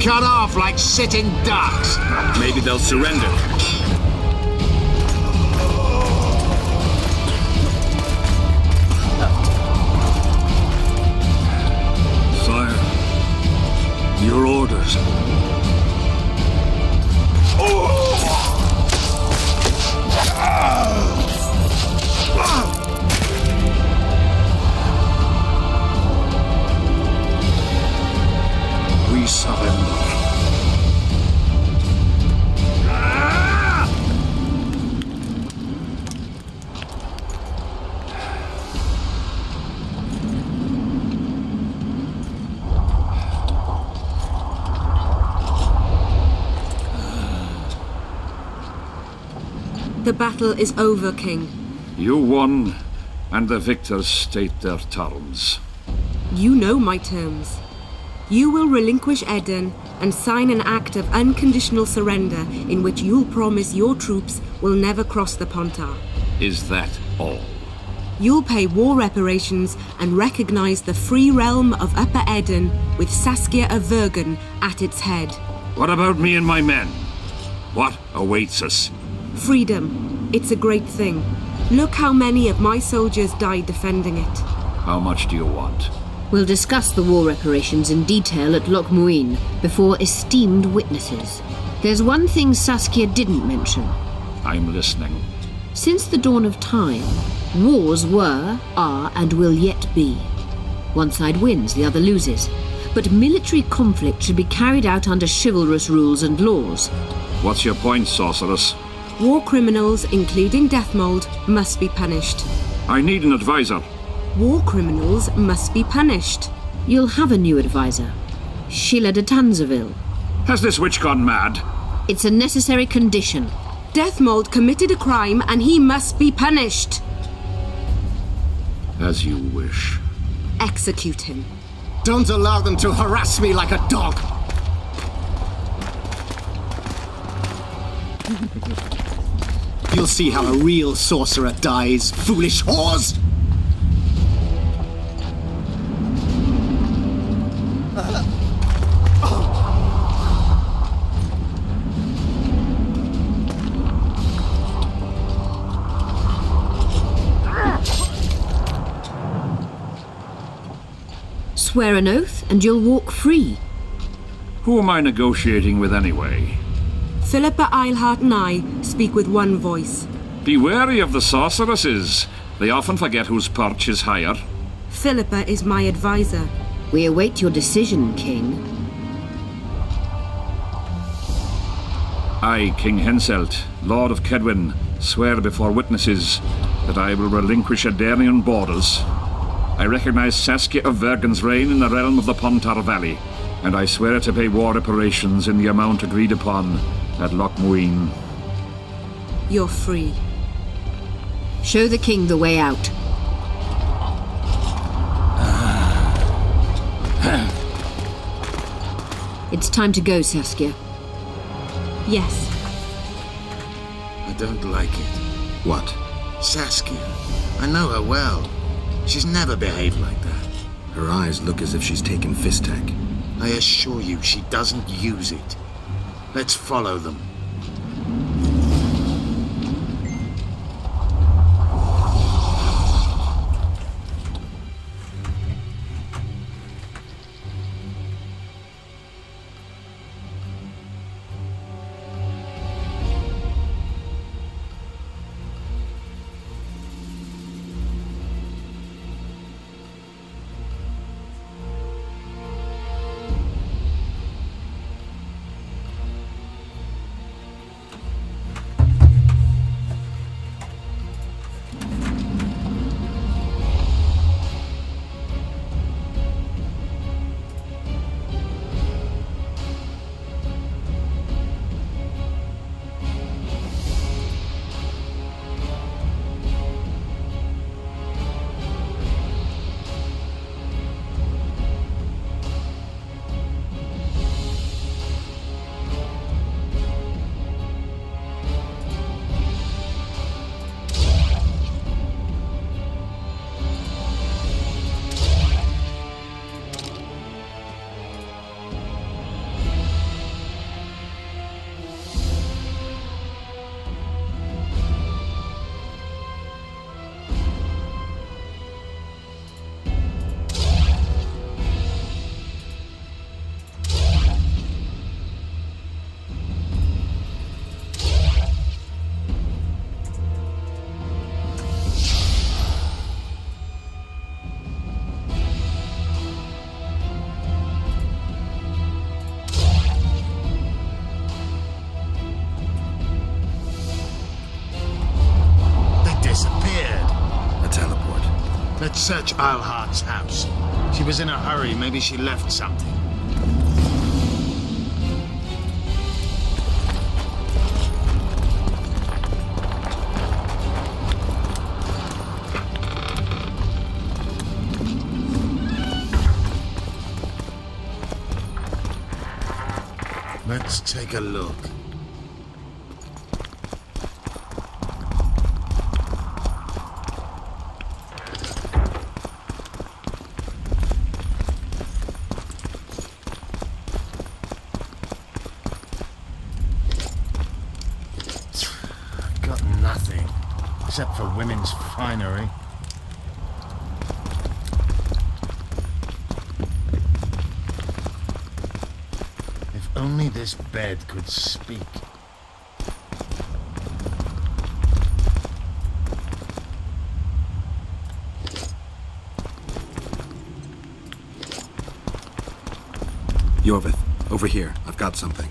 cut off like sitting ducks. Maybe they'll surrender. Sire, your orders. We surrender. The battle is over, King. You won, and the victors state their terms. You know my terms. You will relinquish Eden and sign an act of unconditional surrender in which you'll promise your troops will never cross the Pontar. Is that all? You'll pay war reparations and recognize the free realm of Upper Eden with Saskia of Vergen at its head. What about me and my men? What awaits us? Freedom. It's a great thing. Look how many of my soldiers died defending it. How much do you want? We'll discuss the war reparations in detail at Loch Muin before esteemed witnesses. There's one thing Saskia didn't mention. I'm listening. Since the dawn of time, wars were, are, and will yet be. One side wins, the other loses. But military conflict should be carried out under chivalrous rules and laws. What's your point, sorceress? War criminals, including Deathmold, must be punished. I need an advisor. War criminals must be punished. You'll have a new advisor. Sheila de Tanzaville. Has this witch gone mad? It's a necessary condition. Deathmold committed a crime and he must be punished. As you wish. Execute him. Don't allow them to harass me like a dog. You'll see how a real sorcerer dies, foolish whores! Swear an oath and you'll walk free. Who am I negotiating with anyway? Philippa Eilhart and I speak with one voice. Be wary of the sorceresses. They often forget whose perch is higher. Philippa is my advisor. We await your decision, King. I, King Henselt, Lord of Kedwin, swear before witnesses that I will relinquish Adarian borders. I recognize Saskia of Vergen's reign in the realm of the Pontar Valley, and I swear to pay war reparations in the amount agreed upon at Loch Muin. You're free. Show the king the way out. It's time to go, Saskia. Yes. I don't like it. What? Saskia. I know her well. She's never behaved like that. Her eyes look as if she's taken Fistek. I assure you, she doesn't use it. Let's follow them. search Eilhart's house. She was in a hurry. Maybe she left something. Let's take a look. Got nothing, except for women's finery. Only this bed could speak. Yorvith, over here. I've got something.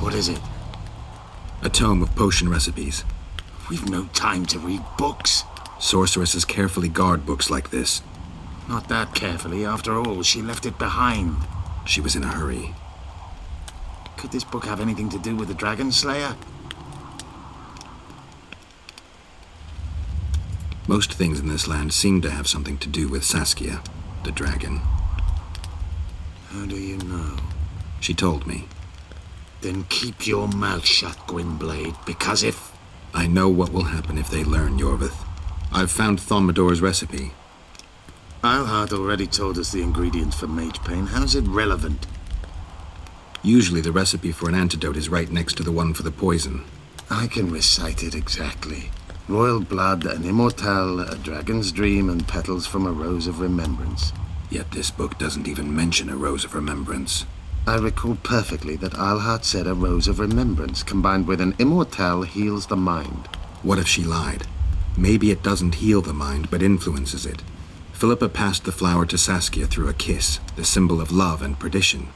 What is it? A tome of potion recipes. We've no time to read books. Sorceresses carefully guard books like this. Not that carefully. After all, she left it behind. She was in a hurry. Could this book have anything to do with the Dragon Slayer? Most things in this land seem to have something to do with Saskia, the dragon. How do you know? She told me. Then keep your mouth shut, Gwynblade, because if... I know what will happen if they learn, Yorvith. I've found Thaumadour's recipe. Eilhart already told us the ingredients for mage pain. How's it relevant? Usually the recipe for an antidote is right next to the one for the poison. I can recite it exactly. Royal blood, an immortal, a dragon's dream, and petals from a rose of remembrance. Yet this book doesn't even mention a rose of remembrance. I recall perfectly that Eilhart said a rose of remembrance combined with an immortal heals the mind. What if she lied? Maybe it doesn't heal the mind, but influences it. Philippa passed the flower to Saskia through a kiss, the symbol of love and perdition.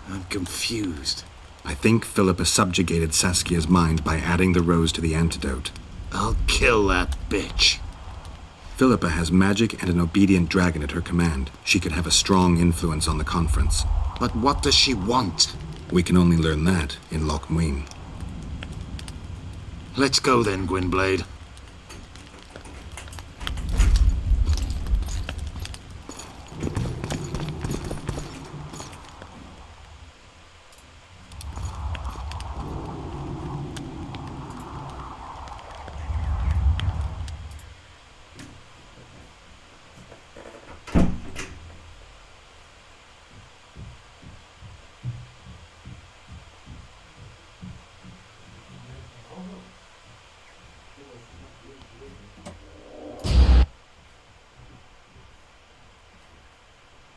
I'm confused. I think Philippa subjugated Saskia's mind by adding the rose to the antidote. I'll kill that bitch. Philippa has magic and an obedient dragon at her command. She could have a strong influence on the conference. But what does she want? We can only learn that in Loch Muin. Let's go then, Gwynblade.